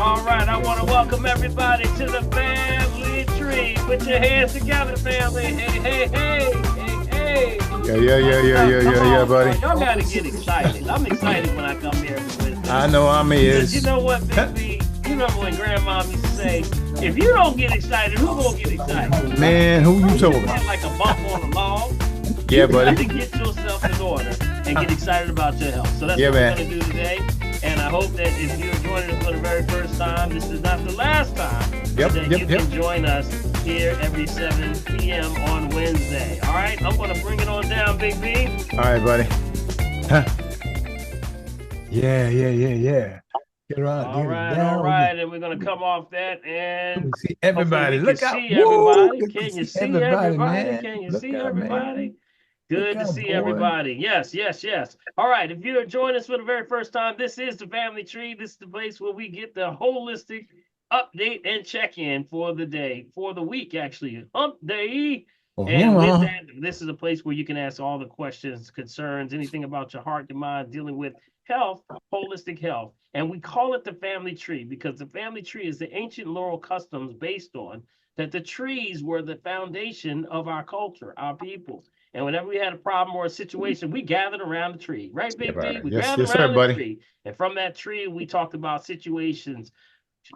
All right, I want to welcome everybody to the family tree. Put your hands together, family. Hey, hey, hey, hey, hey. Yeah, buddy. Y'all got to get excited. I'm excited when I come here every Wednesday. I know I'm Because is. you know what, Big B? You remember when Grandma used to say, if you don't get excited, who gonna get excited? Man, who you told? It's like a bump on the log. Yeah, You got buddy. to get yourself in order and get excited about your health. So that's Yeah, what man. we're going to do today. And I hope that if you're joining us for the very first time, this is not the last time that you can join us here every 7 p.m. on Wednesday. All right, I'm going to bring it on down, Big B. All right, buddy. Huh. Yeah. Get around. All right, and we're going to come off that and See everybody. hopefully we Look can out. see everybody. Woo, Can you see everybody, everybody? man. Can you Look see out, everybody? man. Good Look to out, see boy. everybody. Yes. All right. If you're joining us for the very first time, this is the Family Tree. This is the place where we get the holistic update and check-in for the day, for the week, actually. Hump day. And with that, this is a place where you can ask all the questions, concerns, anything about your heart, your mind, dealing with health, holistic health. And we call it the family tree because the family tree is the ancient laurel customs based on that the trees were the foundation of our culture, our people. And whenever we had a problem or a situation, we gathered around the tree, right, Big B? We gathered Yes, sir, around the buddy. tree. And from that tree, we talked about situations,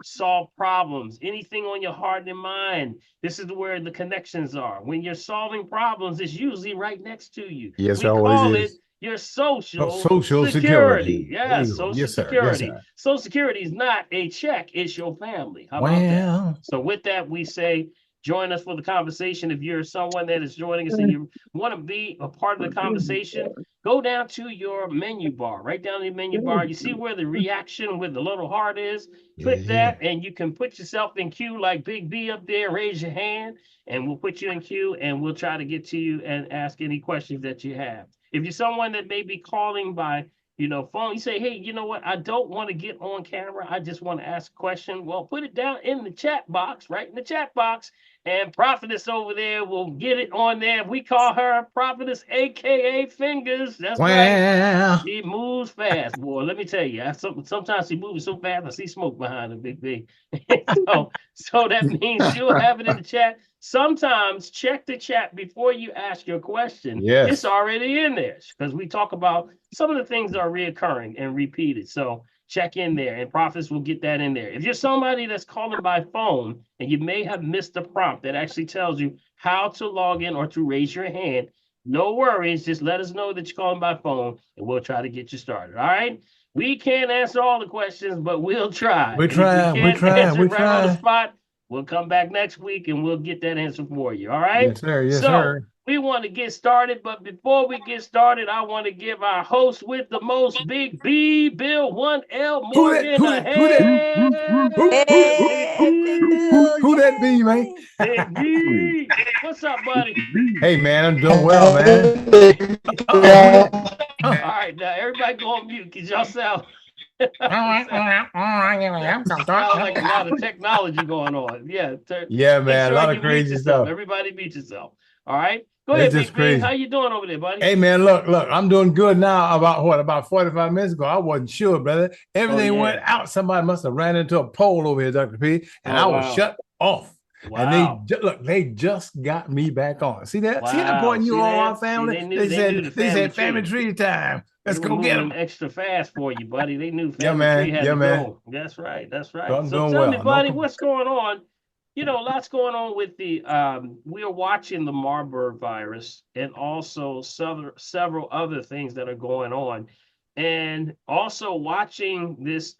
solve problems, anything on your heart and mind. This is where the connections are. When you're solving problems, it's usually right next to you. Yes, We it always call is. it your social Social security. Yeah, There you go. social Yes, sir. security. Yes, sir. Social security is not a check, it's your family. How about that? So with that, we say join us for the conversation. If you're someone that is joining us and you want to be a part of the conversation, go down to your menu bar. Right down the menu bar, you see where the reaction with the little heart is. Click that, and you can put yourself in queue like Big B up there. Raise your hand, and we'll put you in queue, and we'll try to get to you and ask any questions that you have. If you're someone that may be calling by, phone, you say, hey, you know what? I don't want to get on camera. I just want to ask a question. Well, put it down in the chat box, right in the chat box. And Prophetess over there will get it on there. We call her Prophetess, a.k.a. Fingers. That's right. She moves fast, boy. Let me tell you. Sometimes she moves so fast, I see smoke behind her, Big B. so that means she'll have it in the chat. Sometimes check the chat before you ask your question. Yes. It's already in there because we talk about some of the things that are reoccurring and repeated. So check in there and Prophets will get that in there. If you're somebody that's calling by phone and you may have missed the prompt that actually tells you how to log in or to raise your hand, no worries. Just let us know that you're calling by phone and we'll try to get you started. All right. We can't answer all the questions, but we'll try. We try. On the spot, we'll come back next week and we'll get that answer for you. All right. Yes, sir. We want to get started, but before we get started, I want to give our host with the most, Big B, Bill 1L Morgan, a hand. Who that be, man? Big B. What's up, buddy? Hey, man, I'm doing well, man. All right, now everybody go on mute because y'all sound like a lot of technology going on. Yeah, man, a lot of crazy stuff. Everybody mute yourself. All right. Go ahead, Big B. How you doing over there, buddy? Hey, man, look, I'm doing good now. About 45 minutes ago, I wasn't sure, brother. Everything went out. Somebody must have ran into a pole over here, Dr. P, and I was shut off. Wow. And they just got me back on. See that? Wow. See that point you all our family? They said family tree time. Let's go get them. Extra fast for you, buddy. They knew family tree had to go. That's right. So tell me, buddy, what's going on? Lots going on with the, we are watching the Marburg virus and also several other things that are going on. And also watching this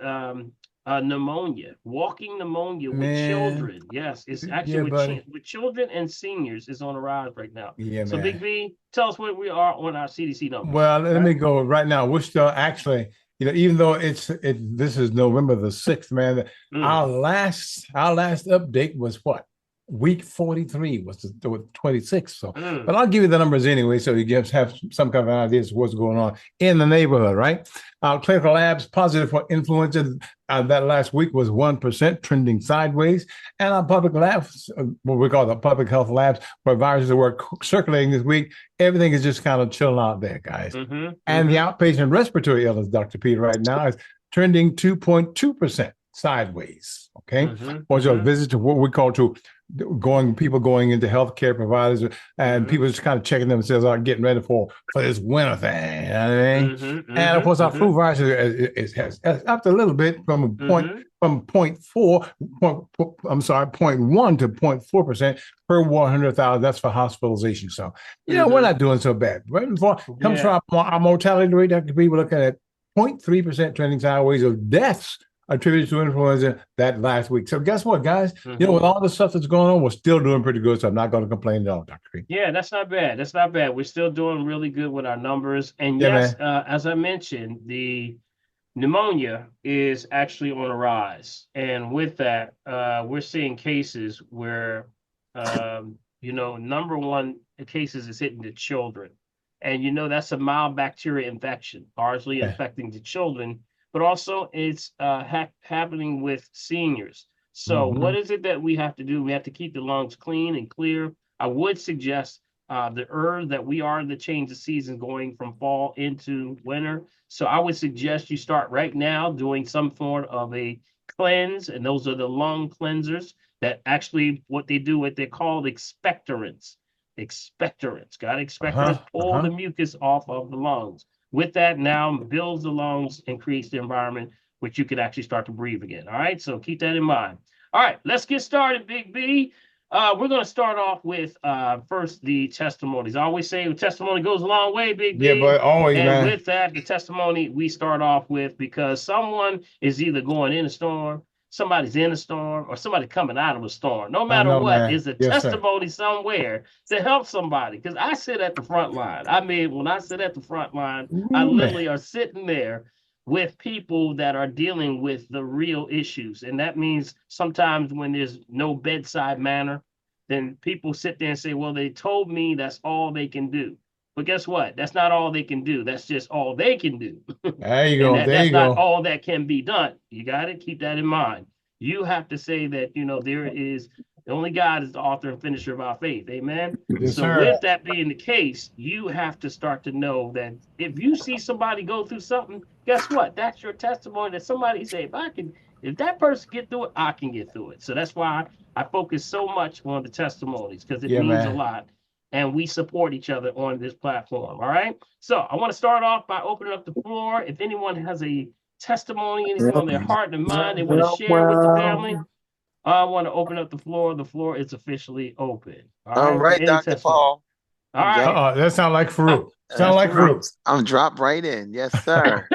pneumonia, walking pneumonia with children. Yes, it's actually with children and seniors is on the rise right now. So Big B, tell us where we are on our CDC numbers. Well, let me go right now. We're still actually, even though this is November the 6th, man, our last update was what? Week 43 was the 26th. So, but I'll give you the numbers anyway, so you have some kind of idea of what's going on in the neighborhood, right? Our clinical labs positive for influenza that last week was 1%, trending sideways, and our public labs, what we call the public health labs, where viruses were circulating this week, everything is just kind of chilling out there, guys. And the outpatient respiratory illness, Dr. Peter, right now is trending 2.2%. sideways. Okay, or a Mm-hmm. visit to what we call to people going into healthcare providers and people just kind of checking themselves out, getting ready for this winter thing. You know what I mean? And of course, our flu virus has upped a little bit from a point from 0.1 to 0.4% per 100,000. That's for hospitalization. So, we're not doing so bad. Comes from our mortality rate. That people looking at 0.3% trending sideways of deaths attributed to influenza that last week. So guess what, guys? With all the stuff that's going on, we're still doing pretty good. So I'm not going to complain at all, Dr. Green. Yeah, that's not bad. That's not bad. We're still doing really good with our numbers. And yes, as I mentioned, the pneumonia is actually on a rise. And with that, we're seeing cases where, number one cases is hitting the children. And, that's a mild bacteria infection, largely affecting the children, but also it's happening with seniors. So what is it that we have to do? We have to keep the lungs clean and clear. I would suggest the herbs that we are in the change of season going from fall into winter. So I would suggest you start right now doing some form of a cleanse, and those are the lung cleansers that actually what they do, what they're called expectorants. Expectorants. Got expectorants pull the mucus off of the lungs. With that, now builds the lungs and creates the environment which you can actually start to breathe again. All right, so keep that in mind. All right, let's get started, Big B. We're going to start off with first the testimonies. I always say the testimony goes a long way, Big B. Yeah, but always, and man. With that, the testimony we start off with because someone is either going in a storm, somebody's in a storm, or somebody coming out of a storm. No matter what, is a testimony somewhere to help somebody. Because I sit at the front line. I mean, when I sit at the front line, I literally are sitting there with people that are dealing with the real issues. And that means sometimes when there's no bedside manner, then people sit there and say, well, they told me that's all they can do. But guess what? That's not all they can do. That's just all they can do. There you go. That's not all that can be done. You got to keep that in mind. You have to say that, there is the only God is the author and finisher of our faith. Amen. Yes, so with that being the case, you have to start to know that if you see somebody go through something, guess what? That's your testimony that somebody say, if that person get through it, I can get through it. So that's why I focus so much on the testimonies because it means a lot. And we support each other on this platform. All right. So I want to start off by opening up the floor. If anyone has a testimony, anything on their heart and mind they want to share with the family, I want to open up the floor. The floor is officially open. All right, Dr. Paul. All right. That sounds like Farouk. Sound like Farouk. I'm dropped right in. Yes, sir.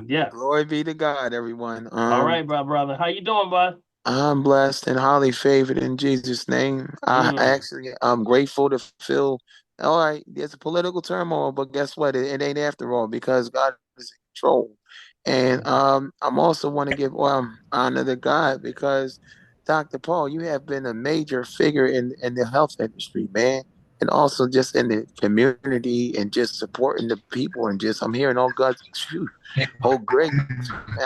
Yeah. Glory be to God, everyone. All right, brother. How you doing, bud? I'm blessed and highly favored in Jesus' name. I'm grateful to feel, all right, there's a political turmoil, but guess what? It ain't after all because God is in control. And I'm also want to give honor to God because Dr. Paul, you have been a major figure in the health industry, man. And also just in the community and just supporting the people and just I'm hearing all God's great. Man,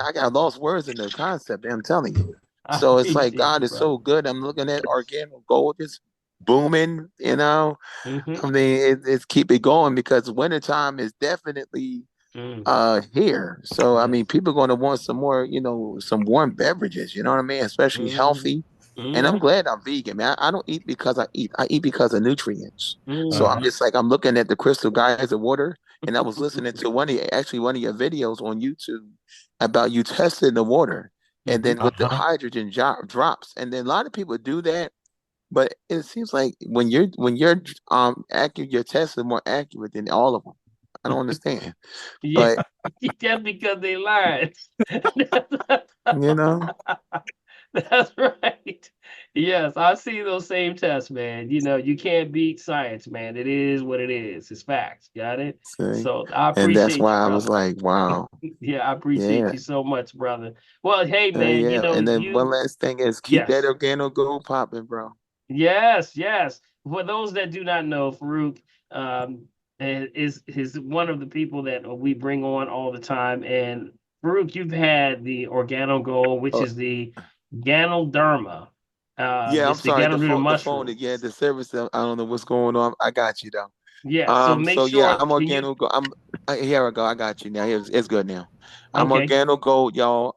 I got lost words in the concept, I'm telling you. So it's like God is so good. I'm looking at organic gold just booming, I mean, it's keep it going because wintertime is definitely here. So I mean, people are going to want some more, some warm beverages, you know what I mean? Especially healthy. And I'm glad I'm vegan, man. I don't eat because I eat. I eat because of nutrients. So I'm just like I'm looking at the crystal guys of water, and I was listening to one of your videos on YouTube about you testing the water, and then with the hydrogen drops, and then a lot of people do that, but it seems like when you're accurate, your tests are more accurate than all of them. I don't understand. Yeah, but, that's because they lied. That's right. Yes, I see those same tests, man. You can't beat science, man. It is what it is. It's facts. Got it? So I appreciate and that's why you, I was like, wow. Yeah, I appreciate you so much, brother. Well, hey, man, and then one last thing is keep that organic gold popping, bro. Yes. For those that do not know, Farouk is one of the people that we bring on all the time. And Farouk, you've had the Organo Gold, which is the Ganoderma. I'm sorry. The phone again. The service. I don't know what's going on. I got you though. Yeah. So make sure. I'm Organo Gold. Here I go. I got you now. It's good now. I'm Organo Gold, y'all.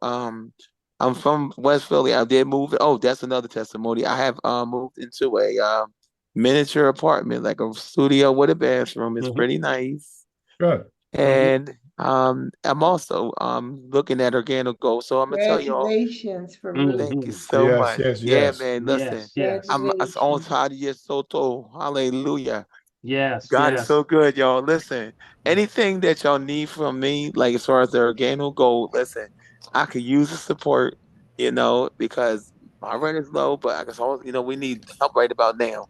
I'm from West Philly. I did move. Oh, that's another testimony. I have moved into a miniature apartment, like a studio with a bathroom. It's pretty nice. Good. And I'm also looking at organic gold. So I'm gonna tell y'all, Congratulations, Farouk. thank you so Yes, much. yes, Yeah, yes. man. Listen, Yes. I'm on Congratulations. Tadi Soto. Hallelujah. Yes. God is Yes. so good, y'all. Listen, anything that y'all need from me, like as far as the organic gold, listen, I could use the support, because my rent is low, but I guess always, we need help right about now.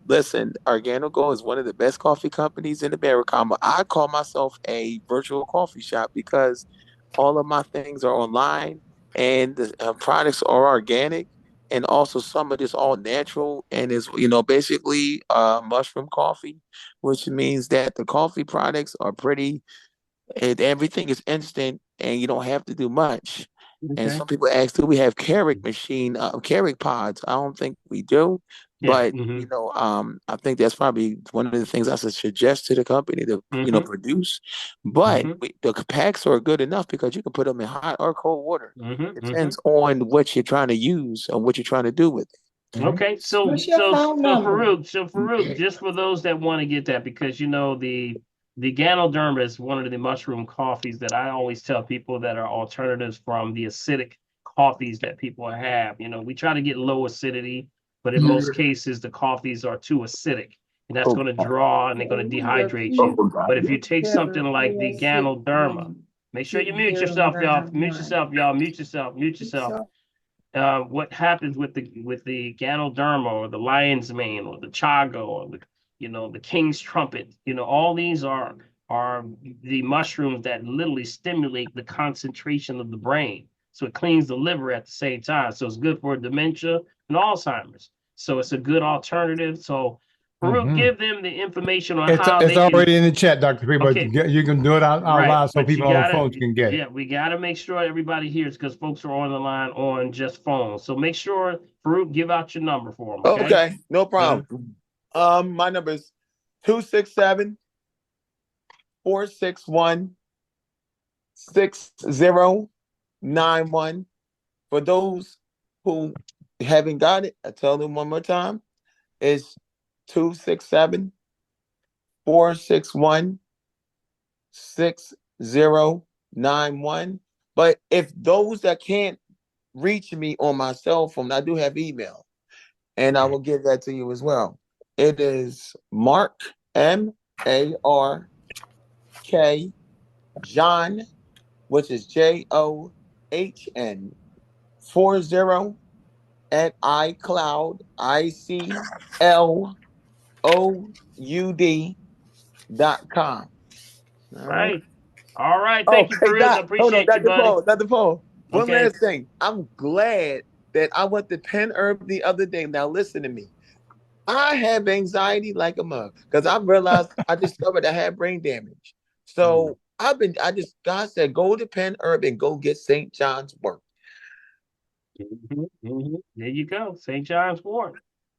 Listen, Organic Gold is one of the best coffee companies in America. I call myself a virtual coffee shop because all of my things are online and the products are organic and also some of this all natural and is basically mushroom coffee, which means that the coffee products are pretty and everything is instant and you don't have to do much. And Okay. some people ask, do we have Keurig pods? I don't think we do, Yeah. but I think that's probably one of the things I should suggest to the company to produce. But the packs are good enough because you can put them in hot or cold water. It depends on what you're trying to use or what you're trying to do with it. Okay, What's your phone number? Farouk, just for those that want to get that, because the Ganoderma is one of the mushroom coffees that I always tell people that are alternatives from the acidic coffees that people have. We try to get low acidity, but in most cases the coffees are too acidic, and that's going to draw and they're going to dehydrate you. But if you take something like the Ganoderma, make sure you mute yourself, y'all. Mute yourself, y'all. Mute yourself. Mute yourself. What happens with the Ganoderma or the lion's mane or the chaga or the king's trumpet. All these are the mushrooms that literally stimulate the concentration of the brain. So it cleans the liver at the same time. So it's good for dementia and Alzheimer's. So it's a good alternative. So Farouk, give them the information on how It's they can. already in the chat, Dr. P, but Okay. you can do it out loud so but people on the phones can get it. Yeah, we gotta make sure everybody hears because folks are on the line on just phones. So make sure Farouk give out your number for them. Okay, no problem. My number is 267 461 6091. For those who haven't got it, I tell them one more time. It's 267 461 6091. But if those that can't reach me on my cell phone, I do have email, and I will give that to you as well. It is Mark, MARK, John, which is JOHN 40 at iCloud, ICLOUD.com. Right. All right. Oh, Thank you, hey, Farouk. I Doc. Hold on, appreciate you, Dr. buddy. Paul. Dr. Paul. One Okay. last thing. I'm glad that I went to Penn Herb the other day. Now, listen to me. I have anxiety like a mug because I realized I discovered I had brain damage. So God said, go to Penn Herb and go get St. John's wort. There you go. St. John's wort.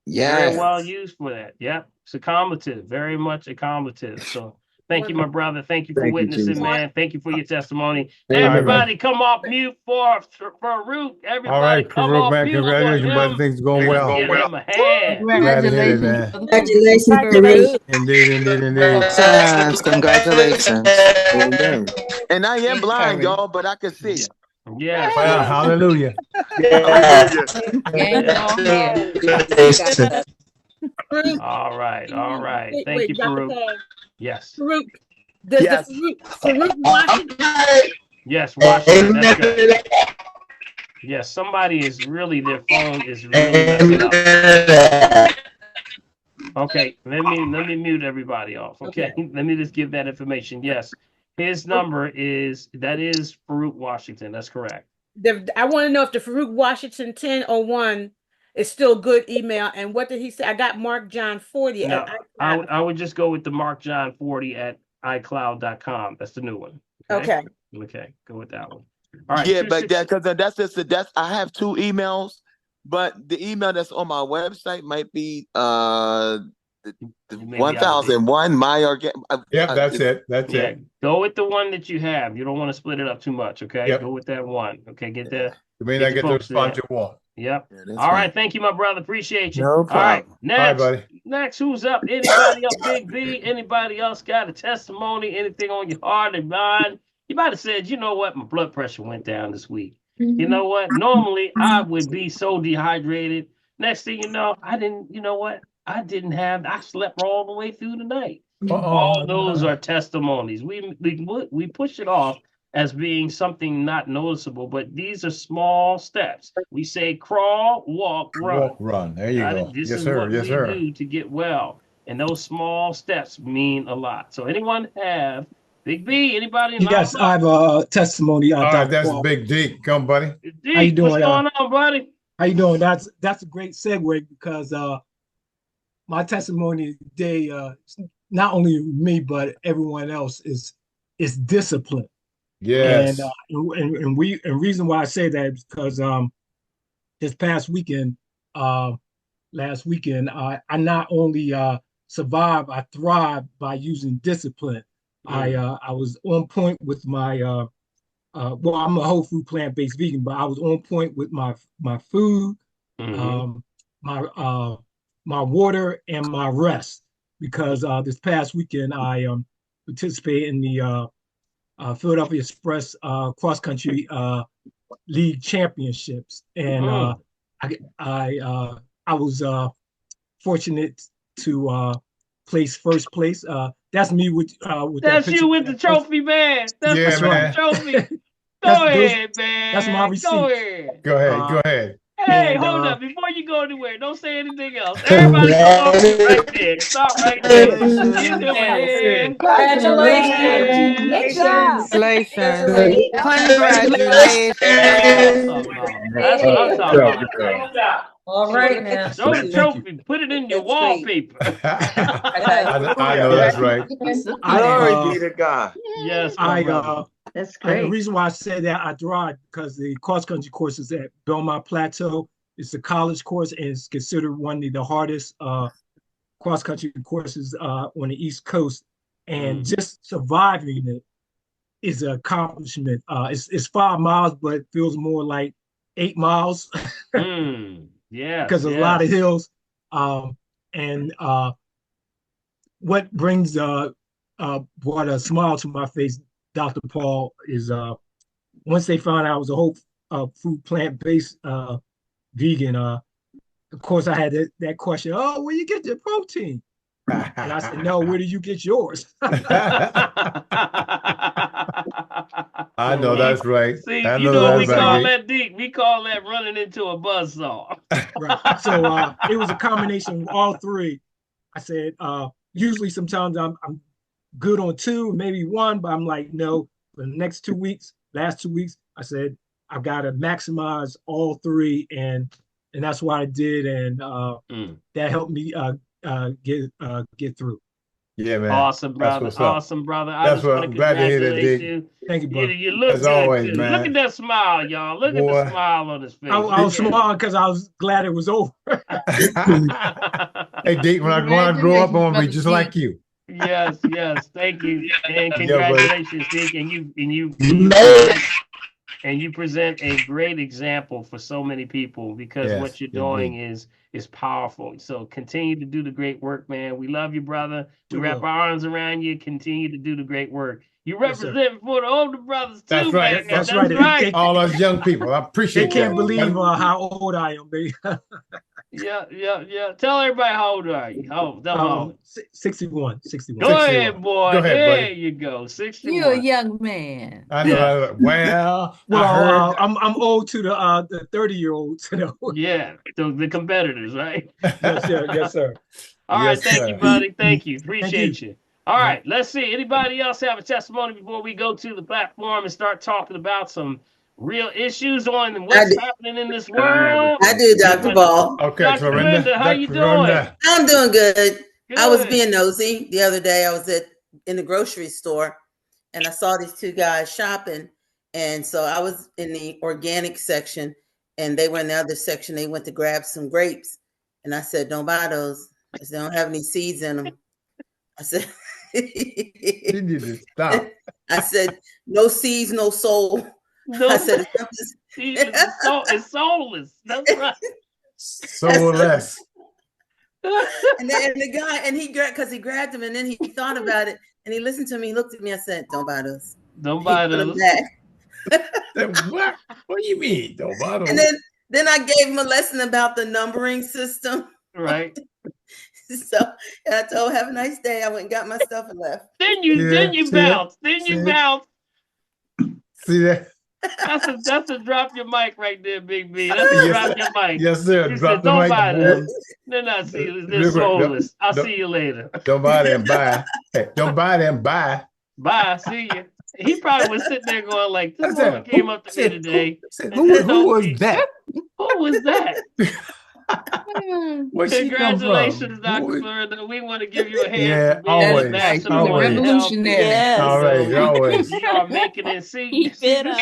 Very Yes. well used for that. Yep. It's accommodative, very much accommodative. So thank you, my brother. Thank you for Thank you, witnessing, Jesus. man. Thank you for your testimony. Amen. Everybody come off mute for Farouk. Everybody All right, come Farouk, off man, mute for congratulations, brother. him. Things are going well. Give him a hand. Glad to hear it, man. Congratulations, Farouk. Indeed. Congratulations. Amen. And I am blind, y'all, but I can see. Yes. Well, Yes. hallelujah. All right. All right. Thank Wait, you, Dr. Farouk. Paul. Yes. Farouk. Does Yes. the Farouk Washington? Yes, Washington. That's good. Yes, somebody is really, their phone is really messing up. Okay, let me mute everybody off. Okay, let me just give that information. Yes, his number is Farouk Washington. That's correct. I want to know if the Farouk Washington 1001 is still good email. And what did he say? I got Mark John 40 No, at I would just go with the Mark John 40 at iCloud.com. That's the new one. Okay. Okay, go with that one. All right. Yeah, but that's I have two emails, but the email that's on my website might be The 1001 my organic. Yep, that's it. That's it. Go with the one that you have. You don't want to split it up too much. Okay. Yep. Go with that one. Okay. Get that. You may not get the response you want. Yep. Yeah, all right. Thank you, my brother. Appreciate you. No problem. All right. Next. All right, buddy. Next, who's up? Anybody up, Big B? Anybody else got a testimony? Anything on your heart and mind? You might have said, you know what? My blood pressure went down this week. You know what? Normally I would be so dehydrated. Next thing you know, I slept all the way through the night. All those are testimonies. We push it off as being something not noticeable, but these are small steps. We say crawl, walk, run. Walk, run. There you go. This yes, is sir. what yes, we sir. do to get well. And those small steps mean a lot. So anyone have Big B, anybody? Yes, I have a testimony. All right, that's Big D. Come, buddy. D, how you doing? What's going on, buddy? How you doing? That's a great segue because my testimony today, not only me but everyone else is discipline. Yes. And reason why I say that is because this past weekend, last weekend, I not only survived, I thrived by using discipline. I was on point with my well, I'm a whole food plant-based vegan, but I was on point with my food, my water, and my rest because this past weekend I participated in the Philadelphia Express cross country league championships, and I was fortunate to place first place. That's me with that's you with the trophy, man. That's man. The trophy. Go ahead, man. That's my receipt. Go ahead. Go ahead. Hey, hold up. Before you go anywhere, don't say anything else. Everybody stop right there. Stop right there. Congratulations. Congratulations. That's what I'm talking about. All right now. Show the trophy. Put it in your wallpaper. I know that's right. Glory be to God. Yes, that's great. The reason why I say that I drive because the cross country course is at Belmont Plateau. It's a college course and it's considered one of the hardest cross country courses on the East Coast. And just surviving it is an accomplishment. It's 5 miles, but it feels more like 8 miles. Yeah, because of a lot of hills. And what brings brought a smile to my face, Dr. Paul, is once they found out I was a whole food plant-based vegan, of course I had that question, oh, where you get your protein? And I said, no, where do you get yours? I know that's right. See, you know we call that deep. We call that running into a buzzsaw. Right. So it was a combination of all three. I said, usually sometimes I'm good on 2, maybe 1, but I'm like, no, for the next 2 weeks, last 2 weeks, I said, I've got to maximize all 3. And that's what I did. And that helped me get through. Yeah, man. Awesome, brother. Awesome, brother. That's what I'm glad to hear that, Dick. Thank you, brother. You look as always, good, man. Look at that smile, y'all. Look at the smile on his face. I was smiling because I was glad it was over. Hey, Dick, when I grow up, I want to be just like you. Yes. Thank you. And congratulations, Dick. And you present a great example for so many people because what you're doing is powerful. So continue to do the great work, man. We love you, brother. We wrap our arms around you. Continue to do the great work. You represent for the older brothers too. That's right. Man. That's right. All us young people. I appreciate They can't believe how old I am, baby. Yeah. Tell everybody how old are you? 61. Go ahead, boy. Go ahead, there buddy. you go. 61. You're a young man. I know. Well, I'm old to the 30-year-olds. Yeah, the competitors, right? Yes, sir. All right, thank you, buddy. Thank you. Appreciate you. All right, let's see. Anybody else have a testimony before we go to the platform and start talking about some real issues on what's happening in this world? I do, Dr. Ball. Okay, Dr. Brenda, how you doing? I'm doing good. I was being nosy the other day. I was in the grocery store and I saw these 2 guys shopping. And so I was in the organic section and they were in the other section. They went to grab some grapes. And I said, don't buy those. I said, I don't have any seeds in them. I said, You need to stop. I said, no seeds, no soul. No, I said, it's soulless. That's right. Soulless. and the guy, and he grabbed, because he grabbed him, and then he thought about it, and he listened to me. He looked at me. I said, "Don't buy those. Don't buy those." What? What do you mean? Don't buy those? And then I gave him a lesson about the numbering system. Right. So I told, "Have a nice day." I went and got my stuff and left. Then you bounce. Then you bounce. See that? That's a drop your mic right there, Big B. That's a drop your mic. Yes, sir. You Drop said, the don't mic. buy them. They're not sealess. They're soulless. I'll see you later. Don't buy them. Buy. Hey, don't buy them. Buy. Bye. See you. He probably was sitting there going like, "This woman came up to me today." Who was that? Who was that? Congratulations, Dr. Florida. We want to give you a hand. Yeah, for being always. ambassador Always. on health. Revolutionary. Yes. All right, always. You are making it. See, it up.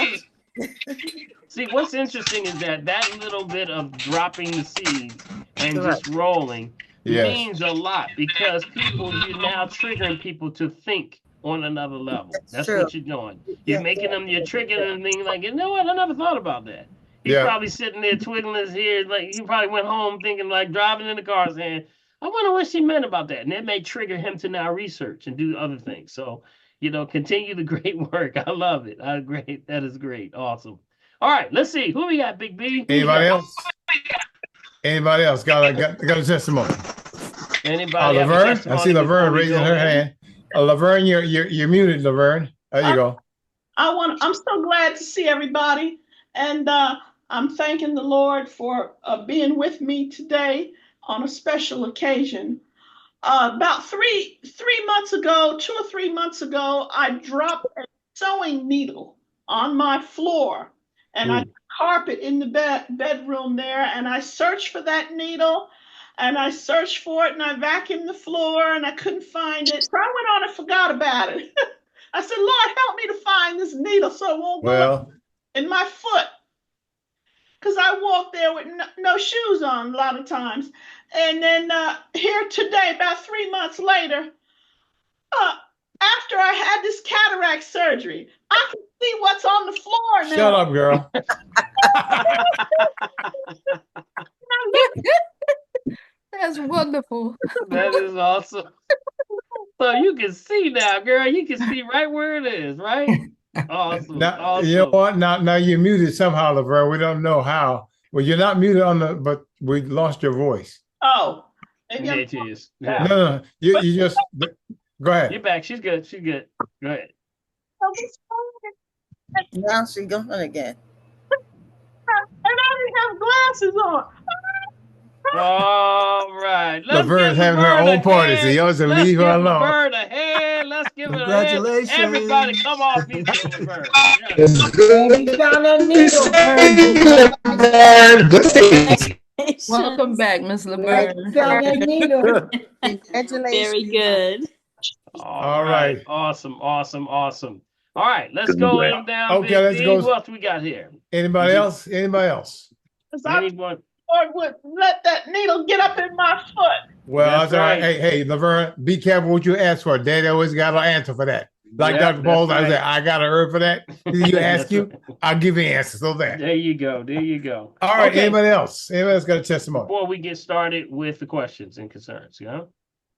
See, what's interesting is that little bit of dropping the seeds and just rolling means a lot, because you're now triggering people to think on another level. That's what you're doing. You're making them, you're triggering them, thinking like, you know what, I never thought about that. He's probably sitting there twiddling his ears, like he probably went home thinking, like driving in the car saying, I wonder what she meant about that. And that may trigger him to now research and do other things. So, continue the great work. I love it. Great. That is great. Awesome. All right, let's see. Who we got, Big B? Anybody else? Anybody else got a testimony? Anybody? Laverne? I see Laverne raising her hand. Laverne, you're muted, Laverne. There you go. I'm so glad to see everybody, and I'm thanking the Lord for being with me today on a special occasion. About 3 months ago, 2 or 3 months ago, I dropped a sewing needle on my floor, and I carpet in the bedroom there, and I searched for that needle, and I searched for it, and I vacuumed the floor, and I couldn't find it. So I went on and forgot about it. I said, Lord, help me to find this needle so it won't go in my foot. Because I walk there with no shoes on a lot of times. And then here today, about 3 months later, after I had this cataract surgery, I can see what's on the floor now. Shut up, girl. That's wonderful. That is awesome. So you can see now, girl. You can see right where it is, right? Awesome. Now, you know what? Now you're muted somehow, Laverne. We don't know how. Well, you're not muted but we lost your voice. Oh. Maybe it is. Yeah. No. You just go ahead. You're back. She's good. She's good. Go ahead. Now she's going again. And I didn't have glasses on. All right. Laverne's having her own party, so y'all just leave her alone. Laverne a hand. Let's give her a hand. Congratulations. Everybody come off each other, Laverne. Welcome back, Miss Laverne. Congratulations. Very good. All right. Awesome. All right, let's go down. Okay, let's go. What else we got here? Anybody else? Anyone? Lord would let that needle get up in my foot. Well, that's all right. Hey, Laverne, be careful what you ask for. Daddy always got an answer for that. Like Dr. Paul, I said, I got a herb for that. You ask I'll give you an answer. So there you go. All right. Okay. Anybody else? Anybody else got a testimony? Before we get started with the questions and concerns,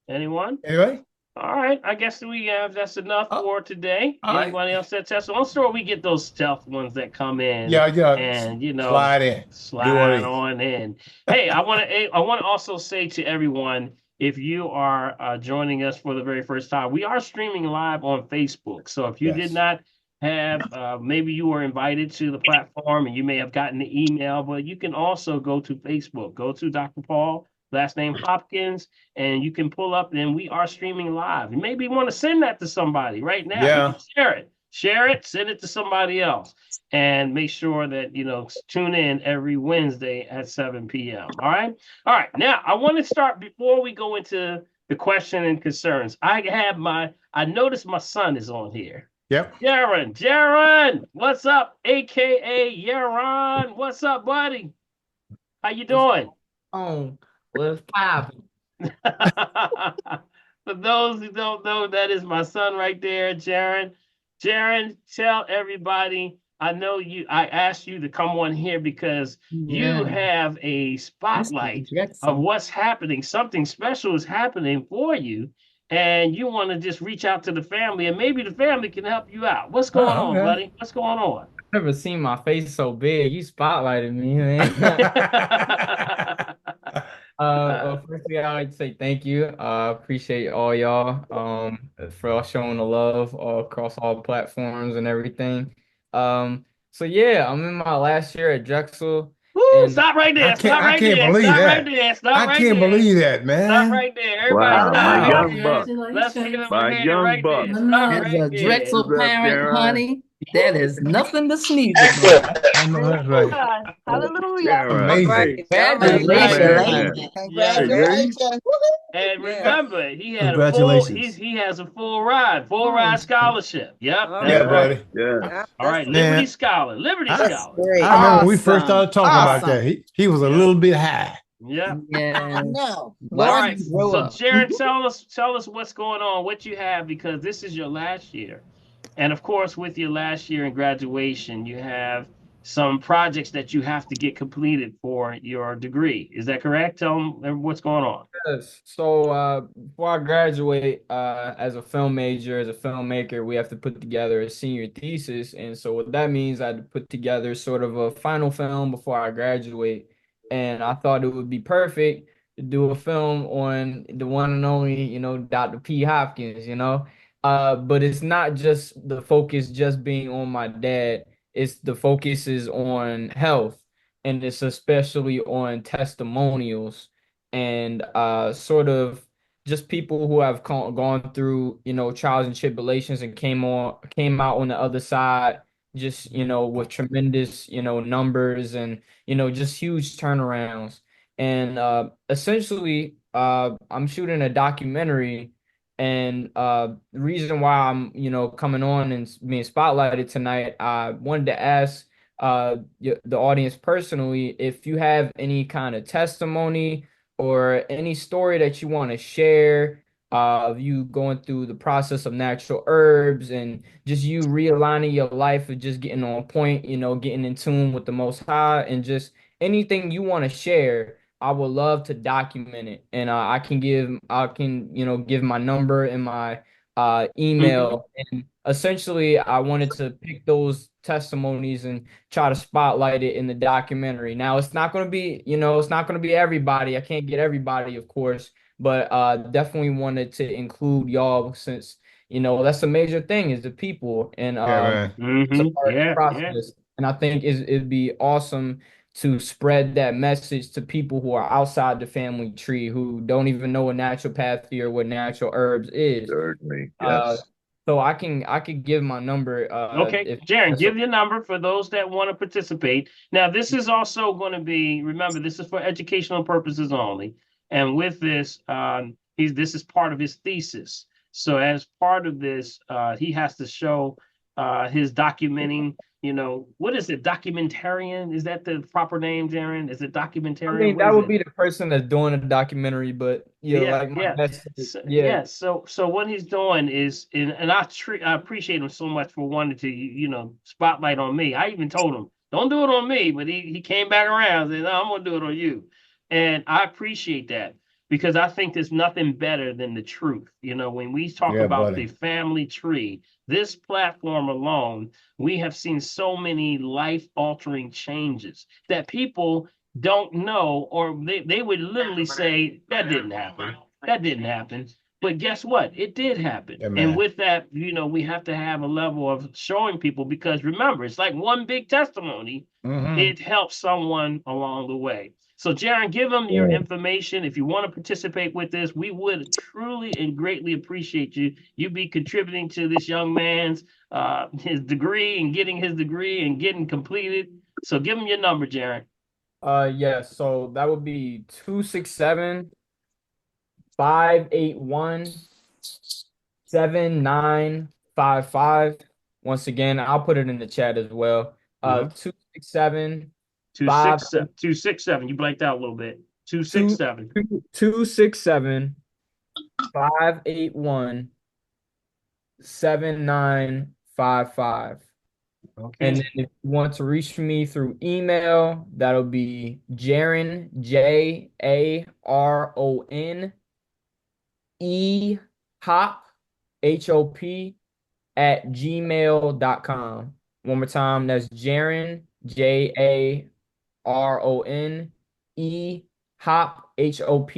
anyone? Anybody? All right. I guess that's enough for today. Anybody else that testimony? I'm sure we get those stealth ones that come in. Yeah. And slide on in. Hey, I want to also say to everyone, if you are joining us for the very first time, we are streaming live on Facebook. So if you did not have, maybe you were invited to the platform and you may have gotten the email, but you can also go to Facebook, go to Dr. Paul, last name Hopkins, and you can pull up and we are streaming live. You maybe want to send that to somebody right now. Yeah. Share it, send it to somebody else, and make sure that, tune in every Wednesday at 7 p.m. All right. Now, I want to start before we go into the question and concerns. I noticed my son is on here. Yep. Jaron, what's up? AKA Yaron. What's up, buddy? How you doing? With 5. For those who don't know, that is my son right there, Jaron. Jaron, tell everybody. I know you. I asked you to come on here because you have a spotlight of what's happening. Something special is happening for you, and you want to just reach out to the family, and maybe the family can help you out. What's going on, buddy? What's going on? Never seen my face so big. You spotlighted me, man. Firstly, I'd like to say thank you. Appreciate all y'all for all showing the love across all platforms and everything. So yeah, I'm in my last year at Drexel. Woo, stop right there. Stop right there. Believe stop that. right there. Stop I right can't there. believe that, man. Stop right there. Everybody Wow, my young buck. Let's give him My a hand young right buck. there. Stop As right a there. Drexel What's up, parent, Darren? honey, that is nothing to sneeze Excellent. about. I know that's right. Hallelujah. Amazing. Congratulations. Congratulations. And remember, he had a full. He has a full ride scholarship. Yep, that's right. Buddy. Yeah. All right, Man, Liberty Scholar. Liberty Scholar. I remember when we first started talking about that. He was a little bit high. Yep. Yeah. No. All right. Grow So up. Jaron, tell us what's going on, what you have, because this is your last year. And of course, with your last year in graduation, you have some projects that you have to get completed for your degree. Is that correct? Tell them what's going on. Yes. So before I graduate, as a film major, as a filmmaker, we have to put together a senior thesis. And so what that means, I had to put together sort of a final film before I graduate. And I thought it would be perfect to do a film on the one and only, Dr. P. Hopkins, But it's not just the focus just being on my dad. It's the focus is on health, and it's especially on testimonials and sort of just people who have gone through, trials and tribulations and came out on the other side, just, with tremendous, numbers and, just huge turnarounds. And essentially, I'm shooting a documentary. And the reason why I'm, coming on and being spotlighted tonight, I wanted to ask the audience personally if you have any kind of testimony or any story that you want to share of you going through the process of natural herbs and just you realigning your life of just getting on point, getting in tune with the Most High, and just anything you want to share. I would love to document it, and I can give my number and my email. And essentially, I wanted to pick those testimonies and try to spotlight it in the documentary. Now, it's not going to be, it's not going to be everybody. I can't get everybody, of course, but definitely wanted to include y'all since, that's a major thing is the people, and it's a part of the process. And I think it'd be awesome to spread that message to people who are outside the family tree, who don't even know what naturopathy or what natural herbs is. Certainly, yes. So I could give my number. Okay, Jaron, give your number for those that want to participate. Now, this is also going to be, remember, this is for educational purposes only. And with this, this is part of his thesis. So as part of this, he has to show his documenting. What is it? Documentarian? Is that the proper name, Jaron? Is it documentarian? I mean, that would be the person that's doing a documentary, but So what he's doing is, and I appreciate him so much for wanting to, spotlight on me. I even told him, don't do it on me, but he came back around and said, no, I'm gonna do it on you. And I appreciate that because I think there's nothing better than the truth. When we talk about the family tree, this platform alone, we have seen so many life-altering changes that people don't know, or they would literally say, that didn't happen. That didn't happen. But guess what? It did happen. Yeah, and with that, we have to have a level of showing people, because remember, it's like one big testimony. It helps someone along the way. So, Jaron, give them your information. If you want to participate with this, we would truly and greatly appreciate you be contributing to this young man's his degree and getting his degree and getting completed. So give him your number, Jaron. Yes, so that would be 267-581-7955. Once again, I'll put it in the chat as well. 267 267. You blanked out a little bit. 267 267 581 7955. Okay. And then if you want to reach me through email, that'll be Jaron, JARON Hop HOP @gmail.com. One more time, that's Jaron, JARON Hop HOP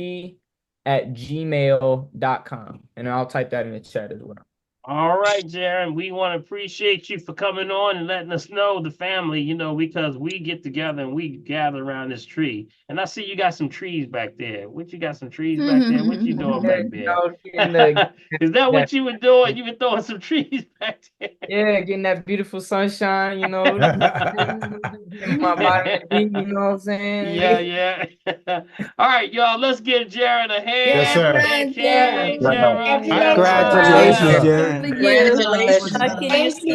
@gmail.com. And I'll type that in the chat as well. All right, Jaron, we want to appreciate you for coming on and letting us know the family, because we get together and we gather around this tree. And I see you got some trees back there. What you got some trees back there? What you doing back there? Is that what you were doing? You were throwing some trees back there? Yeah, getting that beautiful sunshine, getting my vitamin D, you know what I'm saying? Yeah. All right, y'all, let's give Jaron a hand. Yes, sir. Thank you, Jaron. Congratulations, Jaron. Congratulations. Thank you.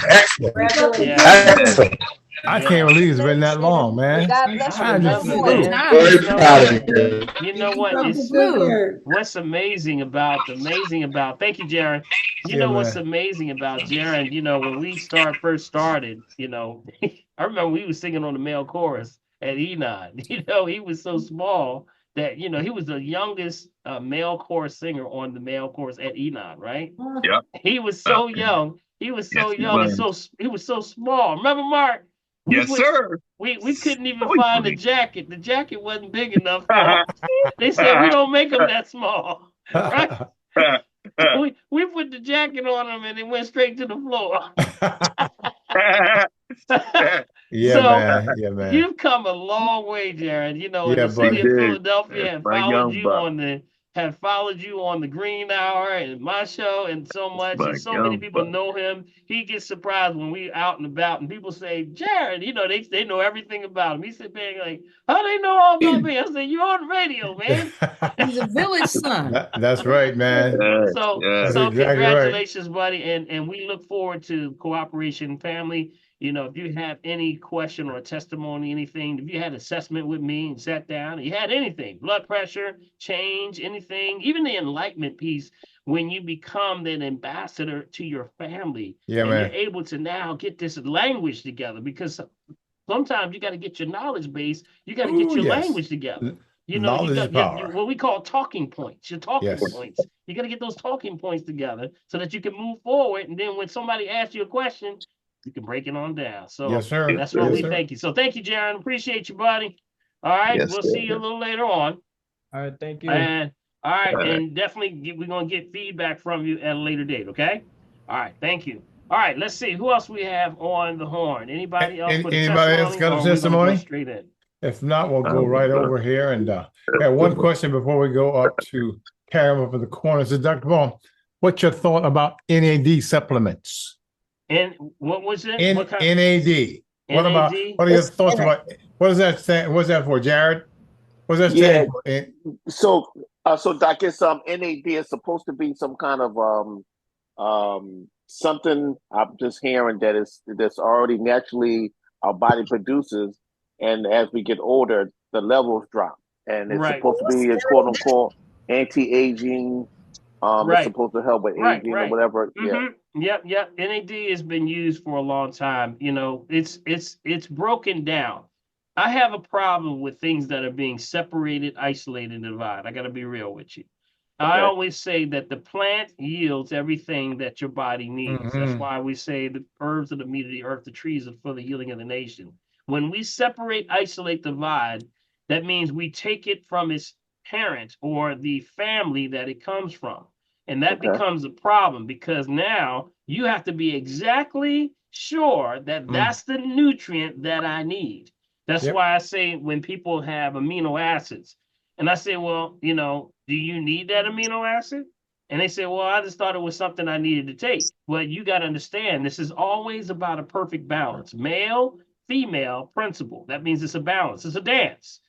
Excellent. Yeah. Excellent. I can't believe it's been that long, man. God bless you. I just Love flew. you. Very proud of you. You know what? What's amazing about thank you, Jaron. You know what's amazing about Jaron, when we first started, I remember we was singing on the male chorus at Enon. He was so small that, he was the youngest male chorus singer on the male chorus at Enon, right? Yeah. He was so young. He was so young and he was so small. Remember, Mark? Yes, sir. We couldn't even find the jacket. The jacket wasn't big enough for him. They said we don't make them that small. Right? we put the jacket on him and it went straight to the floor. Yeah, man. You've come a long way, Jaron. In the city buddy. of Philadelphia have followed you on the Green Hour and my show and so much. And so many people know him. He gets surprised when we out and about and people say, Jaron, they know everything about him. He said, like, how they know all about me? I said, you're on the radio, man. He's a village son. That's right, man. So exactly congratulations, buddy. And we look forward to cooperation, family. If you have any question or testimony, anything, if you had assessment with me and sat down, and you had anything, blood pressure, change, anything, even the enlightenment piece, when you become an ambassador to your family, and you're able to now get this language together, because sometimes you got to get your knowledge base, you got to get your language together. Knowledge is power. What we call talking points, your talking points. You got to get those talking points together so that you can move forward. And then when somebody asks you a question, you can break it on down. So yes, sir. That's what we thank you. So thank you, Jaron. Appreciate you, buddy. All right. We'll see you a little later on. All right. Thank you. And all right. And definitely we're going to get feedback from you at a later date. Okay. All right. Thank you. All right. Let's see who else we have on the horn. Anybody else? Anybody else got a testimony? Straight in. If not, we'll go right over here. And one question before we go up to Karen for the corner. So, Dr. Paul, what's your thought about NAD supplements? And what was it? NAD. What are your thoughts about? What does that stand? What's that for, Jared? What's that stand for? So Doc, it's NAD is supposed to be some kind of something. I'm just hearing that's already naturally our body produces, and as we get older, the levels drop, and it's supposed to be a quote unquote anti-aging. It's supposed to help with aging or whatever. Yep. NAD has been used for a long time. It's broken down. I have a problem with things that are being separated, isolated, and divided. I got to be real with you. Okay. I always say that the plant yields everything that your body needs. That's why we say the herbs are the meat of the earth, the trees are for the healing of the nation. When we separate, isolate, divide, that means we take it from its parent or the family that it comes from. And that becomes a problem because now you have to be exactly sure that that's the nutrient that I need. That's why I say when people have amino acids and I say, well, do you need that amino acid? And they say, well, I just thought it was something I needed to take. Well, you got to understand, this is always about a perfect balance. Male, female principle. That means it's a balance. It's a dance.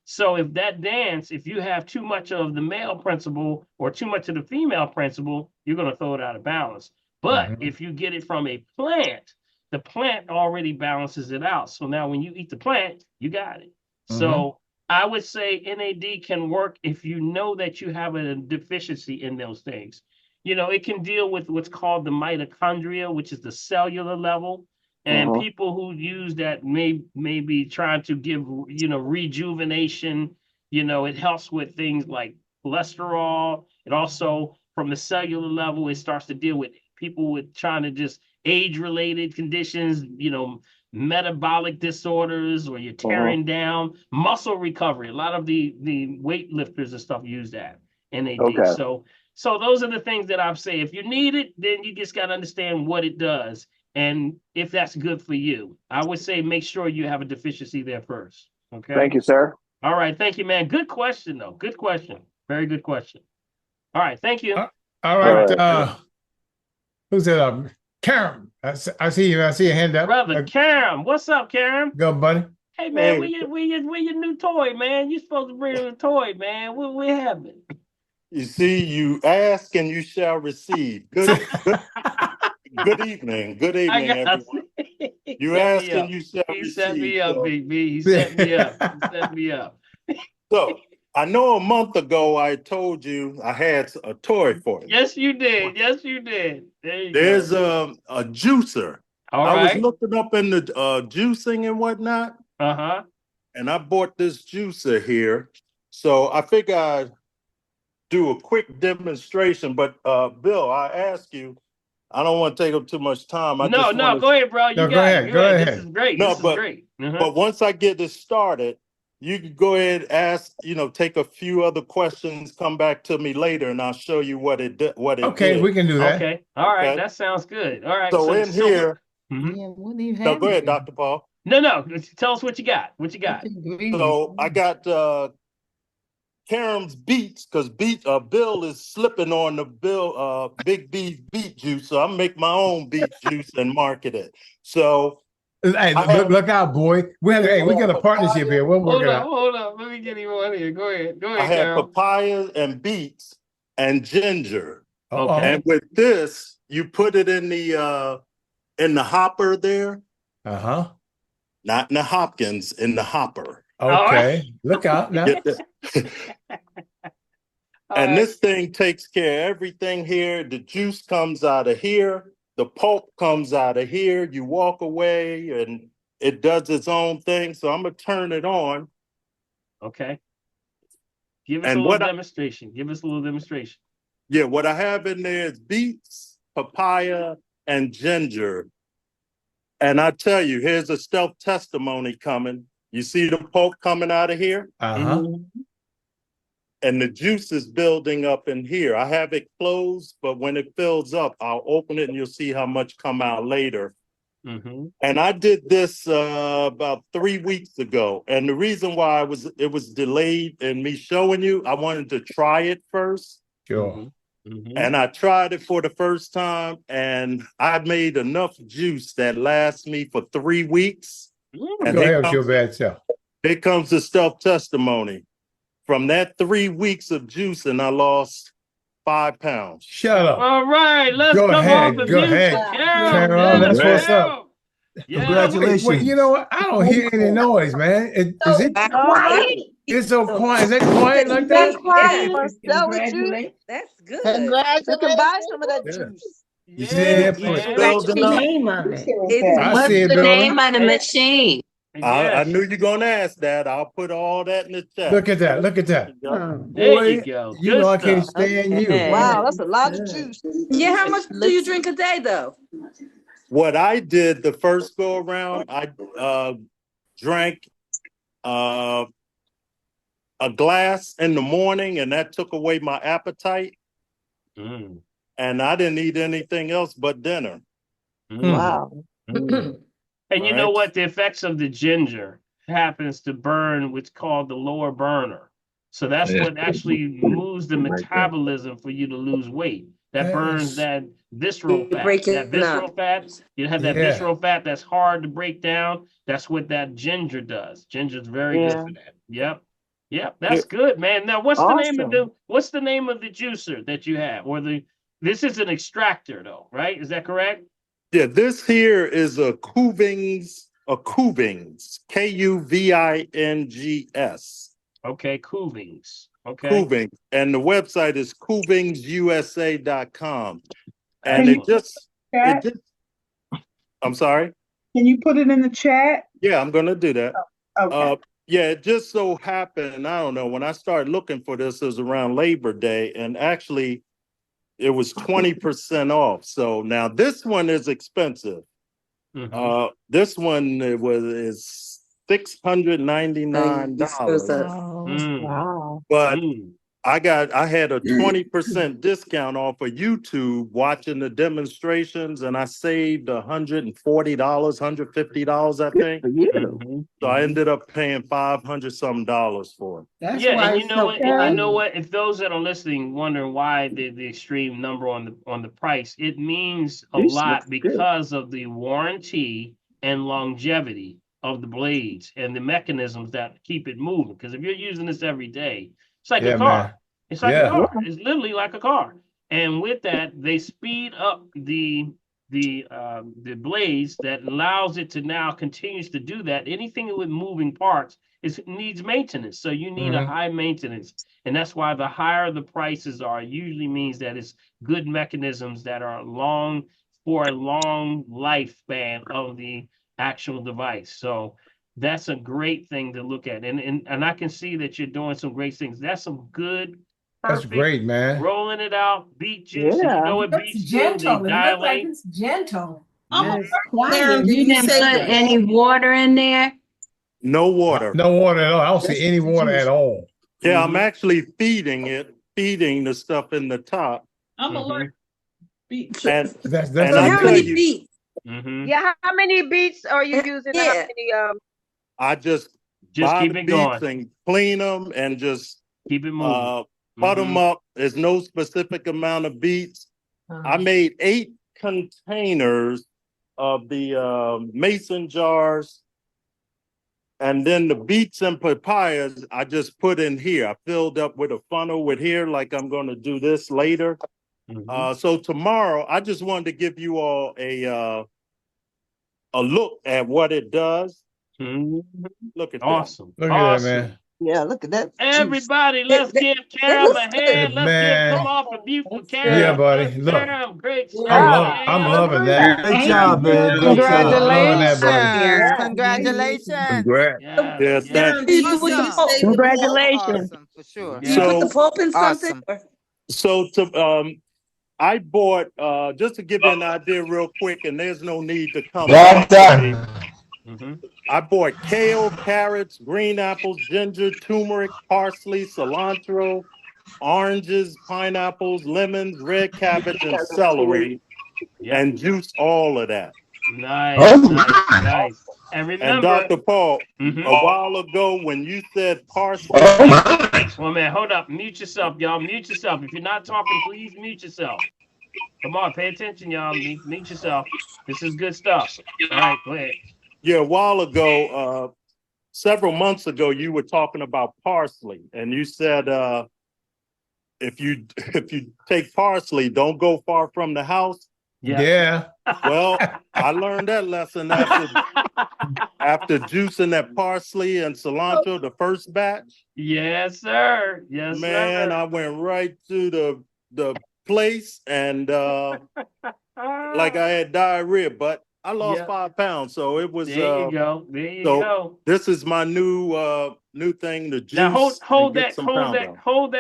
So if you have too much of the male principle or too much of the female principle, you're going to throw it out of balance. But if you get it from a plant, the plant already balances it out. So now when you eat the plant, you got it. So I would say NAD can work if you know that you have a deficiency in those things. It can deal with what's called the mitochondria, which is the cellular level. And people who use that may be trying to give, rejuvenation. It helps with things like cholesterol. It also, from the cellular level, it starts to deal with people with trying to just age-related conditions, metabolic disorders, or you're tearing down, muscle recovery. A lot of the weightlifters and stuff use that NAD. Okay. So those are the things that I've say. If you need it, then you just got to understand what it does and if that's good for you. I would say make sure you have a deficiency there first. Okay. Thank you, sir. All right. Thank you, man. Good question, though. Good question. Very good question. All right. Thank you. All right. Who's that? Karen. I see you. I see your hand up. Brother Karen. What's up, Karen? Go, buddy. Hey, man. Where your new toy, man? You supposed to bring a toy, man. What happened? You see, you ask and you shall receive. Good evening. Good evening, everyone. You ask and you shall receive. He set me up, Big B. He set me up. He set me up. So, I know a month ago I told you I had a toy for you. Yes, you did. Yes, you did. There's a juicer. I was looking up in the juicing and whatnot. And I bought this juicer here. So I figured I'd do a quick demonstration. But Bill, I ask you, I don't want to take up too much time. Go ahead, bro. You go ahead. Go ahead. This is great. No, this is great. But once I get this started, you can go ahead and ask, take a few other questions, come back to me later, and I'll show you what it did. Okay, we can do that. Okay. All right. That sounds good. All right. So in here, No, go ahead, Dr. Paul. No. Tell us what you got. So I got Karen's beets, because Bill is slipping on the Big B's beet juice. So I make my own beet juice and market it. So hey, look out, boy. We got a partnership here. We'll work it out. Hold on. Let me get him on here. Go ahead. I have papaya and beets and ginger. Okay. And with this, you put it in the hopper there. Not in the Hopkins, in the hopper. Okay. Look out now. And this thing takes care of everything here. The juice comes out of here. The pulp comes out of here. You walk away and it does its own thing. So I'm going to turn it on. Okay. Give us a little demonstration. Yeah, what I have in there is beets, papaya, and ginger. And I tell you, here's a stealth testimony coming. You see the pulp coming out of here? And the juice is building up in here. I have it closed, but when it fills up, I'll open it and you'll see how much come out later. And I did this about 3 weeks ago. And the reason why it was delayed in me showing you, I wanted to try it first. Sure. And I tried it for the first time, and I made enough juice that lasts me for 3 weeks. And Go ahead, your bad self. Here comes the stealth testimony. From that 3 weeks of juice, and I lost 5 pounds. Shut up. All right, let's go come ahead, on the go music. ahead. Carol, that's what's up. Yeah. Congratulations. Wait, you know what? I don't hear any noise, man. Is it quiet? It's so quiet. Is it quiet like that? That's good. Congratulations. You can buy some of that juice. You see it? What's the name on it? I see it, the Bill. name of the machine? I knew you were going to ask that. I'll put all that in the chat. Look at that. Look at that. There you go. You know I can't stand you. Wow, that's a lot of juice. Yeah, how much do you drink a day, though? What I did the first go around, I drank a glass in the morning, and that took away my appetite. And I didn't eat anything else but dinner. Wow. And you know what? The effects of the ginger happens to burn what's called the lower burner. So that's what actually moves the metabolism for you to lose weight. That burns that visceral fat. That visceral fat, you have that visceral fat that's hard to break down. That's what that ginger does. Ginger is very good for that. Yep, that's good, man. Now, what's the name of the juicer that you have? This is an extractor, though, right? Is that correct? Yeah, this here is a Hopkins Kuvings, Kuvings. Okay, Kuvings. Okay. Kuvings. And the website is kuvingsusa.com. And Excellent. it just, I'm sorry? Can you put it in the chat? Yeah, I'm going to do that. Okay. Yeah, it just so happened, I don't know, when I started looking for this, it was around Labor Day, and actually it was 20% off. So now this one is expensive. This one is $699. Wow. But I had a 20% discount off of YouTube watching the demonstrations, and I saved $140, $150, I think. So I ended up paying $500 some for it. That's and you know what? You know what? If those that are listening wondering why the extreme number on the price, it means a lot because of the warranty and longevity of the blades and the mechanisms that keep it moving. Because if you're using this every day, it's like a car. Man. It's like a car. It's literally like a car. And with that, they speed up the blades that allows it to now continues to do that. Anything with moving parts needs maintenance. So you need a high maintenance. And that's why the higher the prices are, usually means that it's good mechanisms that are for a long lifespan of the actual device. So that's a great thing to look at. And I can see that you're doing some great things. That's some good. That's great, man. Rolling it out, beet juice. Yeah. You know what beets do? They dilate. Like it's gentle. Karen, You didn't put any water in there? No water. No water at all. I don't see any water at all. Yeah, I'm actually feeding the stuff in the top. I'm allergic to beets. And that's how many beets? Yeah, how many beets are you using? How many, I just buy keep the it beets going and clean them and just keep it moving. Put them up. There's no specific amount of beets. I made 8 containers of the mason jars. And then the beets and papayas, I just put in here. I filled up with a funnel with here, like I'm going to do this later. So tomorrow, I just wanted to give you all a look at what it does. Look at awesome. Look at that, man. Yeah, look at that. Everybody, let's give Karen a hand. Let's come off a beautiful Karen. Yeah, buddy. Look. Karen, great stuff. I'm loving that. Great job, man. Congratulations. Congratulations. Yes, Congratulations. Awesome, for sure. Do you put the Pope in something? So I bought just to give you an idea real quick, and there's no need to come. I bought kale, carrots, green apples, ginger, turmeric, parsley, cilantro, oranges, pineapples, lemons, red cabbage, and celery, and juice all of that. Nice. And remember, and Dr. Paul, a while ago when you said parsley. Well, man, hold up. Mute yourself, y'all. Mute yourself. If you're not talking, please mute yourself. Come on, pay attention, y'all. Mute yourself. This is good stuff. All right, go ahead. Yeah, a while ago, several months ago, you were talking about parsley, and you said if you take parsley, don't go far from the house. Yeah. Well, I learned that lesson after juicing that parsley and cilantro the first batch. Yes, sir. Yes, man, sir. I went right to the place and like I had diarrhea, but I lost 5 pounds, so it was. There you go. There you go. This is my new thing. The juice. Now hold that glass Hold up. Hold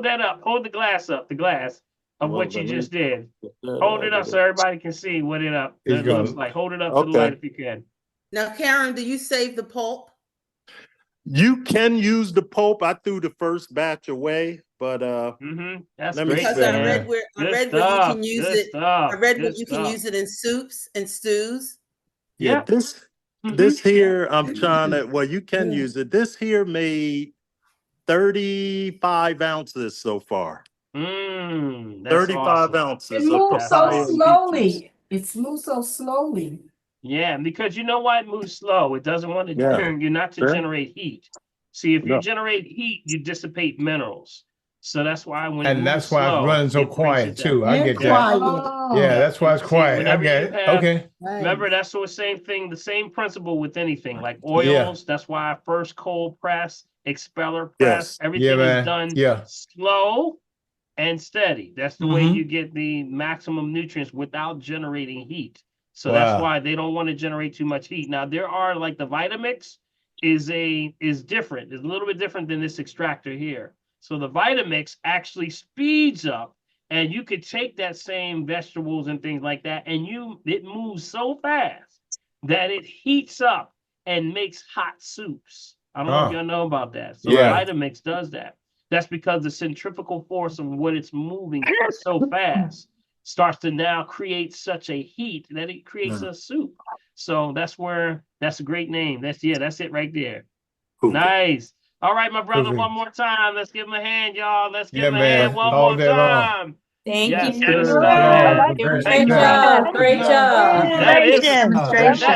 that up. Hold the glass up. The glass of what you just did. Hold it up so everybody can see what it looks like. Hold it up to the light if you can. Now, Karen, do you save the pulp? You can use the pulp. I threw the first batch away, but that's let great. me Because I read where you can use it. I read where you can use it in soups and stews. Yeah, this here, I'm trying to. Well, you can use it. This here made 35 ounces so far. 35 awesome. ounces. It moves so slowly. It moves so slowly. Yeah, because you know why it moves slow? It doesn't want to you're not to generate heat. See, if you generate heat, you dissipate minerals. So that's why when and that's why it's running so quiet too. I get that. Yeah, that's why it's quiet. I get it. Okay. Remember, that's the same thing, the same principle with anything like Yeah. oils. That's why first cold press, expeller press, everything is done slow and steady. That's the way you get the maximum nutrients without generating heat. So that's why they don't want to generate too much heat. Now there are like the Vitamix is different. It's a little bit different than this extractor here. So the Vitamix actually speeds up, and you could take that same vegetables and things like that, and it moves so fast that it heats up and makes hot soups. I don't know if y'all know about that. So the Vitamix does that. That's because the centrifugal force of what it's moving so fast starts to now create such a heat that it creates a soup. So that's a great name. That's it right there. Cool. Nice. All right, my brother, one more time. Let's give him a hand, y'all. Let's give him a hand one more time. Thank you. Good stuff, man. Great job. Great job. That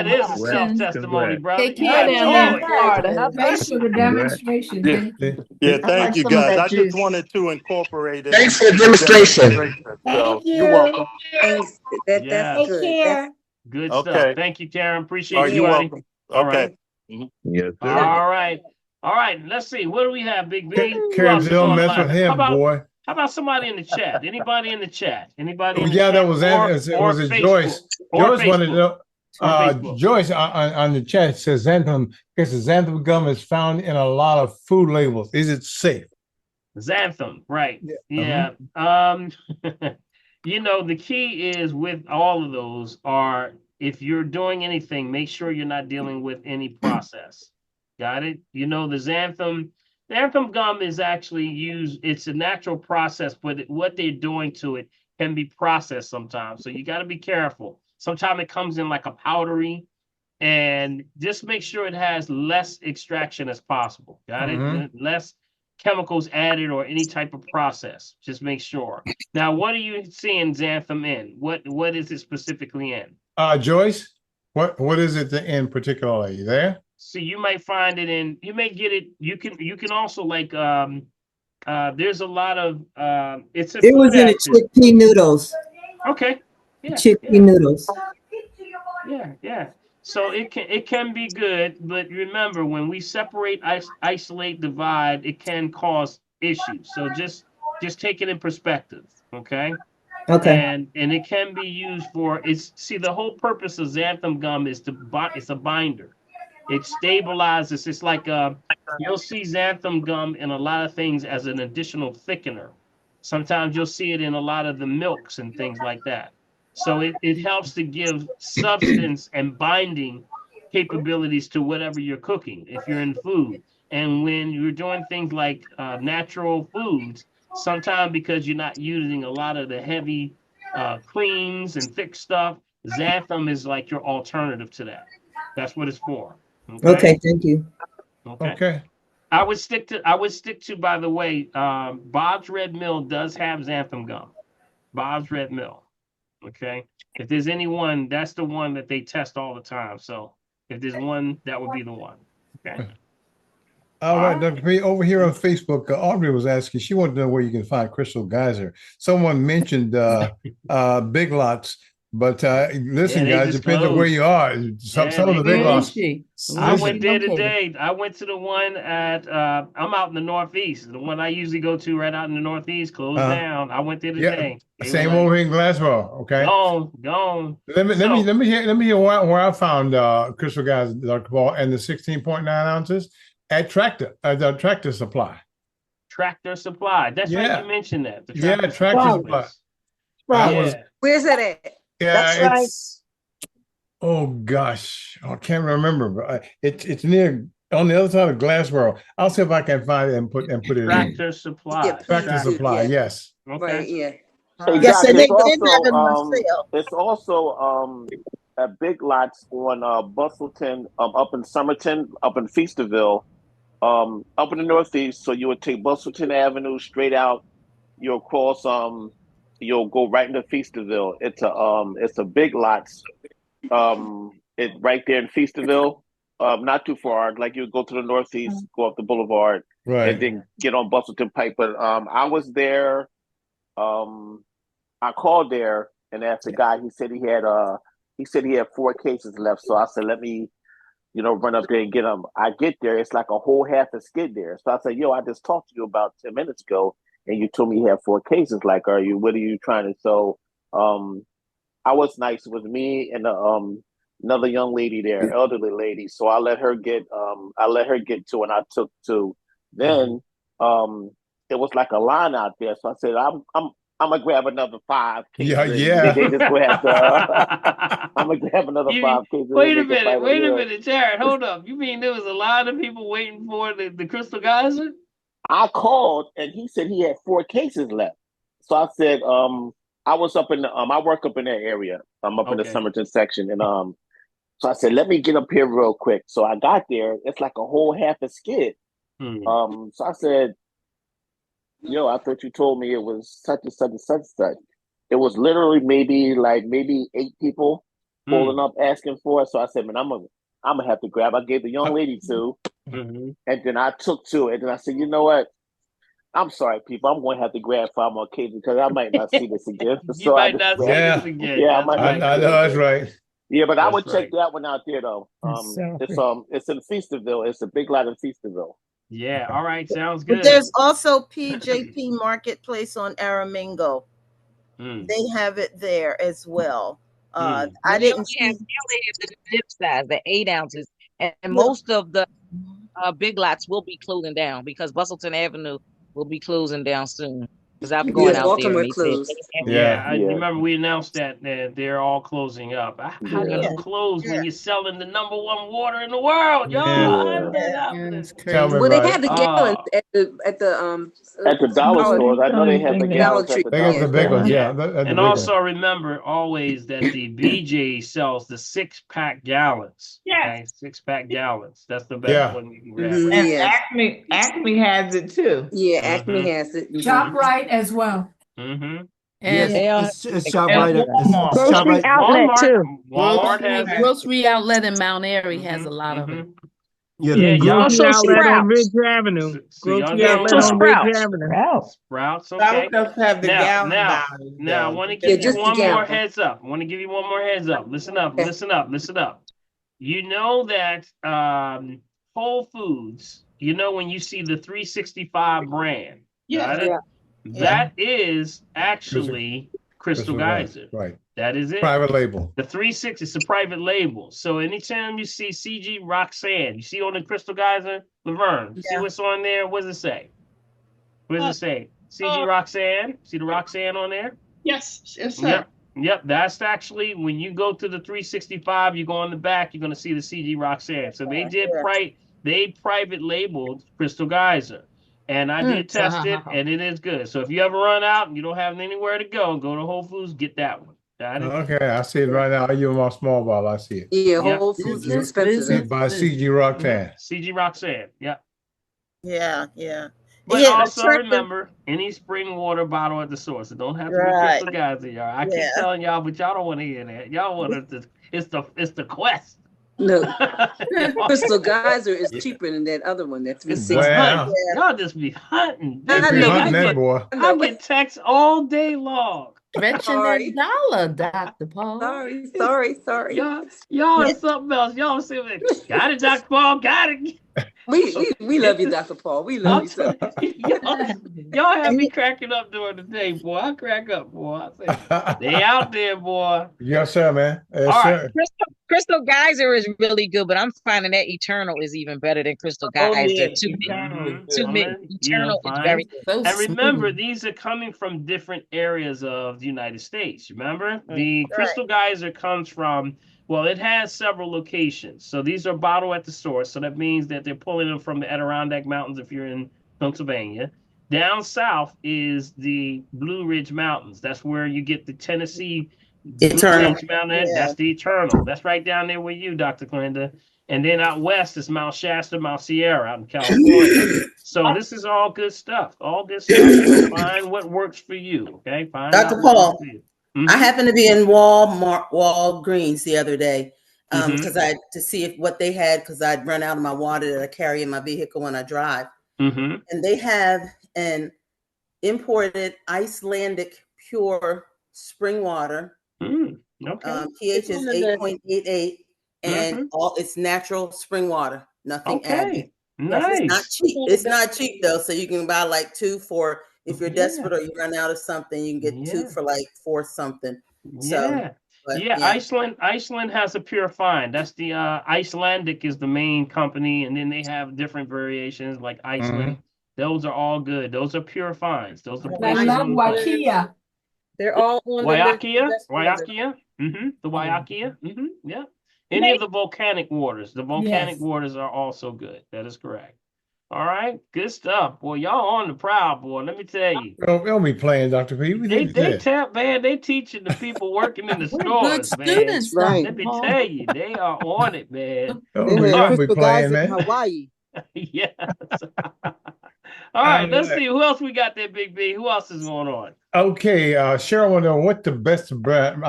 is a self-testimony, brother. Take care down there in Florida. Thanks for the demonstration. Yeah, thank you guys. I just wanted to incorporate it. Thanks for the demonstration. So, you're welcome. Thanks. That's good. Care. Good stuff. Thank you, Karen. Appreciate you, you're buddy. welcome. All Okay. right. Yes, sir. All right. Let's see. What do we have, Big B? Karen, don't mess with him, boy. How about somebody in the chat? Anybody in the chat? Anybody? That was it. Joyce. Joyce wanted to know. Joyce on the chat says xanthan gum is found in a lot of food labels. Is it safe? Xanthan, right? Yeah. The key is with all of those are if you're doing anything, make sure you're not dealing with any process. Got it? The xanthan gum is actually used. It's a natural process, but what they're doing to it can be processed sometimes. So you got to be careful. Sometimes it comes in like a powdery, and just make sure it has less extraction as possible. Got it? Less chemicals added or any type of process. Just make sure. Now, what are you seeing xanthan in? What is it specifically in? Joyce, what is it in particular? Are you there? So you might find it in. You may get it. You can also like. There's a lot of. It was in the chickpea noodles. Okay. Yeah. Chickpea noodles. Yeah. So it can be good, but remember when we separate, isolate, divide, it can cause issues. So just take it in perspective, okay? Okay. And it can be used for the whole purpose of xanthan gum is it's a binder. It stabilizes. It's like you'll see xanthan gum in a lot of things as an additional thickener. Sometimes you'll see it in a lot of the milks and things like that. So it helps to give substance and binding capabilities to whatever you're cooking if you're in food. And when you're doing things like natural foods, sometimes because you're not using a lot of the heavy creams and thick stuff, xanthan is like your alternative to that. That's what it's for. Okay, thank you. Okay. I would stick to, by the way, Bob's Red Mill does have xanthan gum. Bob's Red Mill. Okay. If there's anyone, that's the one that they test all the time. So if there's one, that would be the one. Okay. All right, Dr. P, over here on Facebook, Audrey was asking, she wanted to know where you can find Crystal Geyser. Someone mentioned Big Lots, but listen, guys, depends on where you are. Some of the Big Lots. I went there today. I went to the one at, I'm out in the Northeast. The one I usually go to right out in the Northeast closed down. I went there today. Same over here in Glassboro. Okay. Gone. Let me hear where I found Crystal Geyser, Dr. Paul, and the 16.9 ounces. At the Tractor Supply. Tractor Supply. That's right. You mentioned that. Tractor Supply. Where's it at? Yeah, oh gosh, I can't remember. But it's near on the other side of Glassboro. I'll see if I can find it and put it in. Tractor Supply. Tractor Supply. Yes. Okay. Right. Yeah. Hey, Yes, Doc, and they did have it on sale. it's also at Big Lots on Bustleton, up in Somerton, up in Feasterville, up in the Northeast. So you would take Bustleton Avenue straight out. You'll cross. You'll go right into Feasterville. It's a Big Lots. It's right there in Feasterville. Not too far. Like you go to the Northeast, go up the boulevard. Right. and then get on Bustleton Pike. But I was there. I called there and asked the guy. He said he had 4 cases left. So I said, let me, run up there and get them. I get there, it's like a whole half a skid there. So I said, yo, I just talked to you about 10 minutes ago, and you told me you had 4 cases. Like, what are you trying to? So, I was nice. It was me and another young lady there, elderly lady. So I let her get 2, and I took 2. Then, it was like a line out there. So I said, I'm gonna grab another 5 cases. Yeah. They just grabbed. I'm gonna grab another 5 cases. Wait a minute, Jared. Hold up. You mean there was a lot of people waiting for the Crystal Geyser? I called and he said he had 4 cases left. So I said, I was up in I work up in that area. I'm up in the Somerton section, and so I said, let me get up here real quick. So I got there. It's like a whole half a skid. So I said, yo, I thought you told me it was such and such and such and such. It was literally maybe 8 people pulling up asking for it. So I said, man, I'm gonna have to grab. I gave the young lady 2, and then I took 2, and then I said, you know what? I'm sorry, people. I'm going to have to grab 5 more cases because I might not see this again. You might not see this again. Yeah, I know that's right. Yeah, but I would check that one out there though. It's in Feasterville. It's a big lot in Feasterville. Yeah. All right. Sounds good. But there's also PJP Marketplace on Aramingo. They have it there as well. I didn't see the nip size, the 8 ounces, and most of the big lots will be closing down because Bustleton Avenue will be closing down soon. Because I'm going out there. And I remember we announced that they're all closing up. How do you close when you're selling the #1 water in the world, y'all? Well, they have the gallons at the dollar stores. I know they have the gallons. They got the big ones, yeah. And also remember always that the BJ sells the 6-pack gallons. Yes. Okay? 6-pack gallons. That's the best one you can grab. And Acme has it too. Yeah, Acme has it. ShopRite as well. Mm-hmm. And it's ShopRite. Grocery outlet too. Walmart has it. Grocery outlet in Mount Airy has a lot of it. Yeah, grocery outlet on Ridge Avenue. Grocery outlet on Ridge Avenue. Sprouts, okay. Have the now, I want to give you one more heads up. Listen up. You know that Whole Foods, when you see the 365 brand, that is actually Crystal Geyser. Right. That is it. Private label. The 360 is a private label. So anytime you see CG Roxanne, you see on the Crystal Geyser, Laverne, you see what's on there? What does it say? What does it say? CG Roxanne? See the Roxanne on there? Yes, sir. Yep. That's actually when you go to the 365, you go on the back, you're going to see the CG Roxanne. So they private labeled Crystal Geyser. And I did test it, and it is good. So if you ever run out and you don't have anywhere to go to Whole Foods, get that one. Okay, I see it right now. I use my small bottle. I see it. Yeah, Whole Foods is expensive. By CG Roxanne. CG Roxanne, Yeah. But also remember, any spring water bottle at the source. It don't have to be Crystal Geyser, y'all. I keep telling y'all, but y'all don't want to hear that. Y'all want to. It's the quest. No, Crystal Geyser is cheaper than that other one. That's y'all just be hunting. I get texts all day long. Stretching that dollar, Dr. Paul. Sorry. Y'all are something else. Y'all say, got it, Dr. Paul, got it. We love you, Dr. Paul. We love you, sir. Y'all have me cracking up during the day, boy. I crack up, boy. I say, they out there, boy. Yes, sir, man. Yes, All sir. right. Crystal Geyser is really good, but I'm finding that Eternal is even better than Crystal Geyser. Eternal is very good. And remember, these are coming from different areas of the United States. Remember, the Crystal Geyser comes from. Well, it has several locations. So these are bottled at the source. So that means that they're pulling them from the Adirondack Mountains if you're in Pennsylvania. Down south is the Blue Ridge Mountains. That's where you get the Tennessee Eternal. Blue Ridge Mountain. That's the Eternal. That's right down there with you, Dr. Clinda. And then out west is Mount Shasta, Mount Sierra out in California. So this is all good stuff. All good stuff. So find what works for you. Okay. Find Dr. Paul. I happened to be in Walgreens the other day because to see what they had because I'd run out of my water that I carry in my vehicle when I drive. and they have an imported Icelandic pure spring water. Okay. pH is 8.88, and all it's natural spring water, nothing added. Nice. It's not cheap. It's not cheap though, so you can buy like 2 for if you're desperate or you run out of something. You can get 2 for like 4 something. So, Iceland has a pure fine. That's the Icelandic is the main company, and then they have different variations like Iceland. Those are all good. Those are pure fines. Those are I love Waikia. They're all on Waiakia. The Waiakia. Yeah. Any of the volcanic waters. The volcanic waters are also good. That is correct. All right, good stuff, boy. Y'all on the prowl, boy. Let me tell you. Don't be playing, Dr. P. They tap, man. They teaching the people working in the stores, man. Students, right. Let me tell you, they are on it, man. Don't be playing, man. Hawaii. Yes. All right, let's see who else we got there, Big B. Who else is going on? Okay, Cheryl, want to know what the best brand,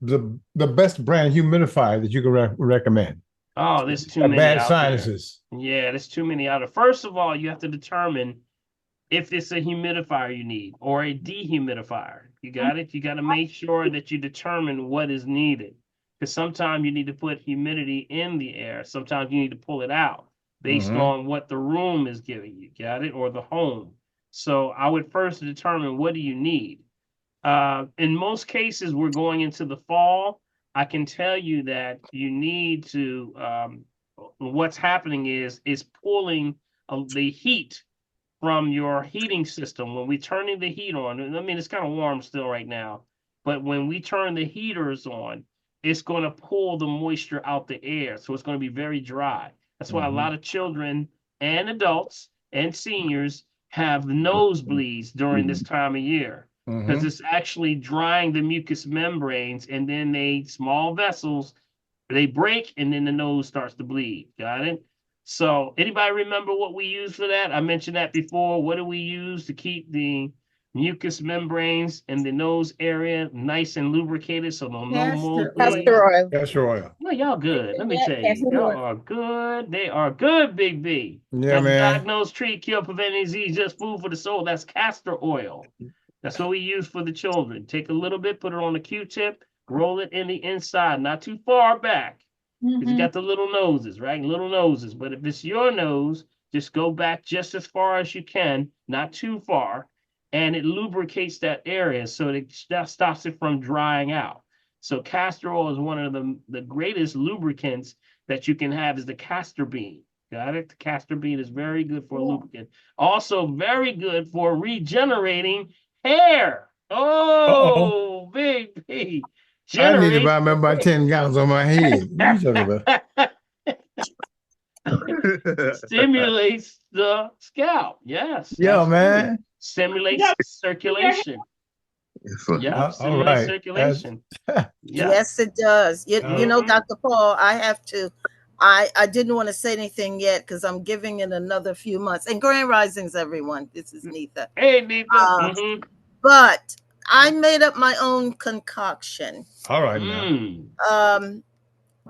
the best brand humidifier that you can recommend? Oh, there's too many bad out sinuses. there. Yeah, there's too many out there. First of all, you have to determine if it's a humidifier you need or a dehumidifier. You got it? You got to make sure that you determine what is needed. Because sometimes you need to put humidity in the air. Sometimes you need to pull it out based on what the room is giving you. Got it? Or the home. So I would first determine what do you need. In most cases, we're going into the fall. I can tell you that you need to, what's happening is pulling the heat from your heating system. When we're turning the heat on, I mean, it's kind of warm still right now, but when we turn the heaters on, it's going to pull the moisture out the air. So it's going to be very dry. That's why a lot of children and adults and seniors have nosebleeds during this time of year. Because it's actually drying the mucous membranes, and then small vessels, they break, and then the nose starts to bleed. Got it? So anybody remember what we use for that? I mentioned that before. What do we use to keep the mucous membranes in the nose area nice and lubricated so no more bleeds? Castor oil. Well, y'all good. Let me tell you. Y'all are good. They are good, Big B. Yeah, man. Diagnose, treat, cure, prevent disease, just food for the soul. That's castor oil. That's what we use for the children. Take a little bit, put it on a Q-tip, roll it in the inside, not too far back. Because you got the little noses, right? Little noses. But if it's your nose, just go back just as far as you can, not too far. And it lubricates that area so that stops it from drying out. So castor oil is one of the greatest lubricants that you can have is the castor bean. Got it? The castor bean is very good for a lubricant. Also very good for regenerating hair. Oh, Big B. I need to buy about 10 gallons on my head. What are you talking about? Stimulates the scalp. Yes. Yeah, man. Stimulates circulation. Yeah, stimulates circulation. Yes, it does. You know, Dr. Paul, I didn't want to say anything yet because I'm giving it another few months. And Grand Risings, everyone. This is Nitha. Hey, Nitha. But I made up my own concoction. All right.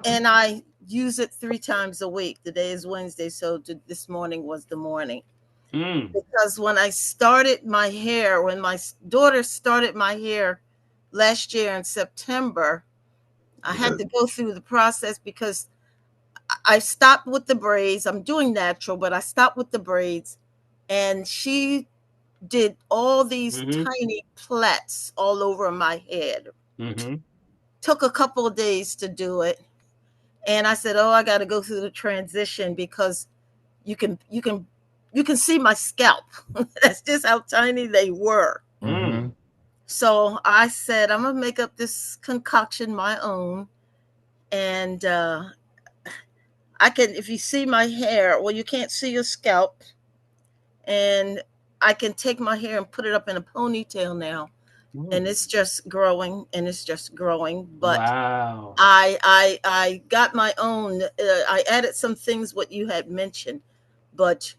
And I use it 3 times a week. Today is Wednesday, so this morning was the morning. Because when I started my hair, when my daughter started my hair last year in September, I had to go through the process because I stopped with the braids. I'm doing natural, but I stopped with the braids. And she did all these tiny plaits all over my head. Took a couple of days to do it. And I said, I got to go through the transition because you can see my scalp. That's just how tiny they were. So I said, I'm going to make up this concoction my own. And I can, if you see my hair, well, you can't see your scalp. And I can take my hair and put it up in a ponytail now. And it's just growing and it's just growing. But wow. I got my own. I added some things what you had mentioned, but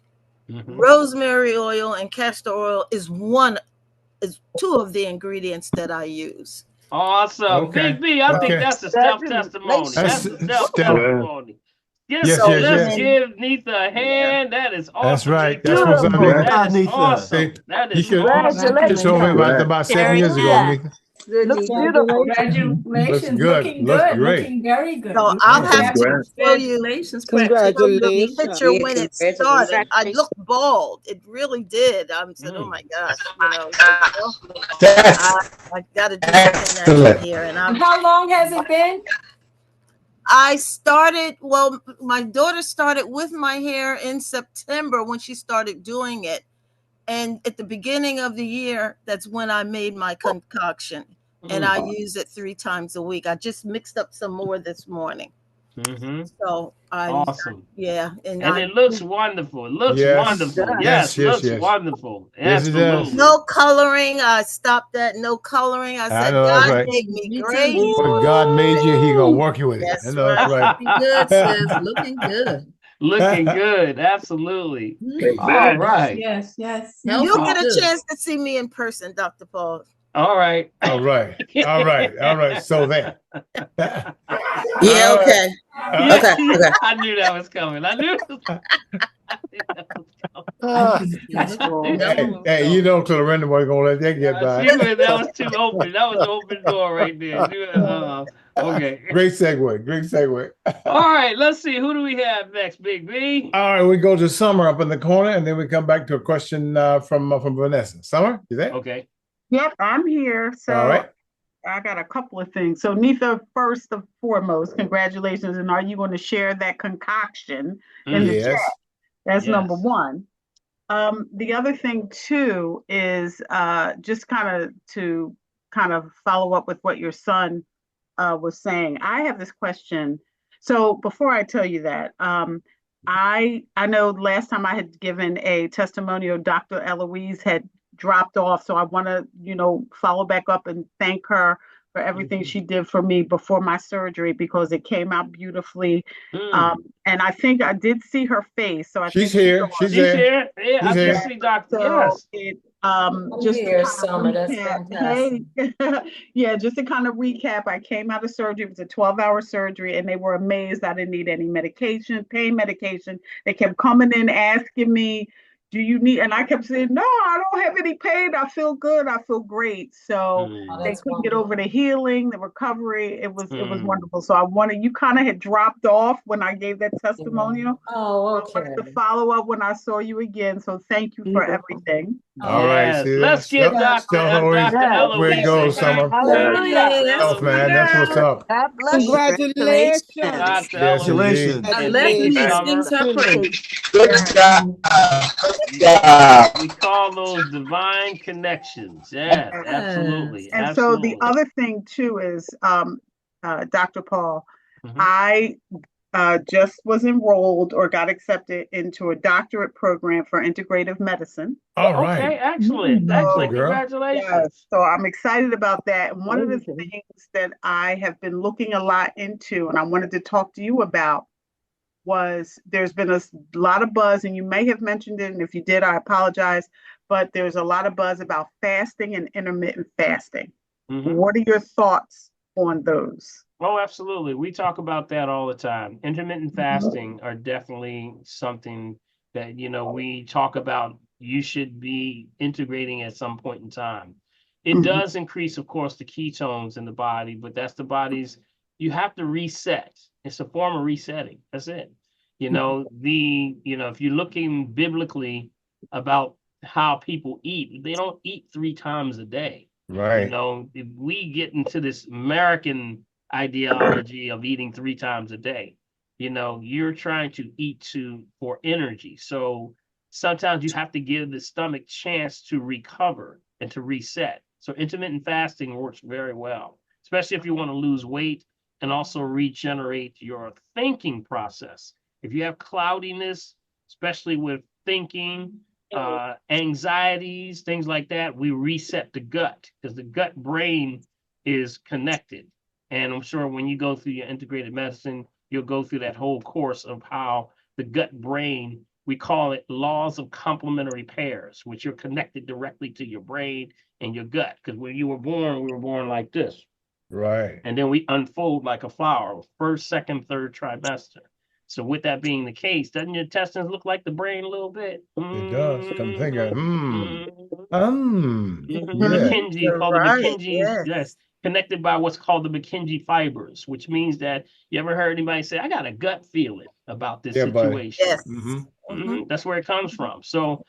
rosemary oil and castor oil is 2 of the ingredients that I use. Awesome. Big B, I think that's a self-testimony. That's a self-testimony. Yes, So yes, let's yes. give Neitha a hand. That is awesome. That's right. That's Neitha. what's up, Neitha. That is awesome. That You is should awesome. you told me about 7 years ago, Neitha. Looks beautiful. Looks Congratulations. good. Looking Looks good. great. Looking very good. So I'll have to Congratulations. show you the picture Yeah, when it started. I Congratulations. looked bald. It really did. I said, "Oh my gosh," That's I got to do something natural here. And How long has it been? I started. Well, my daughter started with my hair in September when she started doing it, and at the beginning of the year, that's when I made my concoction, and I use it 3 times a week. I just mixed up some more this morning. So awesome. Yeah, and it looks wonderful. It looks wonderful. Yes, Looks yes. wonderful. Yes, it does. no coloring. I stopped that. No coloring. I said, know that's God right. made me great. When God made you, He gonna work you with it. That's I know that's right. Looking good, sis. Looking good. Looking good. Absolutely. All right. Yes. You'll get a chance to see me in person, Dr. Paul. All right. All right. All right. All right. So then. Yeah, okay. Okay. I knew that was coming. I knew. Hey, you know, Clarenda was gonna let that get by. That was too open. That was an open door right there. Okay. Great segue. Great segue. All right. Let's see. Who do we have next, Big B? All right, we go to Summer up in the corner, and then we come back to a question from Vanessa. Summer, you there? Okay. Yep, I'm here. So all right. I got a couple of things. So Neitha, first and foremost, congratulations. And are you going to share that concoction in the chat? That's number one. The other thing too is just kind of follow up with what your son was saying. I have this question. So before I tell you that, I know last time I had given a testimonial, Dr. Eloise had dropped off. So I want to, follow back up and thank her for everything she did for me before my surgery, because it came out beautifully. And I think I did see her face. So she's here. She's here. Yeah, I did see Dr. So yes. Just here, to Summer. That's fantastic. Yeah, just to kind of recap, I came out of surgery. It was a 12-hour surgery, and they were amazed I didn't need any medication, pain medication. They kept coming in asking me, do you need, and I kept saying, no, I don't have any pain. I feel good. I feel great. So they couldn't get over the healing, the recovery. It was wonderful. So you kind of had dropped off when I gave that testimonial. Oh, okay. I wanted to follow up when I saw you again. So thank you for everything. All right. See, let's give Dr. Eloise. Where it goes, Summer. Hallelujah. Man, that's what's up. God bless you. Congratulations. Dr. Yes, Eloise. indeed. And thank you, Summer. Good job. We call those divine connections. Yeah, absolutely. And absolutely. so the other thing too is, Dr. Paul, I just was enrolled or got accepted into a doctorate program for integrative medicine. All right. Okay, excellent. Excellent. Congratulations. Yes, so I'm excited about that. And one of the things that I have been looking a lot into, and I wanted to talk to you about, was there's been a lot of buzz, and you may have mentioned it, and if you did, I apologize, but there's a lot of buzz about fasting and intermittent fasting. What are your thoughts on those? Oh, absolutely. We talk about that all the time. Intermittent fasting are definitely something that, we talk about you should be integrating at some point in time. It does increase, of course, the ketones in the body, but that's the body's, you have to reset. It's a form of resetting. That's it. If you're looking biblically about how people eat, they don't eat 3 times a day. Right. If we get into this American ideology of eating 3 times a day, you're trying to eat for energy. So sometimes you have to give the stomach chance to recover and to reset. So intermittent fasting works very well, especially if you want to lose weight and also regenerate your thinking process. If you have cloudiness, especially with thinking, anxieties, things like that, we reset the gut, because the gut brain is connected. And I'm sure when you go through your integrated medicine, you'll go through that whole course of how the gut brain, we call it laws of complementary pairs, which are connected directly to your brain and your gut. Because when you were born, we were born like this. Right. And then we unfold like a flower, first, second, third trimester. So with that being the case, doesn't your intestines look like the brain a little bit? It does. Come thinking. The Yeah. McKinsey, called the McKinsey, yes, connected by what's called the McKinsey fibers, which means that you ever heard anybody say, I got a gut feeling about this situation. Yes. That's where it comes from. So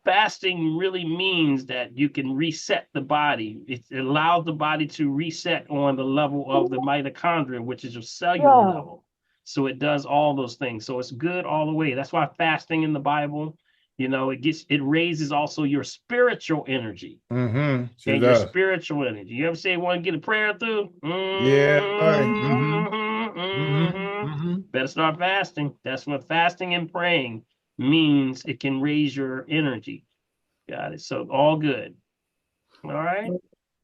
fasting really means that you can reset the body. It allows the body to reset on the level of the mitochondria, which is a cellular level. So it does all those things. So it's good all the way. That's why fasting in the Bible, it raises also your spiritual energy. Sure And does. your spiritual energy. You ever say you want to get a prayer through? Yeah. Better start fasting. That's what fasting and praying means. It can raise your energy. Got it. So all good. All right.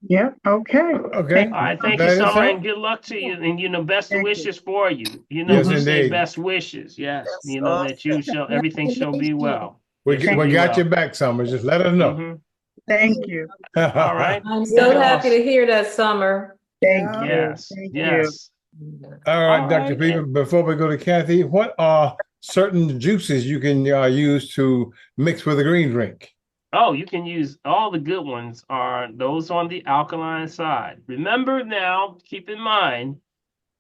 Yeah. Okay. Okay. All right. Thank you, Summer, and good luck to you. And best wishes for you. Yes, we say indeed. best wishes. Yes. That you shall everything shall be well. We got your back, Summer. Just let us know. Thank you. All right. I'm so happy to hear that, Summer. Thank you. Yes. Thank yes. All right, Dr. Peter, before we go to Kathy, what are certain juices you can use to mix with a green drink? Oh, you can use all the good ones are those on the alkaline side. Remember now, keep in mind,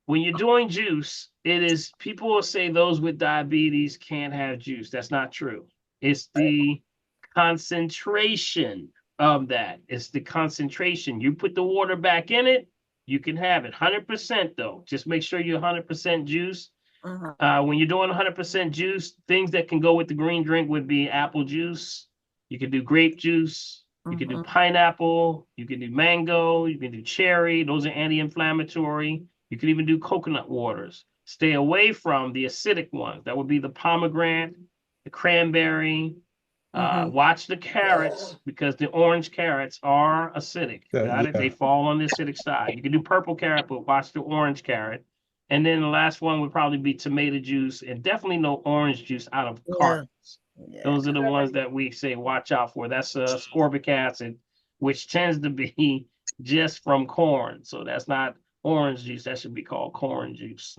when you're doing juice, people will say those with diabetes can't have juice. That's not true. It's the concentration of that. It's the concentration. You put the water back in it, you can have it. 100% though. Just make sure you're 100% juice. When you're doing 100% juice, things that can go with the green drink would be apple juice. You can do grape juice. You can do pineapple. You can do mango. You can do cherry. Those are anti-inflammatory. You can even do coconut waters. Stay away from the acidic ones. That would be the pomegranate, the cranberry. Watch the carrots because the orange carrots are acidic. Got it? They fall on the acidic side. You can do purple carrot, but watch the orange carrot. And then the last one would probably be tomato juice and definitely no orange juice out of cartons. Those are the ones that we say watch out for. That's ascorbic acid, which tends to be just from corn. So that's not orange juice. That should be called corn juice.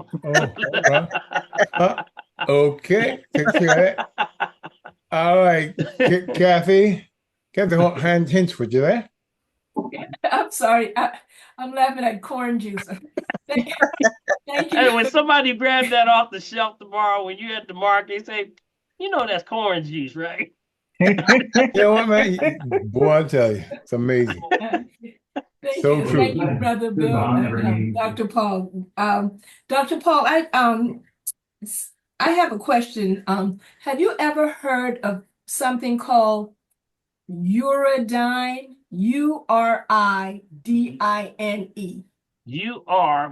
Okay. Take care of that. All right. Kathy. Kathy Hinchford, you there? I'm sorry. I'm laughing at corn juice. Thank you. Hey, when somebody grabs that off the shelf tomorrow, when you're at the market, they say, that's corn juice, right? You know what, man? Boy, I tell you, it's amazing. Thank So you. true. Thank you, Brother Bill and Dr. Paul. Dr. Paul, I have a question. Have you ever heard of something called uridine? URIDINE.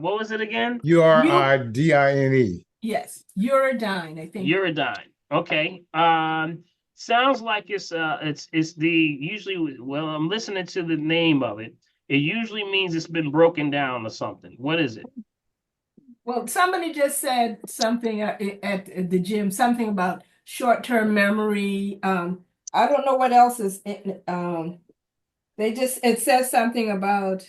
What was it again? URIDINE. Yes, uridine, I think. Uridine. Okay. Sounds like it's usually, well, I'm listening to the name of it. It usually means it's been broken down or something. What is it? Well, somebody just said something at the gym, something about short-term memory. I don't know what else is in, it says something about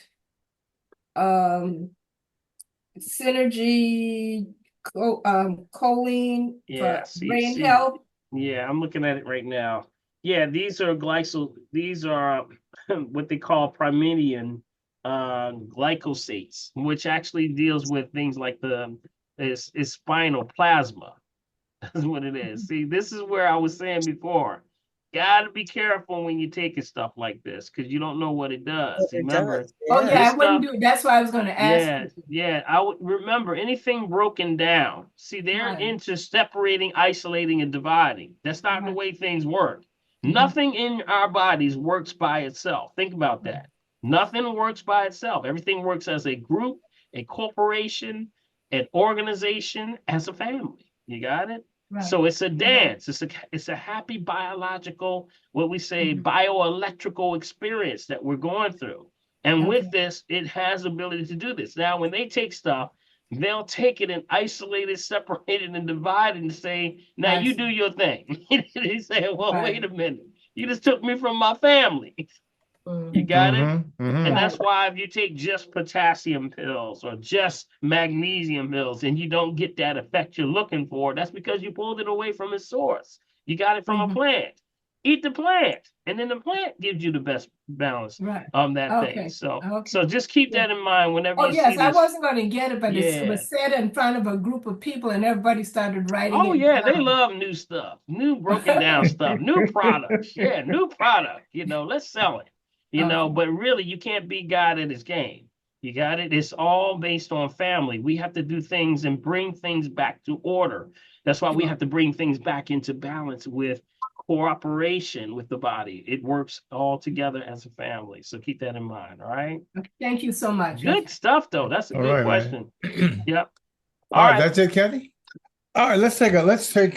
synergy, choline for brain health. Yeah, I'm looking at it right now. Yeah, these are what they call primedian glycosates, which actually deals with things like is spinal plasma. That's what it is. See, this is where I was saying before. Gotta be careful when you're taking stuff like this because you don't know what it does. Remember? Oh yeah, I wouldn't do it. That's why I was going to ask. Yeah. I would remember anything broken down. See, they're into separating, isolating, and dividing. That's not the way things work. Nothing in our bodies works by itself. Think about that. Nothing works by itself. Everything works as a group, a corporation, an organization, as a family. You got it? Right. So it's a dance. It's a happy biological, what we say, bioelectrical experience that we're going through. And with this, it has the ability to do this. Now, when they take stuff, they'll take it and isolate it, separate it, and divide it and say, now you do your thing. They say, well, wait a minute. You just took me from my family. You got it? And that's why if you take just potassium pills or just magnesium pills and you don't get that effect you're looking for, that's because you pulled it away from its source. You got it from a plant. Eat the plant, and then the plant gives you the best balance on that thing. So just keep that in mind whenever you see this. I wasn't going to get it, but it was said in front of a group of people, and everybody started writing it yeah, down. they love new stuff, new broken down stuff, new products. Yeah, new product. Let's sell it. But really, you can't beat God at his game. You got it? It's all based on family. We have to do things and bring things back to order. That's why we have to bring things back into balance with cooperation with the body. It works all together as a family. So keep that in mind. All right. Thank you so much. Good stuff, though. That's a good question. Yep. All right. That's it, Kathy. All right. Let's take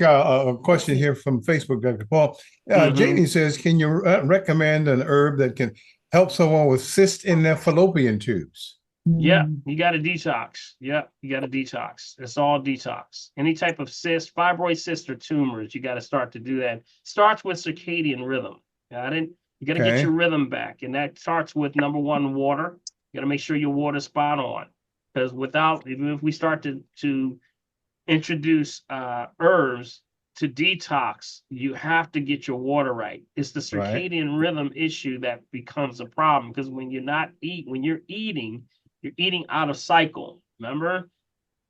a question here from Facebook, Dr. Paul. Jamie says, can you recommend an herb that can help someone with cysts in their fallopian tubes? Yeah, you got to detox. Yeah, you got to detox. It's all detox. Any type of cyst, fibroid cyst or tumors, you got to start to do that. Starts with circadian rhythm. Got it? You got to get your rhythm back. And that starts with number one, water. You got to make sure your water's spot on. Because even if we start to introduce herbs to detox, you have to get your water right. It's the circadian rhythm issue that becomes a problem. Because when you're eating out of cycle. Remember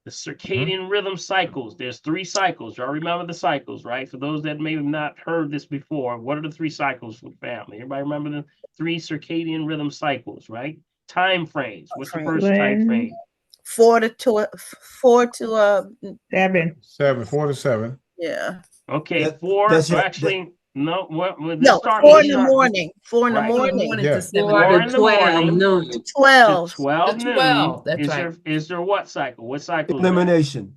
the circadian rhythm cycles. There's 3 cycles. Y'all remember the cycles, right? For those that may have not heard this before, what are the 3 cycles for the family? Everybody remember the 3 circadian rhythm cycles, right? Time frames. What's the first time frame? 4 to 7. 4 to 7. Yeah. Okay, 4. Actually, no. No, 4 in the morning. 4 in the morning. To 4 in the morning. Noon. To 12. 12 To noon. 12. That's right. Is there what cycle? What cycle? Elimination.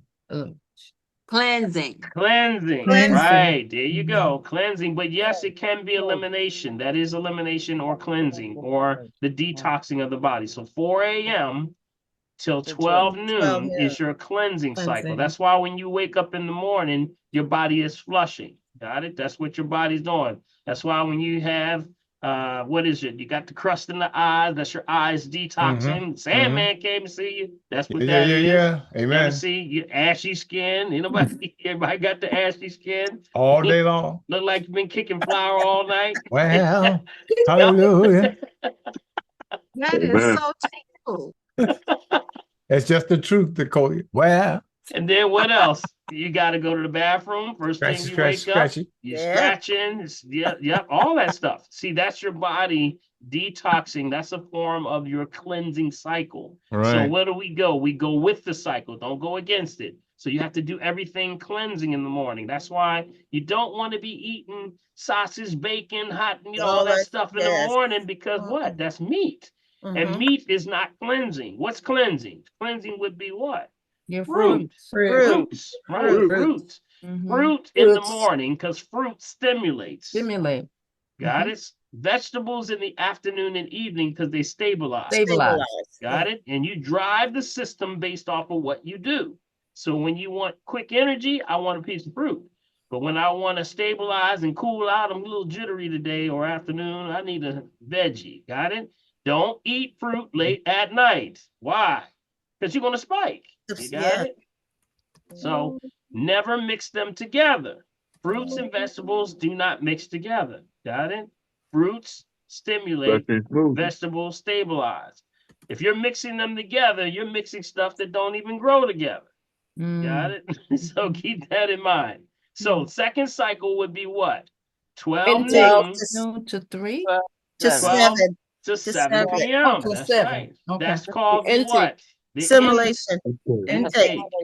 Cleansing. Cleansing. Right. There you go. Cleansing. But yes, it can be elimination. That is elimination or cleansing or the detoxing of the body. So 4 a.m. till 12 noon is your cleansing cycle. That's why when you wake up in the morning, your body is flushing. Got it? That's what your body's doing. That's why when you have what is it? You got the crust in the eyes. That's your eyes detoxing. Sandman came to see you. That's what that is. Yeah. Amen. See you ashy skin. Everybody got the ashy skin all day long. Look like you've been kicking flour all night. Well, hallelujah. That is so true. It's just the truth, Nicole. Well. And then what else? You got to go to the bathroom. First thing you wake up, you're scratching. Yep, all that stuff. See, that's your body detoxing. That's a form of your cleansing cycle. Right. So where do we go? We go with the cycle. Don't go against it. So you have to do everything cleansing in the morning. That's why you don't want to be eating sausage, bacon, hot, all that stuff in the morning because what? That's meat. And meat is not cleansing. What's cleansing? Cleansing would be what? Your fruits. Fruits. Right. Fruits. Fruit in the morning because fruit stimulates. Got it? Vegetables in the afternoon and evening because they stabilize. Got it? And you drive the system based off of what you do. So when you want quick energy, I want a piece of fruit. But when I want to stabilize and cool out, I'm a little jittery today or afternoon, I need a veggie. Got it? Don't eat fruit late at night. Why? Because you're going to spike. You got it? So never mix them together. Fruits and vegetables do not mix together. Got it? Fruits stimulate, vegetables stabilize. If you're mixing them together, you're mixing stuff that don't even grow together. Got it? So keep that in mind. So second cycle would be what? 12 noon to 3? To 7. To 7 p.m. That's right. Okay. That's called the what? The simulation.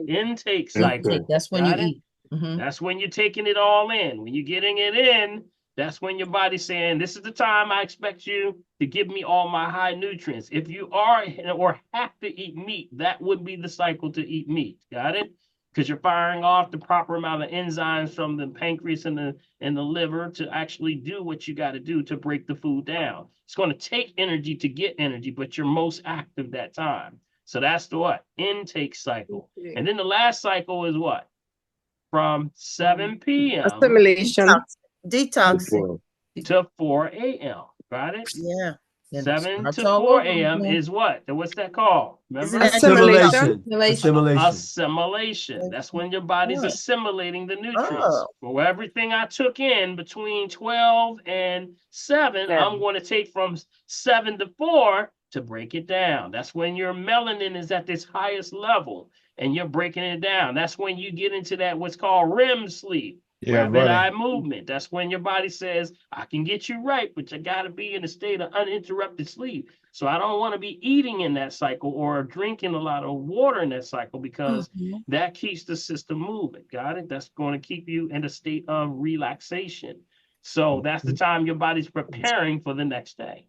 Intake cycle. That's when you eat. That's when you're taking it all in. When you're getting it in, that's when your body's saying, this is the time I expect you to give me all my high nutrients. If you are or have to eat meat, that would be the cycle to eat meat. Got it? Because you're firing off the proper amount of enzymes from the pancreas and the liver to actually do what you got to do to break the food down. It's going to take energy to get energy, but you're most active that time. So that's the what? Intake cycle. And then the last cycle is what? From 7 p.m. Assimilation. Detoxing. To 4 a.m. Got it? Yeah. 7 to 4 a.m. is what? What's that called? Remember? Assimilation. Assimilation. That's when your body's assimilating the nutrients. For everything I took in between 12 and 7, I'm going to take from 7 to 4 to break it down. That's when your melanin is at its highest level and you're breaking it down. That's when you get into that what's called REM sleep. Yeah, rapid eye movement. That's when your body says, I can get you right, but you got to be in a state of uninterrupted sleep. So I don't want to be eating in that cycle or drinking a lot of water in that cycle because that keeps the system moving. Got it? That's going to keep you in a state of relaxation. So that's the time your body's preparing for the next day.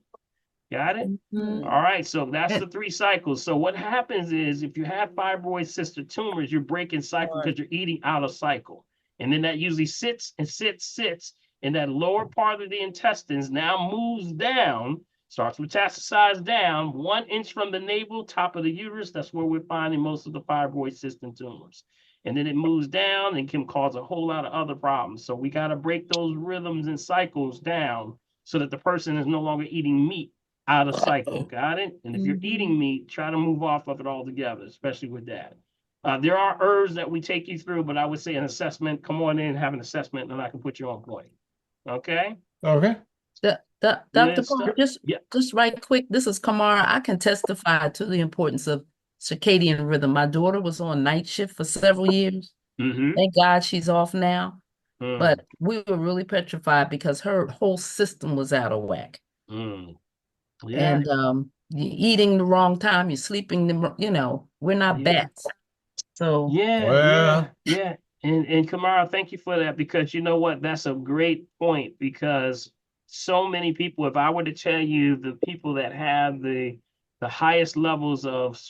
Got it? All right. So that's the 3 cycles. So what happens is if you have fibroid cyst tumors, you're breaking cycle because you're eating out of cycle. And then that usually sits, and that lower part of the intestines now moves down, starts metastasize down 1 inch from the navel, top of the uterus. That's where we're finding most of the fibroid cyst tumors. And then it moves down and can cause a whole lot of other problems. So we got to break those rhythms and cycles down so that the person is no longer eating meat out of cycle. Got it? And if you're eating meat, try to move off of it altogether, especially with that. There are herbs that we take you through, but I would say an assessment. Come on in, have an assessment, and I can put you on point. Okay? Okay. Dr. Paul, just right quick, this is Kamara. I can testify to the importance of circadian rhythm. My daughter was on night shift for several years. Thank God she's off now. But we were really petrified because her whole system was out of whack. And you're eating the wrong time, you're sleeping, we're not bats. So yeah. And Kamara, thank you for that, because you know what? That's a great point, because so many people, if I were to tell you the people that have the highest levels of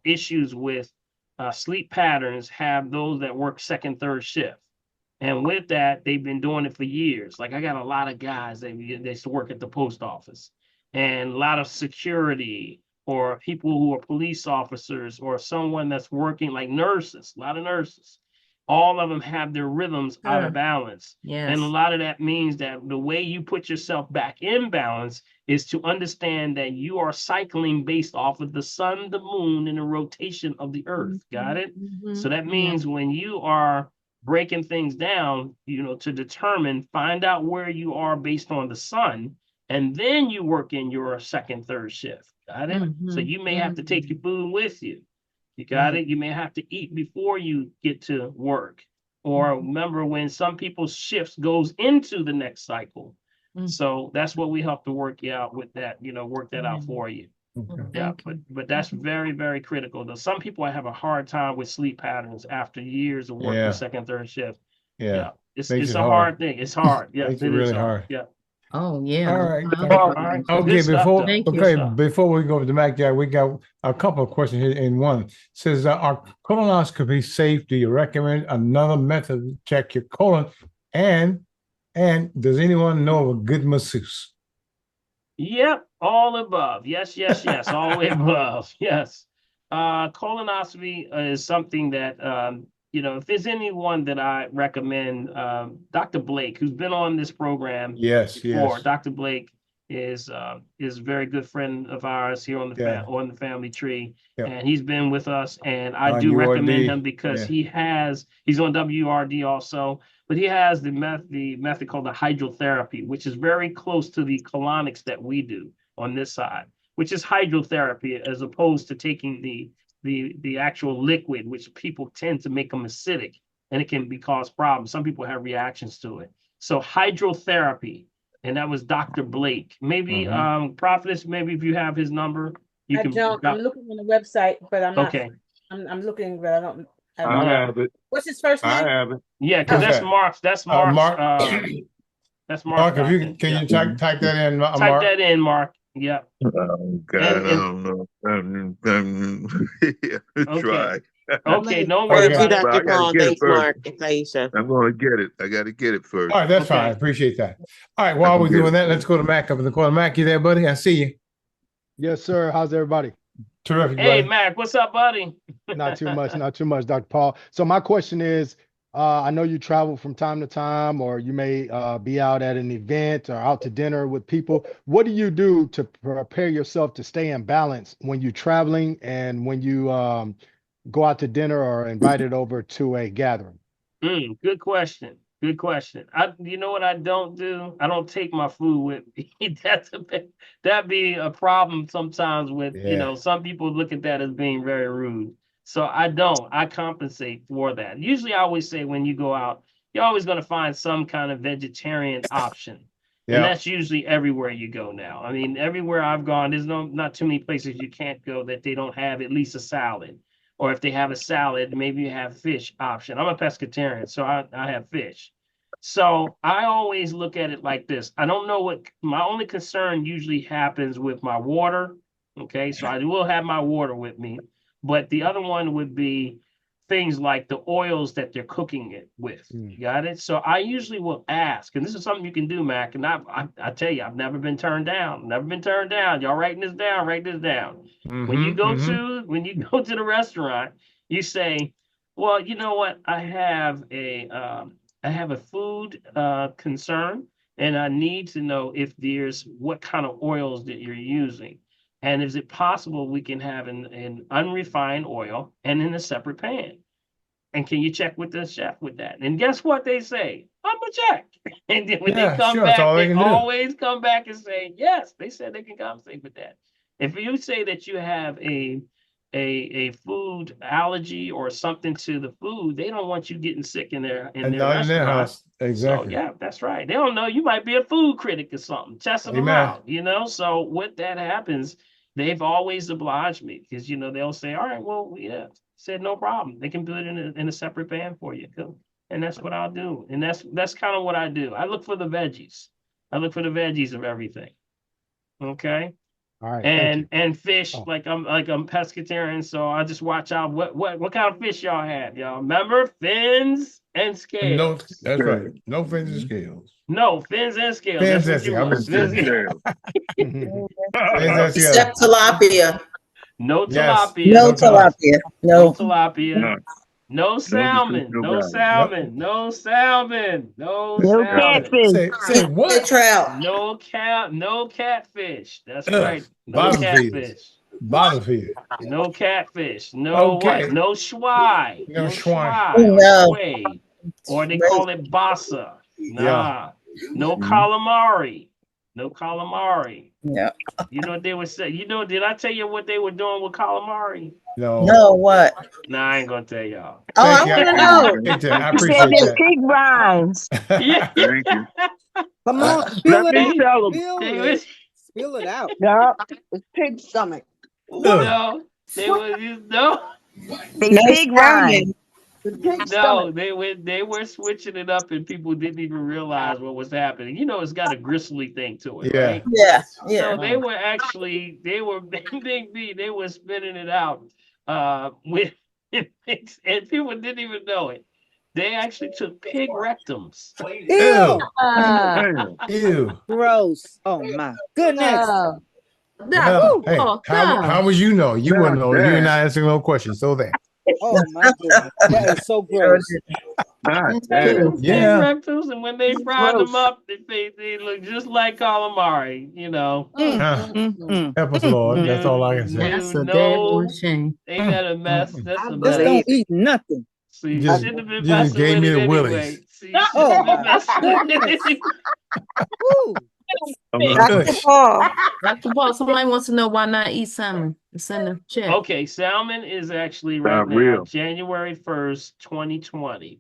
issues with sleep patterns have those that work second, third shift. And with that, they've been doing it for years. Like I got a lot of guys, they used to work at the post office, and a lot of security, or people who are police officers, or someone that's working like nurses, a lot of nurses. All of them have their rhythms out of balance. And a lot of that means that the way you put yourself back in balance is to understand that you are cycling based off of the sun, the moon, and the rotation of the earth. Got it? So that means when you are breaking things down, to determine, find out where you are based on the sun, and then you work in your second, third shift. Got it? So you may have to take your food with you. You got it? You may have to eat before you get to work. Or remember, when some people's shifts goes into the next cycle. So that's what we help to work you out with that, work that out for you. Yeah, but that's very, very critical. Though some people have a hard time with sleep patterns after years of working second, third shift. It's a hard thing. It's hard. Yeah, Makes it really hard. Yeah. Oh yeah. All right. All right. Okay, Before before we go to Mac Jack, we got a couple of questions here. In one, it says, are colonoscopy safe? Do you recommend another method to check your colon? And does anyone know of a good masseuse? Yep, all above. Yes, all the way above. Yes. Colonoscopy is something that if there's anyone that I recommend, Dr. Blake, who's been on this program before. Dr. Blake is a very good friend of ours here on the family tree, and he's been with us. And I do recommend him because he's on WRD also, but he has the method called the hydrotherapy, which is very close to the colonics that we do on this side, which is hydrotherapy as opposed to taking the actual liquid, which people tend to make them acidic, and it can cause problems. Some people have reactions to it. So hydrotherapy, and that was Dr. Blake. Maybe Prophetess, maybe if you have his number, you can. I'm looking on the website, but I'm not. Okay. I'm looking, but I don't. I have it. What's his first name? I have it. Yeah, because that's Mark's. That's Mark's. That's Mark. Mark, can you type that in? Type that in, Mark. Yeah. Oh God, I don't know. Try. Okay, no worries. Dr. Paul, thanks, Mark. It's Aisha. I'm going to get it. I got to get it first. All right, that's fine. I appreciate that. All right, while we're doing that, let's go to Mac up in the corner. Mac, you there, buddy? I see you. Yes, sir. How's everybody? Terrific, Hey, buddy. Mac, what's up, buddy? Not too much, Dr. Paul. So my question is, I know you travel from time to time, or you may be out at an event or out to dinner with people. What do you do to prepare yourself to stay in balance when you're traveling and when you go out to dinner or invited over to a gathering? Good question. Good question. You know what I don't do? I don't take my food with me. That'd be a problem sometimes with, Yeah. some people look at that as being very rude. So I don't. I compensate for that. Usually I always say when you go out, you're always going to find some kind of vegetarian option. And Yeah. that's usually everywhere you go now. I mean, everywhere I've gone, there's not too many places you can't go that they don't have at least a salad. Or if they have a salad, maybe you have fish option. I'm a pescatarian, so I have fish. So I always look at it like this. I don't know what my only concern usually happens with my water. Okay, so I will have my water with me, but the other one would be things like the oils that they're cooking it with. You got it? So I usually will ask, and this is something you can do, Mac. And I tell you, I've never been turned down. Never been turned down. Y'all writing this down? Write this down. When you go to the restaurant, you say, "Well, you know what? I have a food concern, and I need to know if there's what kind of oils that you're using." And is it possible we can have an unrefined oil and in a separate pan? And can you check with the chef with that? And guess what they say? I'm gonna check. And then when they come sure, that's back, all they they can do. always come back and say, yes, they said they can compensate with that. If you say that you have a food allergy or something to the food, they don't want you getting sick in their And not in their restaurant. house. So Exactly. yeah, that's right. They don't know you might be a food critic or something. Test them Amen. out. So when that happens, they've always obliged me because they'll say, all right, well, yeah, said no problem. They can put it in a separate pan for you. Cool. And that's what I'll do. And that's kind of what I do. I look for the veggies. I look for the veggies of everything. Okay. All right. Thank you. And fish, Oh. like I'm pescatarian, so I just watch out what kind of fish y'all have, y'all. Remember fins and scales. No, that's right. No fins and scales. No, fins and scales. Fins That's and what you scales. want. Except tilapia. No Yes. tilapia. No tilapia. No No. tilapia. No salmon. No salmon. No salmon. No No salmon. Say what? Trout. No catfish. That's Ugh. right. No Bottom feeders. catfish. Bottom feeder. No catfish. No Okay. what? No schwai. No No schwai. schwai or No. schway. Or they call it bassa. Nah. Yeah. No calamari. No calamari. No. You know what they would say? Did I tell you what they were doing with calamari? No. No, what? Nah, I ain't gonna tell y'all. Oh, I want to know. I You said appreciate them that. pig rinds. Yeah. Thank you. Come on, spill it out. tell 'em. Spill it out. Yeah. It's pig stomach. No, they was no. They No pig rind. The pig No, stomach. they were switching it up and people didn't even realize what was happening. It's got a gristly thing to it, Yeah. right? Yeah. So Yeah. they were Big B, they were spinning it out with and people didn't even know it. They actually took pig rectums. Ew. Ew. Gross. Oh my goodness. Well, hey, how would you know? You wouldn't know. You're not answering no questions. So there. Oh my goodness. That is so gross. Pig Yeah. rectums, and when they fried them up, they look just like calamari. Help us, Lord. That's all I can say. That's a daggone shame. Ain't that a mess? That's I a just mess. don't eat nothing. So you Just- shouldn't have been you just messing gave with me it the anyway. willies. See, you Oh, shouldn't have been my messing with goodness. it. Woo. Dr. Paul. Dr. Paul, somebody wants to know why not eat salmon. It's in the chat. Okay, salmon is actually right Not now, real. January 1st, 2020.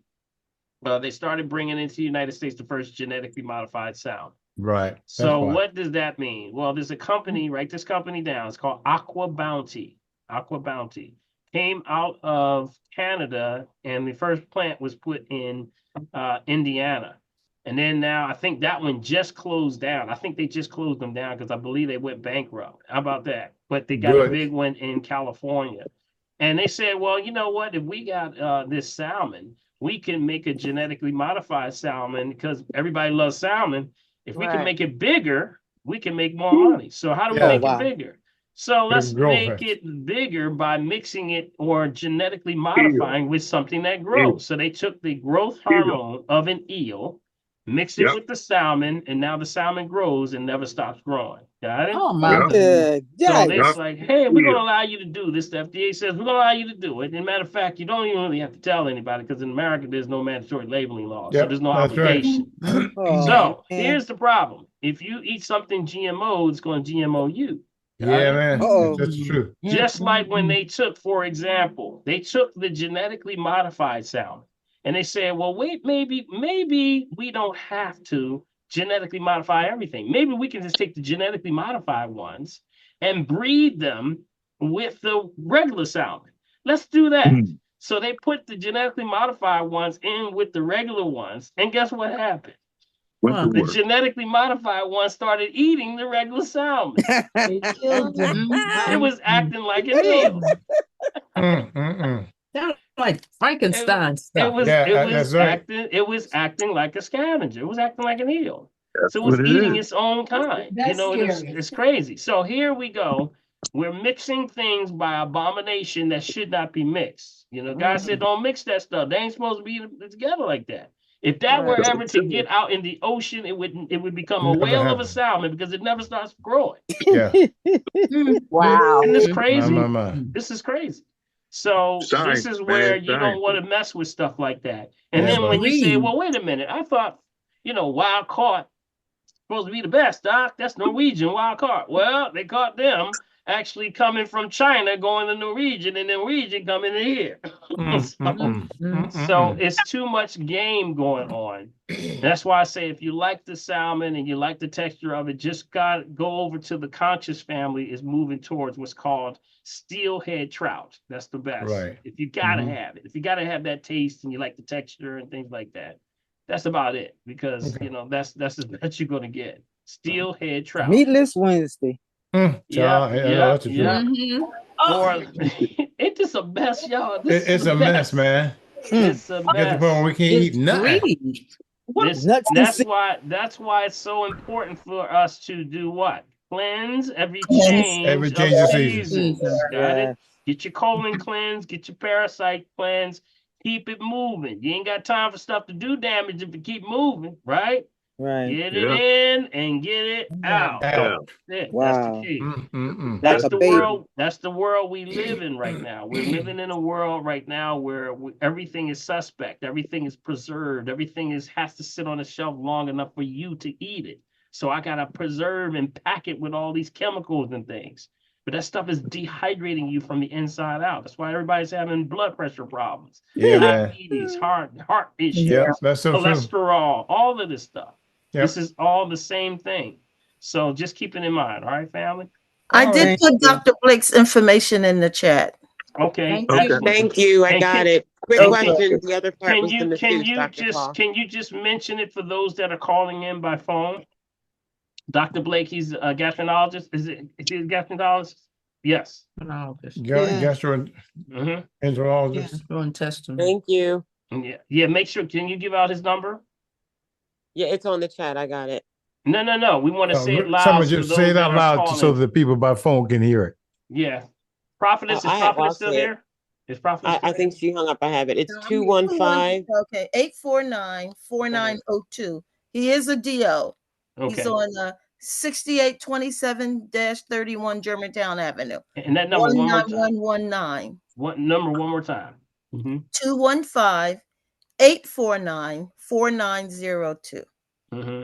They started bringing into the United States the first genetically modified salmon. Right. That's So why. what does that mean? Well, there's a company, write this company down. It's called Aqua Bounty. Aqua Bounty came out of Canada, and the first plant was put in Indiana. And then now I think that one just closed down. I think they just closed them down because I believe they went bankrupt. How about that? But they got a Good. big one in California. And they said, well, you know what? If we got this salmon, we can make a genetically modified salmon because everybody loves salmon. If we can Right. make it bigger, we can make more money. So how do we Oh, make wow. it bigger? So let's make it bigger by mixing it or genetically modifying with something that grows. So they took the growth hormone of an eel, mixed it with the salmon, and now the salmon grows and never stops growing. Got it? Oh my Good. So they're like, hey, we're going to allow you to do this. The FDA says we're going to allow you to do it. And matter of fact, you don't even really have to tell anybody because in America, there's no mandatory labeling law. So there's no obligation. So here's the problem. If you eat something GMO, it's going to GMO you. Yeah, man. That's true. Just like when they took, for example, they took the genetically modified salmon and they said, well, wait, maybe we don't have to genetically modify everything. Maybe we can just take the genetically modified ones and breed them with the regular salmon. Let's do that. So they put the genetically modified ones in with the regular ones. And guess what happened? The genetically modified one started eating the regular salmon. It was acting like an eel. Sounds like Frankenstein stuff. It was acting like a scavenger. It was acting like an eel. So it was eating its own kind. That's it's crazy. So here we go. We're mixing things by abomination that should not be mixed. God said, don't mix that stuff. They ain't supposed to be together like that. If that were ever to get out in the ocean, it would become a whale of a salmon because it never starts growing. Yeah. Wow. Isn't this crazy? This is crazy. So this is where you don't want to mess with stuff like that. And then when you say, well, wait a minute, I thought, wild caught supposed to be the best, Doc. That's Norwegian wild caught. Well, they caught them actually coming from China, going to Norwegian, and Norwegian coming in here. So it's too much game going on. That's why I say if you like the salmon and you like the texture of it, just go over to the conscious family is moving towards what's called steelhead trout. That's the best. Right. If you gotta have it, if you gotta have that taste and you like the texture and things like that, that's about it. Because that's the best you're gonna get. Steelhead trout. Meatless Wednesday. Yeah. Or it's just a mess, y'all. It's a mess, man. It's a mess. At the point where we can't eat nothing. That's why it's so important for us to do what? Cleanse every change of season. Got it? Get your colon cleanse, get your parasite cleanse, keep it moving. You ain't got time for stuff to do damage if you keep moving, right? Right. Get it in and get it out. Wow. That's the key. That's the world we live in right now. We're living in a world right now where everything is suspect, everything is preserved, everything has to sit on a shelf long enough for you to eat it. So I gotta preserve and pack it with all these chemicals and things. But that stuff is dehydrating you from the inside out. That's why everybody's having blood pressure problems, diabetes, heart issues, that's so cholesterol, all of this stuff. Yep. This is all the same thing. So just keep it in mind. All right, family? I did put Dr. Blake's information in the chat. Okay. Thank you. I got it. Quick question. The other part was the masseuse, Dr. Paul. Can you just mention it for those that are calling in by phone? Dr. Blake, he's a gastroenterologist. Is he a gastroenterologist? Yes. Gastroenterologist. Gastrointestinal. Thank you. Yeah. Make sure. Can you give out his number? Yeah, it's on the chat. I got it. No. We want to say it loud. Someone just say it out loud so the people by phone can hear it. Yeah. Prophetess, is Prophetess still here? Is Prophetess I think she hung up. I have it. It's 215. Okay, 849-4902. He is a DO. Okay. He's on 6827-31 Germantown Avenue. And that number 19119. What number one more time? 215-849-4902.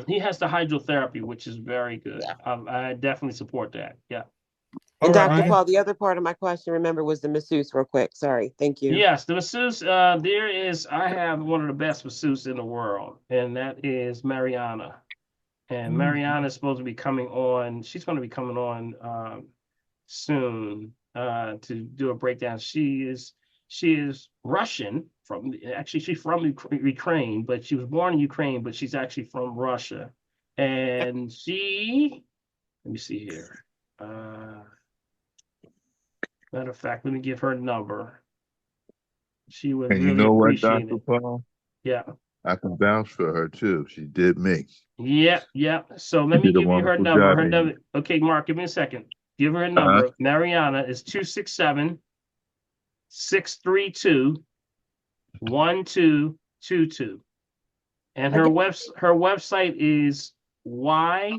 He has the hydrotherapy, which is very good. I definitely support that. Yeah. And Dr. Paul, the other part of my question, remember, was the masseuse real quick. Sorry. Thank you. Yes, the masseuse. I have one of the best masseuses in the world, and that is Mariana. And Mariana is supposed to be coming on. She's going to be coming on soon to do a breakdown. She is Russian she's from Ukraine, but she was born in Ukraine, but she's actually from Russia. And let me see here. Matter of fact, let me give her number. She would and really you know what, appreciate Dr. it. Paul? Yeah. I can vouch for her too. She did me. Yeah. So let me give you her number. Okay, Mark, give me a second. Give her a number. Mariana is 267-632-1222. And her website is YMK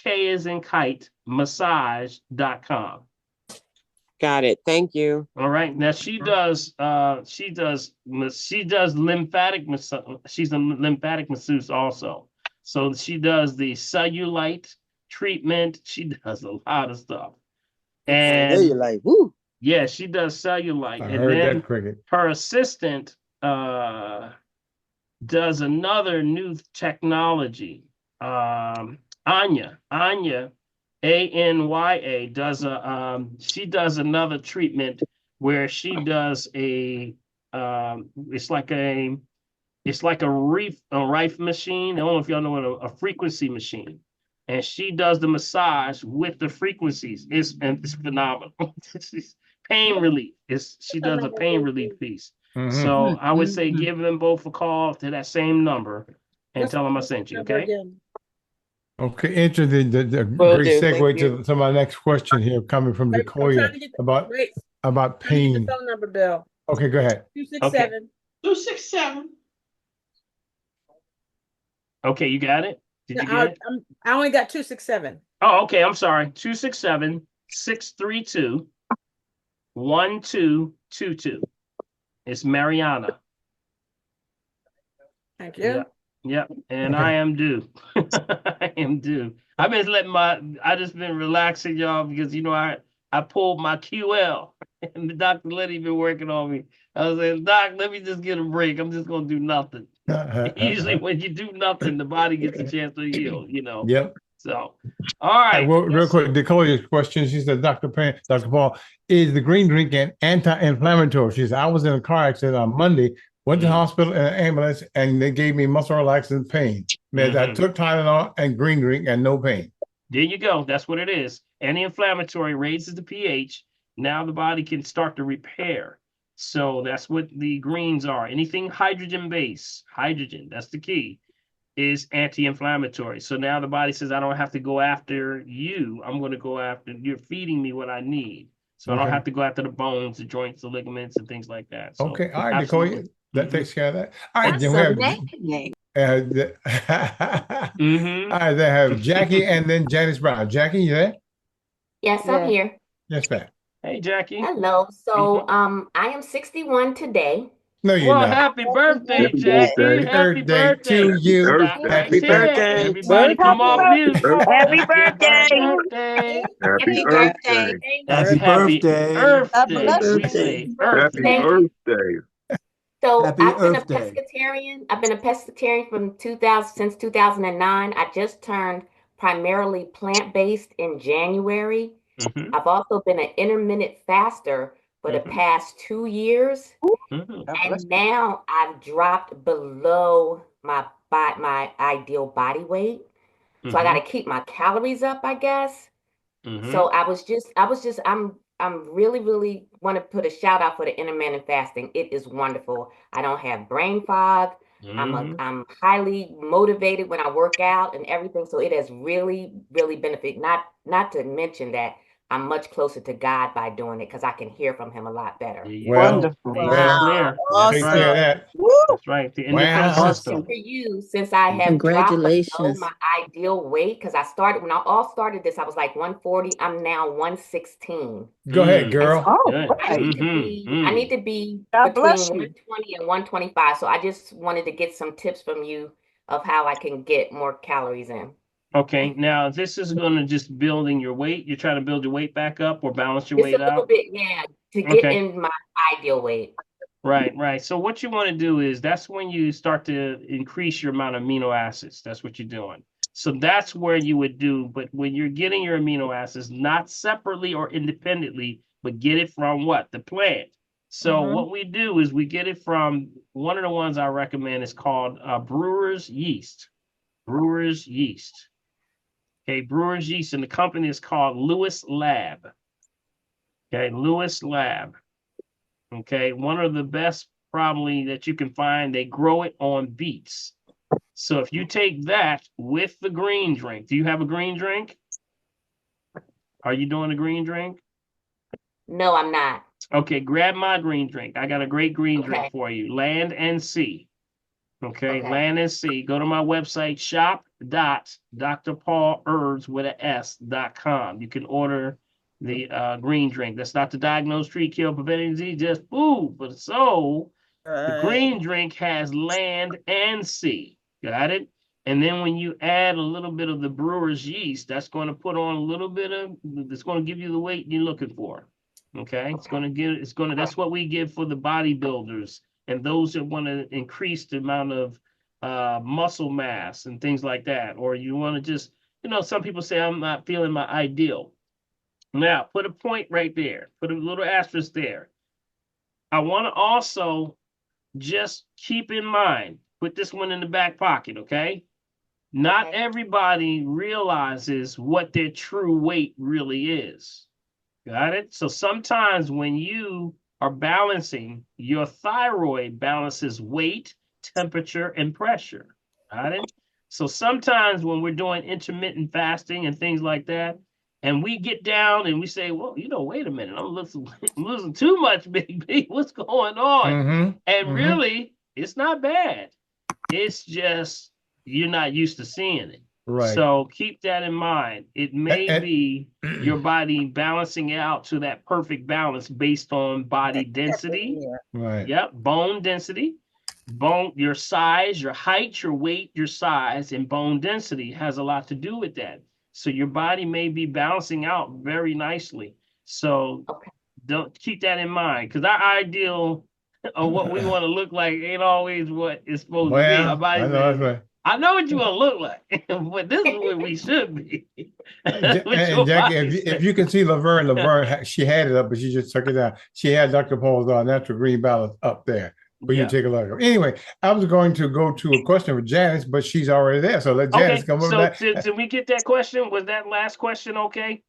as in kite massage.com. Got it. Thank you. All right. Now she does lymphatic massage. She's a lymphatic masseuse also. So she does the cellulite treatment. She does a lot of stuff. And cellulite, woo. Yeah, she does cellulite. I And heard then that cricket. her assistant does another new technology. Anya, Anya, does she does another treatment where she does it's like a rife machine. I don't know if y'all know what a frequency machine. And she does the massage with the frequencies. It's phenomenal. It's pain relief. She does a pain relief piece. So I would say give them both a call to that same number and tell them I sent you. Okay. Okay, interesting. The Will great do. segue Thank you. to my next question here, coming from Decoya about pain. Phone number, Bill. Okay, go ahead. 267. 267. Okay, you got it? Did you get it? I only got 267. Oh, okay. I'm sorry. 267-632-1222. It's Mariana. Thank you. Yep. And I am due. I am due. I've been I just been relaxing, y'all, because I pulled my QL and the doctor been working on me. I was like, Doc, let me just get a break. I'm just gonna do nothing. Usually when you do nothing, the body gets a chance to heal, Yep. So all right. Well, real quick, Decoya's question. She said, Dr. Paul, is the green drink an anti-inflammatory? She said, I was in a car accident on Monday, went to the hospital in an ambulance, and they gave me muscle relaxant pain. I took Tylenol and green drink and no pain. There you go. That's what it is. Anti-inflammatory raises the pH. Now the body can start to repair. So that's what the greens are. Anything hydrogen-based, that's the key, is anti-inflammatory. So now the body says, I don't have to go after you. I'm going to go after, you're feeding me what I need. So I don't have to go after the bones, the joints, the ligaments, and things like that. So, okay. All right, Decoya. That takes care of that. All right. That's Then we amazing. have all right, they have Jackie and then Janice Brown. Jackie, you there? Yes, I'm here. Yes, ma'am. Hey, Jackie. Hello. So, I am 61 today. No, you're not. Happy birthday, Jackie. Happy birthday to you. Happy birthday. Everybody come off mute. Happy birthday. Happy birthday. That's happy Earth Day. We say Earth Happy Day. Earth Day. So Happy I've been a Earth Day. pescatarian. I've been a pescatarian from 2000 since 2009. I just turned primarily plant-based in January. I've also been an intermittent faster for the past 2 years. And now I've dropped below my ideal body weight. So I got to keep my calories up, I guess. So I'm really want to put a shout out for the intermittent fasting. It is wonderful. I don't have brain fog. I'm highly motivated when I work out and everything. So it has really benefited. Not to mention that I'm much closer to God by doing it because I can hear from him a lot better. Wonderful. Wow. Take care of that. That's right. The endocrine system. For you, since I have dropped below my ideal weight, because when I all started this, I was like 140. I'm now 116. Go ahead, girl. I need to be between 120 and 125. So I just wanted to get some tips from you of how I can get more calories in. Okay, now this is going to just building your weight. You're trying to build your weight back up or balance your Just weight a little out? bit, to get in my ideal weight. Right. So what you want to do is that's when you start to increase your amount of amino acids. That's what you're doing. So that's where you would do, but when you're getting your amino acids, not separately or independently, but get it from what? The plant. So what we do is we get it from one of the ones I recommend is called brewer's yeast. Brewer's yeast. Okay, brewer's yeast, and the company is called Lewis Lab. Okay, Lewis Lab. Okay, one of the best probably that you can find. They grow it on beets. So if you take that with the green drink, do you have a green drink? Are you doing a green drink? No, I'm not. Okay, grab my green drink. I got a great green drink for you. Land and Sea. Okay, Land and Sea. Go to my website, shop.drpaulherbs.com. You can order the green drink. That's not to diagnose, treat, kill, prevent disease, just food for the soul. The green drink has Land and Sea. Got it? And then when you add a little bit of the brewer's yeast, that's going to put on a little bit of, it's going to give you the weight you're looking for. Okay, that's what we give for the bodybuilders and those that want to increase the amount of muscle mass and things like that. Or you want to just, some people say, I'm not feeling my ideal. Now, put a point right there, put a little asterisk there. I want to also just keep in mind, put this one in the back pocket, okay? Not everybody realizes what their true weight really is. Got it? So sometimes when you are balancing, your thyroid balances weight, temperature, and pressure. Got it? So sometimes when we're doing intermittent fasting and things like that, and we get down and we say, well, wait a minute, I'm losing too much, Big B. What's going on? And really, it's not bad. It's just you're not used to seeing it. Right. So keep that in mind. It may be your body balancing it out to that perfect balance based on body density. Right. Yep. Bone density, your size, your height, your weight, your size, and bone density has a lot to do with that. So your body may be balancing out very nicely. So don't keep that in mind, because our ideal of what we want to look like ain't always what it's supposed to be. Our body says, I know what you want to look like, but this is what we should be. And Jackie, if you can see Laverne, she had it up, but she just took it down. She had Dr. Paul's natural green balance up there for you to take a look at. Anyway, I was going to go to a question with Janice, but she's already there. So let Janice come over. So did we get that question? Was that last question okay?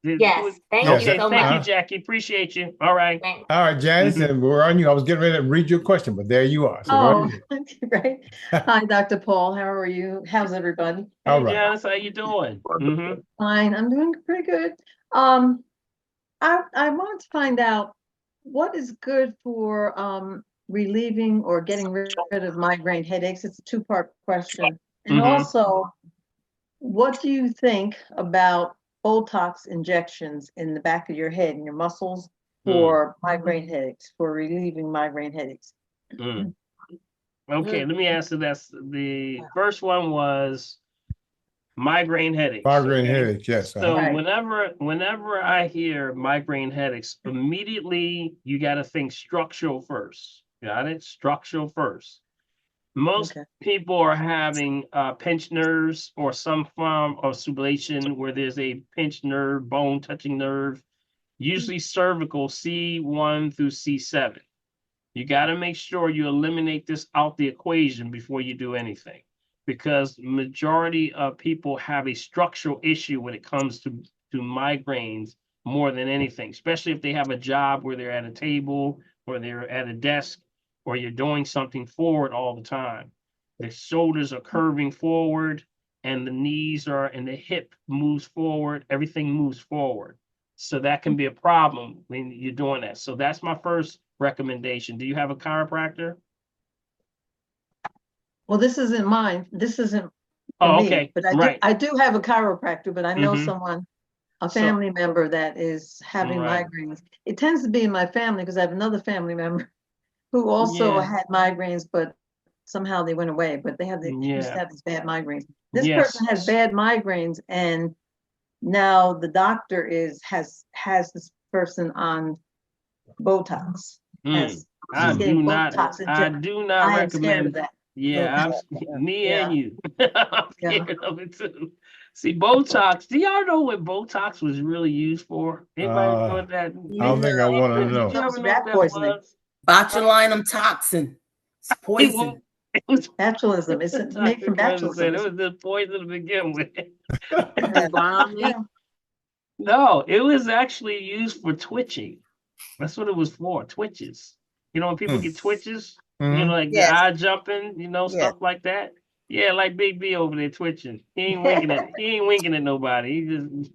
Yes. Thank you so much. Thank you, Jackie. Appreciate you. All right. All right, Janice, and we're on you. I was getting ready to read your question, but there you are. So great. Hi, Dr. Paul. How are you? How's everybody? Hey, Janice, how you doing? Fine. I'm doing pretty good. I wanted to find out what is good for relieving or getting rid of migraine headaches. It's a two-part question. And also, what do you think about Botox injections in the back of your head and your muscles for migraine headaches, for relieving migraine headaches? Okay, let me answer that. The first one was migraine headaches. Migraine headaches, yes. So whenever I hear migraine headaches, immediately you got to think structural first. Got it? Structural first. Most people are having pinched nerves or some form of subluxation where there's a pinched nerve, bone touching nerve, usually cervical C1 through C7. You got to make sure you eliminate this out the equation before you do anything, because majority of people have a structural issue when it comes to migraines more than anything, especially if they have a job where they're at a table or they're at a desk or you're doing something forward all the time. The shoulders are curving forward and the knees and the hip moves forward. Everything moves forward. So that can be a problem when you're doing that. So that's my first recommendation. Do you have a chiropractor? Well, this isn't mine. This isn't me, but I do have a chiropractor, but I know someone, a family member that is having migraines. It tends to be in my family because I have another family member who also had migraines, but somehow they went away. But they used to have these bad migraines. This person has bad migraines, and now the doctor has this person on Botox. I do not recommend that. Yeah, me and you. I'm scared of it too. See, Botox. Do y'all know what Botox was really used for? Anybody know what that? I don't think I want to know. Did you ever know what that was? Botulinum toxin. It's poison. It was botulism. It's made from botulism. It was just poison to begin with. No, it was actually used for twitching. That's what it was for. Twitches. You know, when people get twitches, like the eye jumping, stuff like that. Yeah, like Big B over there twitching. He ain't winking at nobody. He just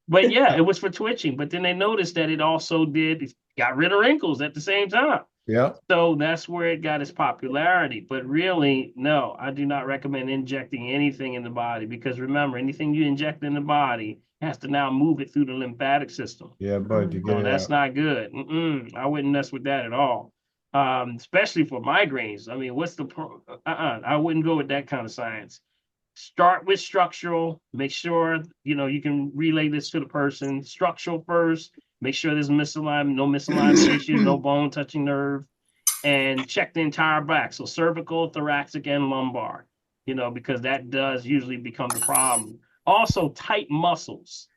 But yeah, it was for twitching. But then they noticed that it also got rid of wrinkles at the same time. Yeah. So that's where it got its popularity. But really, no, I do not recommend injecting anything in the body because remember, anything you inject in the body has to now move it through the lymphatic system. Yeah, but to get So it that's out. not good. I wouldn't mess with that at all. Especially for migraines. I mean, what's the I wouldn't go with that kind of science. Start with structural. Make sure you can relay this to the person. Structural first. Make sure there's misalignment, no misalignment issues, no bone touching nerve, and check the entire back. So cervical, thoracic, and lumbar. Because that does usually become the problem. Also, tight muscles.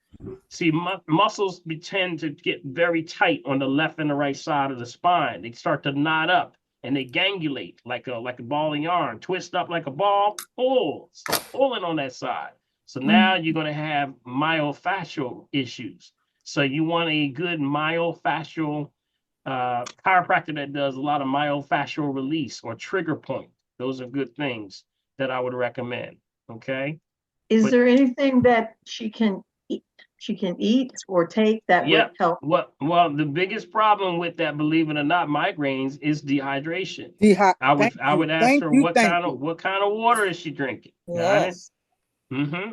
See, muscles tend to get very tight on the left and the right side of the spine. They start to knot up and they gangulate like a ball and yarn, twist up like a ball, start pulling on that side. So now you're going to have myofascial issues. So you want a good myofascial chiropractor that does a lot of myofascial release or trigger point. Those are good things that I would recommend. Okay. Is there anything that she can eat or take that would help? Well, the biggest problem with that, believe it or not, migraines is dehydration. I would ask her what kind of water is she drinking? Yes.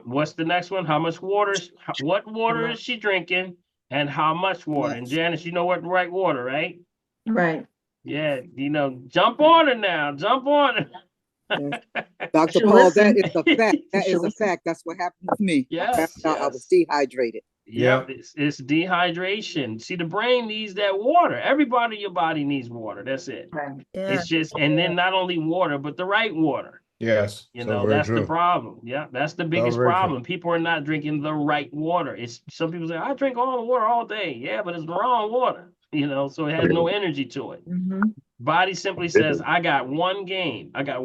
What's the next one? What water is she drinking and how much water? Yes. And Janice, you know what the right water, right? Right. Yeah, jump on it now. Jump on it. Dr. Paul, that is a fact. That is a fact. That's what happened to me. Yes, I was dehydrated. Yep. It's dehydration. See, the brain needs that water. Everybody in your body needs water. That's it. Right. Yeah. It's just, and then not only water, but the right water. Yes. That's the problem. Yeah, that's the biggest problem. People are not drinking the right water. Some people say, I drink all the water all day. Yeah, but it's the wrong water. So it has no energy to it. Body simply says, I got one game. And that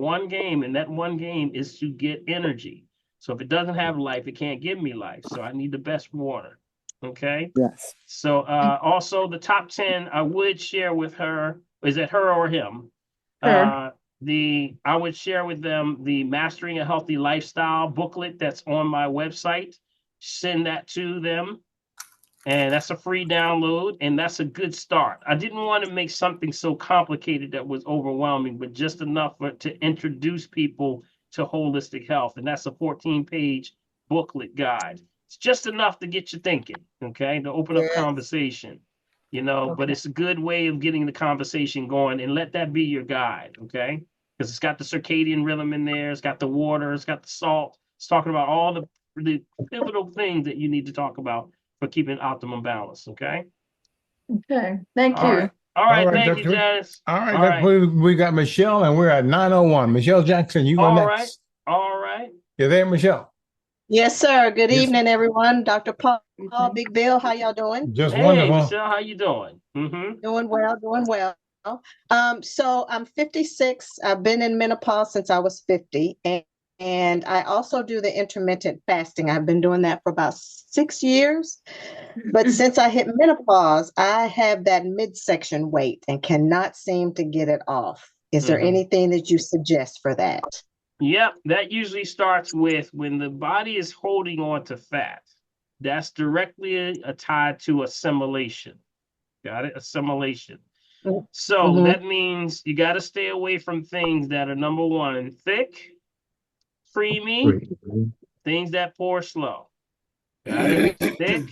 one game is to get energy. So if it doesn't have life, it can't give me life. So I need the best water. Okay? Yes. So also the top 10, I would share with her, is it her or him? Her. I would share with them the Mastering a Healthy Lifestyle booklet that's on my website. Send that to them. And that's a free download, and that's a good start. I didn't want to make something so complicated that was overwhelming, but just enough to introduce people to holistic health. And that's a 14-page booklet guide. It's just enough to get you thinking, okay, to open up conversation, but it's a good way of getting the conversation going, and let that be your guide, okay? Because it's got the circadian rhythm in there. It's got the water. It's got the salt. It's talking about all the pivotal things that you need to talk about for keeping optimum balance. Okay. Okay. Thank you. All right. Thank you, Janice. All right. We got Michelle, and we're at 9:01. Michelle Jackson, you go next. All right. You're there, Michelle. Yes, sir. Good evening, everyone. Dr. Paul, Big Bill, how y'all doing? Just wonderful. Michelle, how you doing? Doing well. So I'm 56. I've been in menopause since I was 50, and I also do the intermittent fasting. I've been doing that for about 6 years. But since I hit menopause, I have that midsection weight and cannot seem to get it off. Is there anything that you suggest for that? Yep. That usually starts with when the body is holding on to fat. That's directly tied to assimilation. Got it? Assimilation. So that means you got to stay away from things that are, number one, thick, creamy, things that pour slow. Got it? Thick,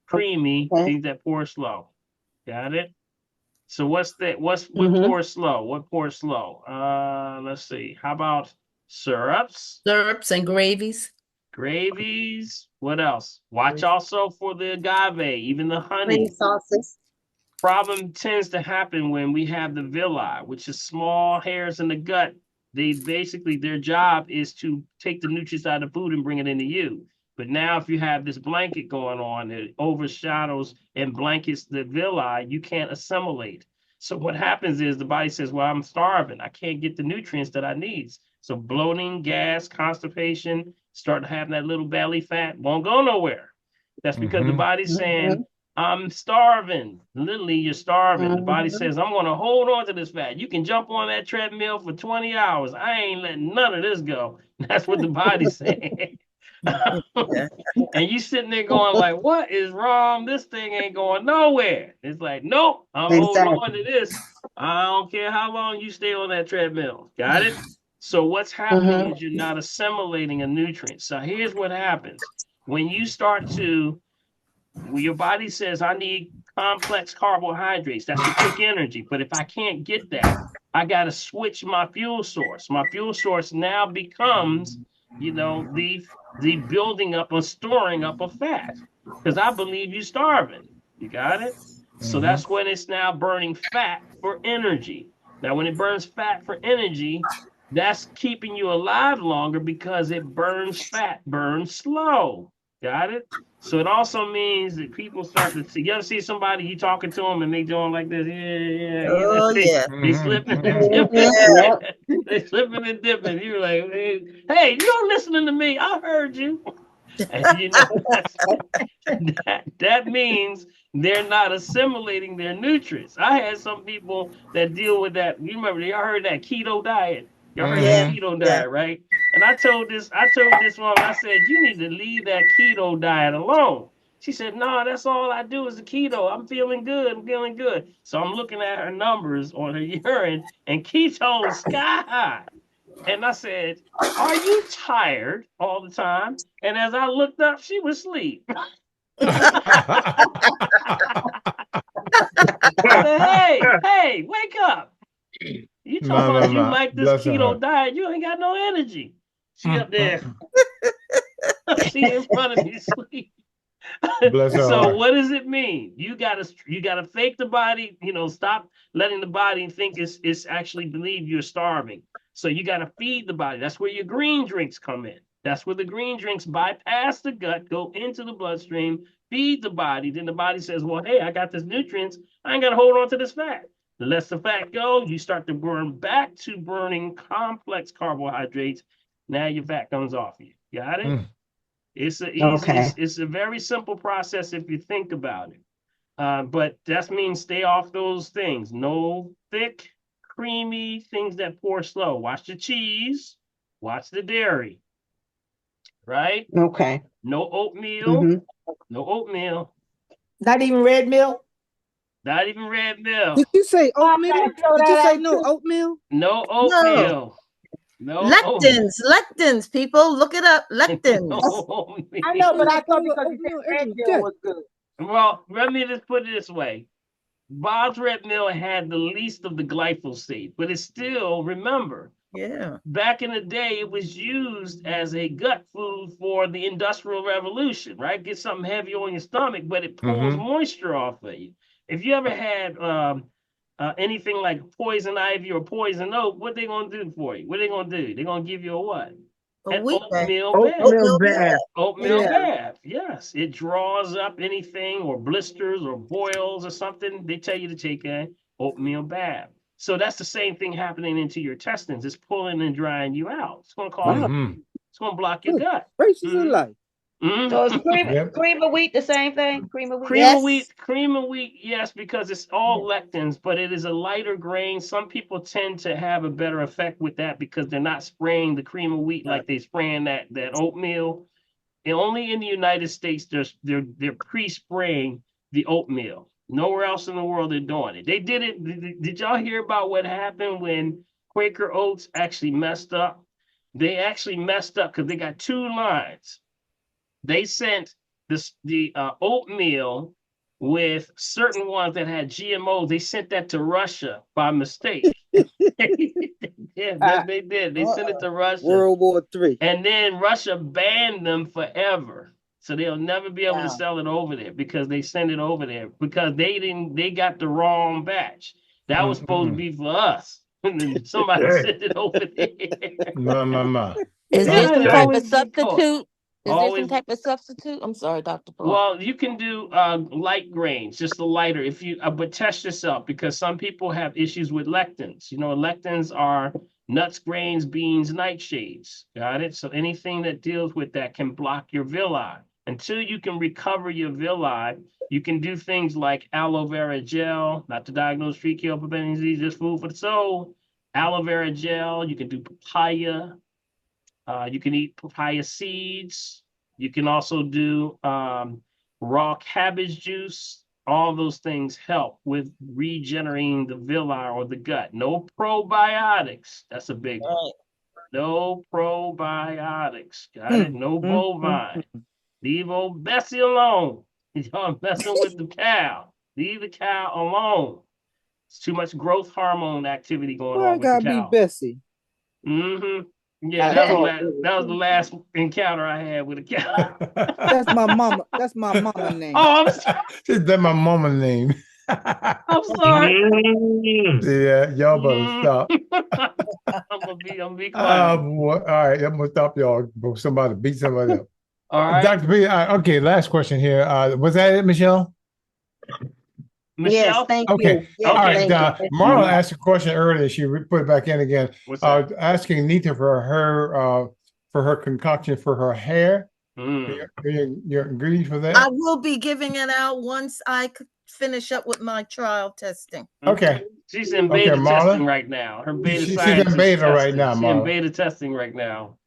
creamy, things that pour slow. Got it? So what pours slow? What pours slow? Let's see. How about syrups? Syrups and gravies. Gravies. What else? Watch also for the agave, even the honey. Green sauces. Problem tends to happen when we have the villi, which is small hairs in the gut. They basically, their job is to take the nutrients out of food and bring it into you. But now if you have this blanket going on, it overshadows and blankets the villi, you can't assimilate. So what happens is the body says, well, I'm starving. I can't get the nutrients that I need. So bloating, gas, constipation, start having that little belly fat, won't go nowhere. That's because the body's saying, I'm starving. Literally, you're starving. The body says, I'm going to hold on to this fat. You can jump on that treadmill for 20 hours. I ain't letting none of this go. That's what the body's saying. And you sitting there going like, what is wrong? This thing ain't going nowhere. It's like, nope, I'm holding on to this. I don't care how long you stay on that treadmill. Got it? So what's happening is you're not assimilating a nutrient. So here's what happens. When you start to, your body says, I need complex carbohydrates. That's the quick energy. But if I can't get that, I got to switch my fuel source. My fuel source now becomes, the building up or storing up of fat. Because I believe you're starving. You got it? So that's when it's now burning fat for energy. Now, when it burns fat for energy, that's keeping you alive longer because it burns fat, burns slow. Got it? So it also means that people start to see. You ever see somebody, you talking to them and they doing like this? Oh, yeah. They slipping and dipping. They slipping and dipping. You're like, hey, you don't listening to me. I heard you. And that means they're not assimilating their nutrients. I had some people that deal with that. You remember, y'all heard that keto diet. Y'all heard that keto diet, right? And I told this woman, I said, you need to leave that keto diet alone. She said, no, that's all I do is the keto. I'm feeling good. I'm feeling good. So I'm looking at her numbers on her urine, and ketones sky high. And I said, are you tired all the time? And as I looked up, she was asleep. I said, hey, wake up. You talking about you like this keto diet, you ain't got no energy. She up there. She in front of me asleep. So what does it mean? You gotta fake the body, stop letting the body think it's actually believe you're starving. So you gotta feed the body. That's where your green drinks come in. That's where the green drinks bypass the gut, go into the bloodstream, feed the body. Then the body says, well, hey, I got this nutrients. I ain't gotta hold on to this fat. The less the fat go, you start to burn back to burning complex carbohydrates. Now your fat comes off you. Got it? It's a very simple process if you think about it. But that means stay off those things. No thick, creamy things that pour slow. Watch the cheese. Watch the dairy. Right? Okay. No oatmeal. No oatmeal. Not even red milk? Not even red milk. Did you say oatmeal? Did you say no oatmeal? No oatmeal. No. Lectins, people, look it up. Lectins. I know, but I thought because you said red meal was good. Well, let me just put it this way. Bob's Red Mill had the least of the glyphosate, but it's still, remember, back in the day, it was used as a gut food for the Industrial Revolution, right? Get something heavy on your stomach, but it pulls moisture off of you. If you ever had anything like poison ivy or poison oak, what they gonna do for you? What they gonna do? They're gonna give you a what? An oatmeal bath. Oatmeal bath. Yes, it draws up anything or blisters or boils or something. They tell you to take an oatmeal bath. So that's the same thing happening into your intestines. It's pulling and drying you out. It's going to cause. It's going to block your gut. Gracious life. So is cream of wheat the same thing? Cream of wheat. Cream of wheat, yes, because it's all lectins, but it is a lighter grain. Some people tend to have a better effect with that because they're not spraying the cream of wheat like they spraying that oatmeal. And only in the United States they're pre-spraying the oatmeal. Nowhere else in the world they're doing it. They did it. Did y'all hear about what happened when Quaker Oats actually messed up? They actually messed up because they got two lines. They sent the oatmeal with certain ones that had GMOs. They sent that to Russia by mistake. Yeah, they did. They sent it to Russia. World War III. And then Russia banned them forever. So they'll never be able to sell it over there because they sent it over there because they got the wrong batch. That was supposed to be for us. And then somebody sent it over there. Is there some type of substitute? Is there some type of substitute? I'm sorry, Dr. Paul. Well, you can do light grains, just the lighter. If you, but test yourself because some people have issues with lectins. Lectins are nuts, grains, beans, nightshades. Got it? So anything that deals with that can block your villi. Until you can recover your villi, you can do things like aloe vera gel, not to diagnose tree kill preventing disease, just food for the soul. Aloe vera gel. You can do papaya. You can eat papaya seeds. You can also do raw cabbage juice. All those things help with regenerating the villi or the gut. No probiotics. That's a big one. No probiotics. Got it? No bovine. Leave old Bessie alone. Y'all messing with the cow. Leave the cow alone. It's too much growth hormone activity going Where I on with the gotta be cow. Bessie? Yeah, that was the last encounter I had with a cow. That's my mama. That's my mama name. Oh, I'm sorry. That's my mama name. I'm sorry. Yeah, y'all better stop. I'm gonna be quiet. Boy. All right, I'm gonna stop y'all before somebody beat somebody up. All right, Dr. B. Okay, last question here. Was that it, Michelle? Michelle? Yes, thank Okay. you. Yes, All right. thank you. Marla asked a question earlier. She put it back in again. What's that? Asking Nita for her concoction for her hair. You agree for that? I will be giving it out once I finish up with my trial testing. Okay. She's in beta testing right now. Her beta She's science in beta is right now, She's in Marla. beta testing right now.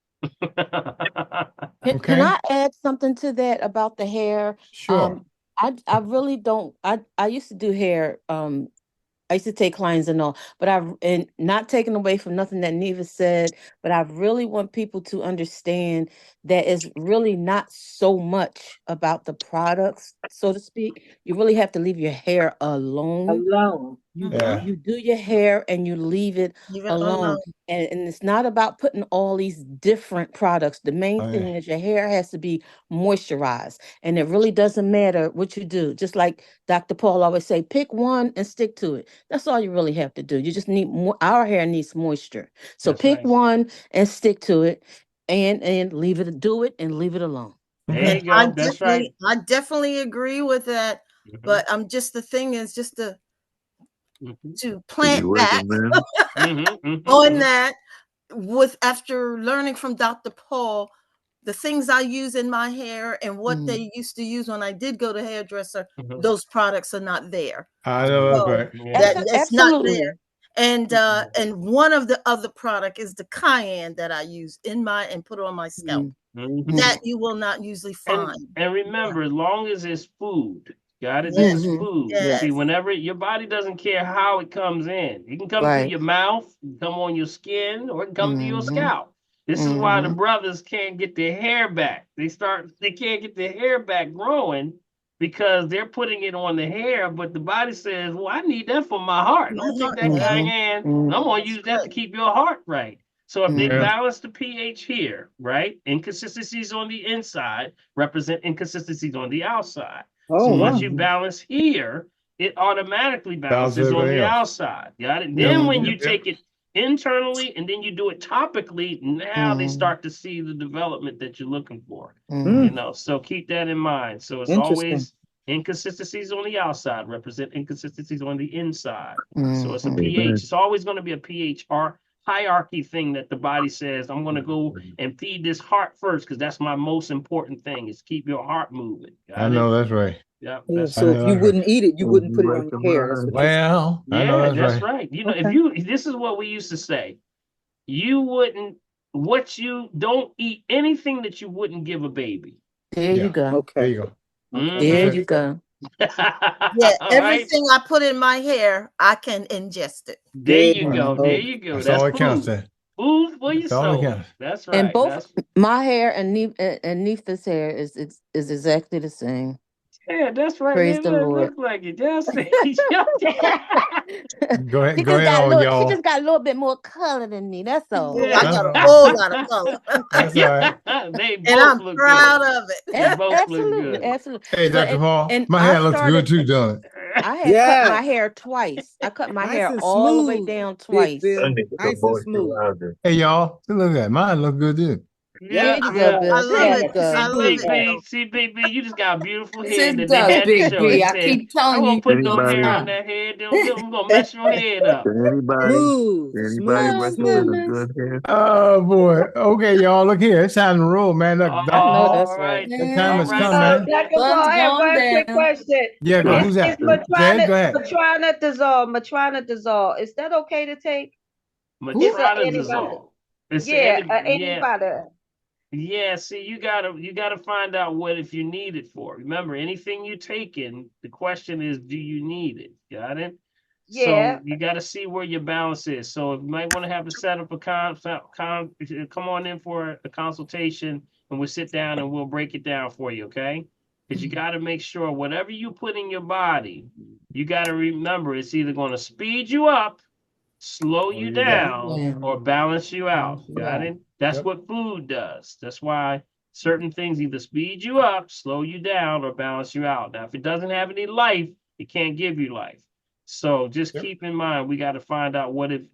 Can I add something to that about the hair? Sure. I really don't. I used to do hair. I used to take clients and all, but and not taking away from nothing that Neva said, but I really want people to understand that it's really not so much about the products, so to speak. You really have to leave your hair alone. You do your hair and you leave it alone. And it's not about putting all these different products. The main thing is your hair has to be moisturized. And it really doesn't matter what you do. Just like Dr. Paul always say, pick one and stick to it. That's all you really have to do. You just need more. Our hair needs moisture. So pick one and stick to it and leave it, do it and leave it alone. There you go. That's right. I definitely agree with that. But the thing is just to plant back on that after learning from Dr. Paul, the things I use in my hair and what they used to use when I did go to hairdresser, those products are not there. I know that's right. It's not there. And one of the other product is the cayenne that I use and put on my scalp. That you will not usually find. And remember, as long as it's food, got it? This is food. Yes. See, whenever your body doesn't care how it comes in, it can come through your mouth, it can come on your skin, or it can come through your scalp. This is why the brothers can't get their hair back. They can't get their hair back growing because they're putting it on the hair, but the body says, well, I need that for my heart. Don't take that cayenne. I'm going to use that to keep your heart right. So if they balance the pH here, right? Inconsistencies on the inside represent inconsistencies on the outside. So once you balance here, it automatically balances on the outside. Got it? Then when you take it internally and then you do it topically, now they start to see the development that you're looking for. So keep that in mind. So it's always inconsistencies on the outside represent inconsistencies on the inside. So it's a pH. It's always going to be a pH hierarchy thing that the body says, I'm going to go and feed this heart first because that's my most important thing is keep your heart moving. I know that's right. Yeah. So if you wouldn't eat it, you wouldn't put it on your hair. Well, I know that's right. You know, this is what we used to say. You don't eat anything that you wouldn't give a baby. There you go. Okay. There you go. There you go. Everything I put in my hair, I can ingest it. There you go. There you go. That's all it counts. Food for your soul. That's right. And both my hair and Nefa's hair is exactly the same. Yeah, that's right. Praise the Lord. Look like it. Just Go ahead, y'all. She just got a little bit more color than me. That's all. I got a whole lot of color. That's all right. And I'm proud of it. They both look good. Absolutely. Hey, Dr. Paul, my hair looks good too, doesn't it? I had cut my hair twice. I cut my hair all the way down twice. Nice and smooth. Hey, y'all, look at that. Mine look good too. Yeah, I love it. See, baby, you just got beautiful hair. Sis That they does, had to Big show. B. They I said, keep telling you, put you no don't hair stop. on that head. I'm gonna mess your head up. Smooth. Oh boy. Okay, y'all, look here. It's time to roll, man. Look, I know that's right. the time has come, man. Dr. Paul, I have one quick question. Yeah, go. Who's that? Jed, go ahead. Matronidazole. Is that okay to take? Matronidazole. Antibiotic. Yeah, see, you gotta find out what if you need it for. Remember, anything you take in, the question is, do you need it? Got it? Yeah. So you got to see where your balance is. So you might want to have to set up a come on in for a consultation, and we'll sit down and we'll break it down for you, okay? Because you got to make sure whatever you put in your body, you got to remember it's either going to speed you up, slow you down, or balance you out. Got it? That's what food does. That's why certain things either speed you up, slow you down, or balance you out. Now, if it doesn't have any life, it can't give you life. So just keep in mind, we got to find out what is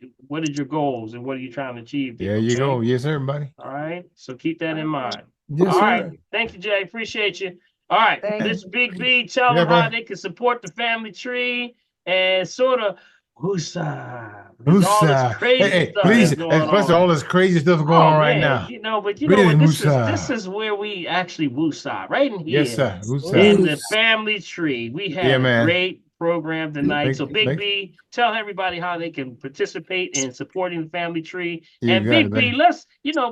your goals and what are you trying to achieve. There you go. Yes, sir, buddy. All right. So keep that in mind. Yes, all sir. right. Thank you, Jay. Appreciate you. All right. This Big B, tell them how they can support the family tree and sort of woosah. All this crazy stuff please, that's going especially on. all this crazy stuff going on right now. You know, but you Really, know what? woosah. This is where we actually woosah, right in here. Yes, sir. Woosah. In the family tree. We had a man. great program tonight. So Big B, tell everybody how they can participate in supporting the family tree. And Big B,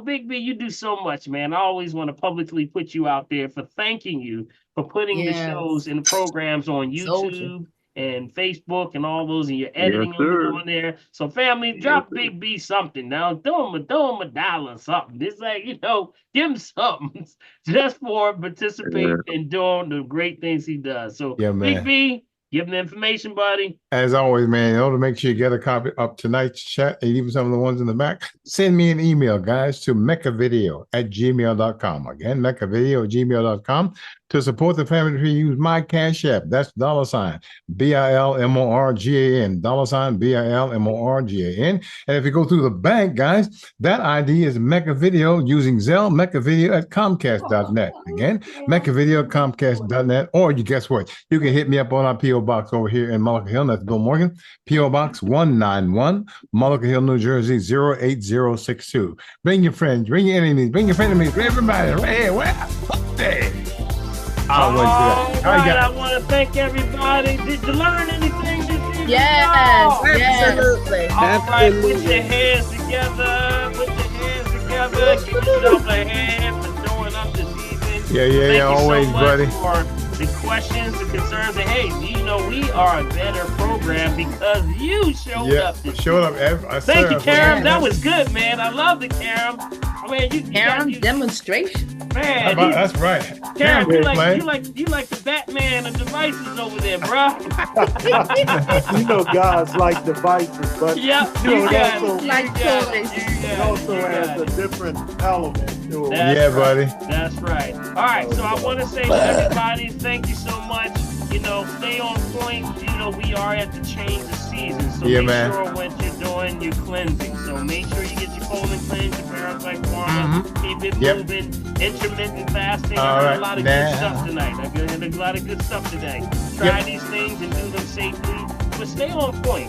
Big B, you do so much, man. I always want to publicly put you out there for thanking you for putting the shows and the programs on YouTube and Facebook and all those, and you're editing them on there. So family, drop Big B something now. Do him a dollar or something. It's like, give him something just for participating and doing the great things he does. So Big B, give them the information, buddy. As always, man, in order to make sure you get a copy of tonight's chat and even some of the ones in the back, send me an email, guys, to mechavideo@gmail.com. Again, mechavideo@gmail.com. To support the family tree, use my Cash App. That's $BILMORGAN, $BILMORGAN. And if you go through the bank, guys, that ID is Mechavideo using Zelle, mechavideo@comcast.net. Again, mechavideo@comcast.net. Or you guess what? You can hit me up on our P.O. Box over here in Mullica Hill. That's Bill Morgan. P.O. Box 191, Mullica Hill, New Jersey, 08062. Bring your friends, bring your enemies, bring your frenemies, bring everybody. Hey, all right, I want to thank everybody. Did you learn anything this evening? Yes, absolutely. All right, put your hands together. Give yourself a hand for showing up this evening. Yeah, always, buddy. For the questions, the concerns, and hey, we are a better program because you showed up this evening. Thank you, Karen. That was good, man. I love the Karen. Karen demonstration. Man, that's right. Karen, you like the Batman and devices over there, bro. Guys like devices, but it also has a different element to it. Buddy. That's right. All right, so I want to say to everybody, thank you so much. Stay on point. We are at the change of season, so make sure what you're doing, you're cleansing. So make sure you get your colon cleansed, your parents like keep it moving, intermittent fasting. I heard a lot of good stuff tonight. I heard a lot of good stuff today. Try these things and do them safely, but stay on point,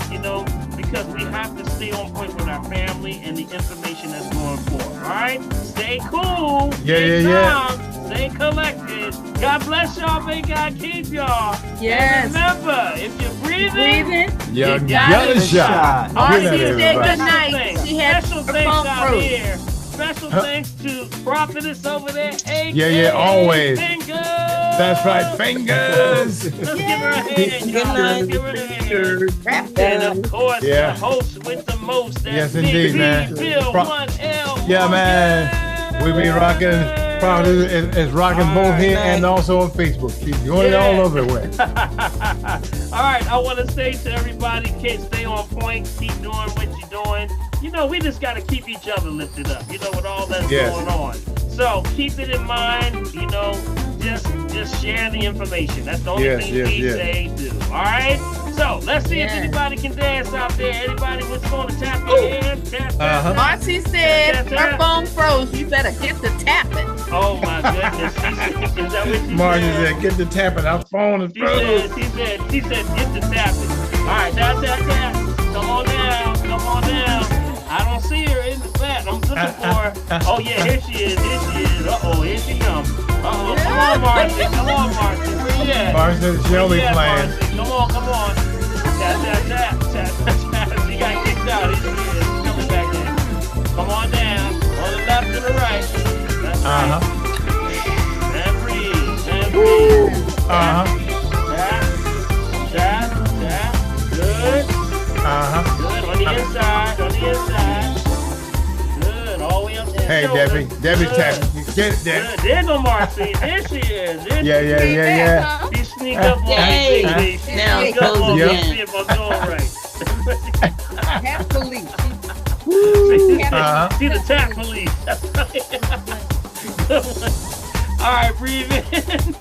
because we have to stay on point with our family and the information that's going forth. All right? Stay cool. Stay calm. Stay collected. God bless y'all. May God keep y'all. Yes. And remember, if you're breathing, you got a shot. Marcy said good night. She had special thanks out here. Special thanks to Prophetess over there. Always. Fingers. That's right, Fingers. Let's give her a hand, y'all. Let's give her a hand. And of course, the host with the most. Yes, indeed, man. Bill 1L. Yeah, man. We be rocking. Prophetess is rocking both here and also on Facebook. She's going all over the way. All right, I want to say to everybody, kids, stay on point. Keep doing what you're doing. We just got to keep each other lifted up, with all that's going on. So keep it in mind, just share the information. That's the only thing we say do. All right? So let's see if anybody can dance out there. Anybody was going to tap your hand? Tap. Marcy said her phone froze. You better get the tapping. Oh my goodness. Is that what she Marcy said? said, get the tapping. Our phone is frozen. She said, get the tapping. All right, tap. Come on down. I don't see her in the back. I'm looking for her. Oh yeah, here she is. Uh-oh, here she comes. Uh-oh, come on, Marcy. Where you at? Marcy, she'll be playing. Marcy? Come on. Tap. She got kicked out. Here she is. Coming back in. Come on down. On the left and the right. That's right. Good. Good. On the inside. Good. All the way up to the shoulder. Debbie, tap. Get it, Debbie. Good. There's no Marcy. There she is. Yeah. She sneak up on me. Now Sneak up on me. See if I'm doing right. Tap police. See the tap police. That's right. All right, breathe in.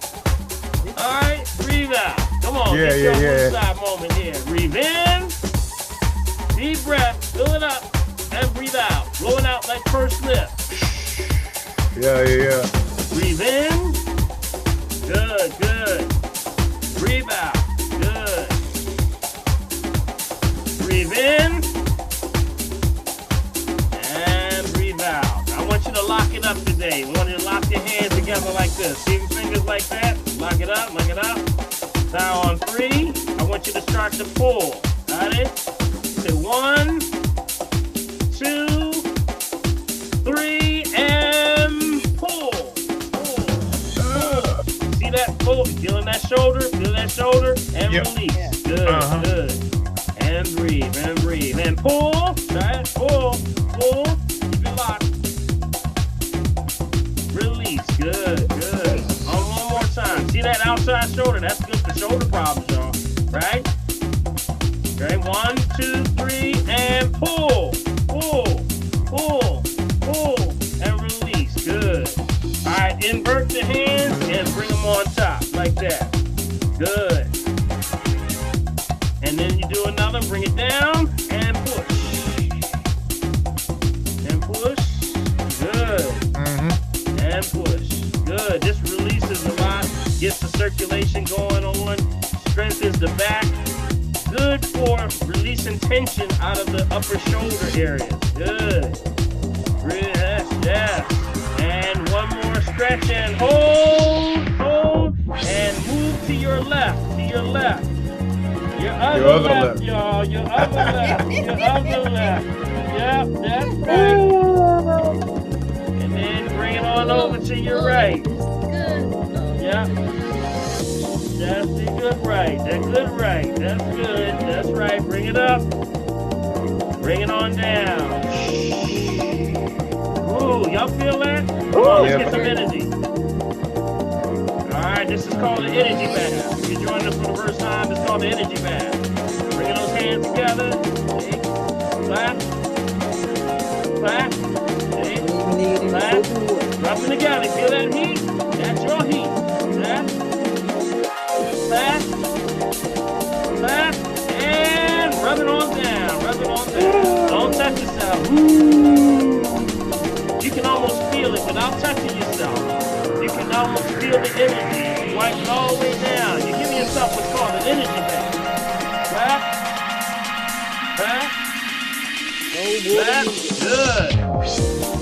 All right, breathe out. Come on, get your side moment here. Breathe in. Deep breath. Fill it up. And breathe out. Blowing out like first lift. Yeah. Breathe in. Good. Breathe out. Good. Breathe in. And breathe out. I want you to lock it up today. I want you to lock your hands together like this. See your fingers like that? Lock it up. Now on 3, I want you to start to pull. Got it? Say 1, 2, 3, and pull. See that? Pull. Feeling that shoulder? And release. Good. And breathe. And pull. Try it. Pull. Keep it locked. Release. Good. One more time. See that outside shoulder? That's good for shoulder problems, y'all. Right? Okay. 1, 2, 3, and pull. And release. Good. All right. Invert the hands and bring them on top like that. Good. And then you do another. Bring it down and push. Good. And push. Good. This releases a lot. Gets the circulation going on. Strengthens the back. Good for releasing tension out of the upper shoulder area. Good. Yes. And one more stretch and hold. And move to your left. Your other left, y'all. Your other left. Yep, that's right. And then bring it on over to your right. Yep. That's the good right. That's good. That's right. Bring it up. Bring it on down. Ooh, y'all feel that? Come on, let's get some energy. All right, this is called the energy bath. If you're joining us for the first time, it's called the energy bath. Bringing those hands together. Okay. Clap. Okay. Clap. Rub them together. Feel that heat? That's your heat. Clap. And rub it on down. Don't touch yourself. Ooh. You can almost feel it without touching yourself. You can almost feel the energy. Wipe it all the way down. You're giving yourself what's called an energy bath. Clap. Good.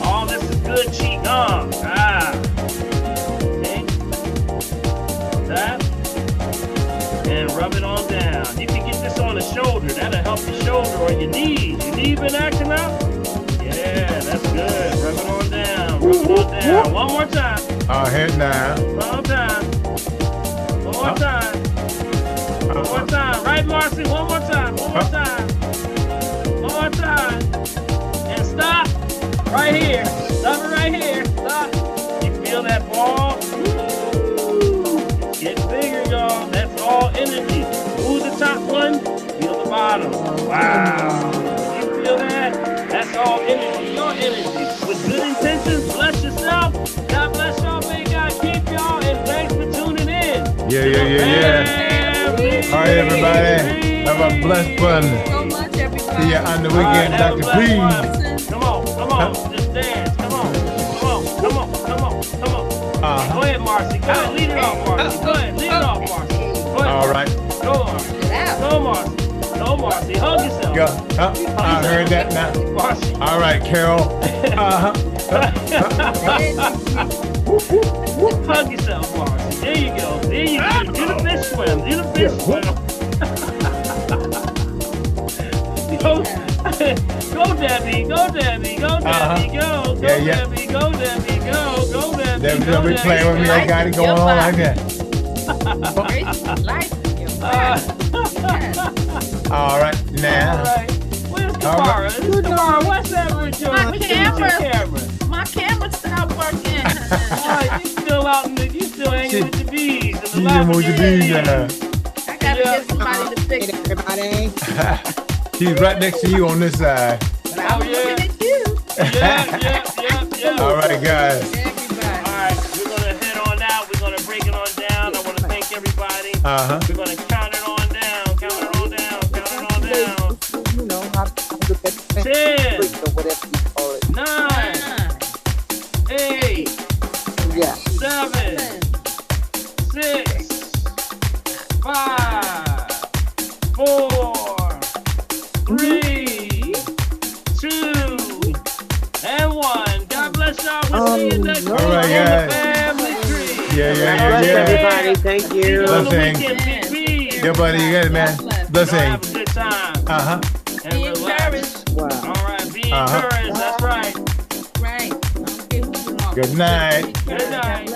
All this is good qigong. Okay. Clap. And rub it on down. You can get this on the shoulder. That'll help your shoulder or your knees. Your knee been acting up? Yeah, that's good. Rub it on down. One more time. Head now. One more time. Right, Marcy? One more time. And stop. Right here. Stop it right here. Stop. You feel that ball? Get bigger, y'all. That's all energy. Move the top one. Feel the bottom. Wow. You feel that? That's all energy. Your energy. With good intentions, bless yourself. God bless y'all. May God keep y'all. And thanks for tuning in. Yeah. All right, everybody. Have a blessed one. So much, everybody. See you on the weekend, Dr. Please. Come on. Just dance. Come on. Go ahead, Marcy. Go ahead. Lead it off, Marcy. Go ahead. All right. Go, Marcy. Hug yourself. Go. I heard that now. Marcy. All right, Carol. Hug yourself, Marcy. There you go. Do the fish swim. Go, Debbie. Go, Debbie. Go. Debbie's gonna be playing with me. I got it going on like that. All right, now. All right. Where's Kamara? Kamara, what's that we're doing? My camera stopped working. You still out in the, you still hanging with the bees. She's in with the bees, I gotta get somebody to fix it. Everybody. She's right next to you on this side. But I'm looking at you. Yeah. All right, guys. All right, we're gonna head on out. We're gonna break it on down. I want to thank everybody. We're gonna count it on down. Count it on down. Count it on down. You know how to 10, or whatever you call it. 9, 8, Yeah. 7, 6, 5, 4, 3, 2, and 1. God bless y'all. We'll see you next week on the Family Tree. Bless everybody. Thank you. Blessing. Yeah, buddy, you got it, man. Blessing. Have a good time. And Be relax. encouraged. All right, be encouraged. That's right. Right. Good night. Good night.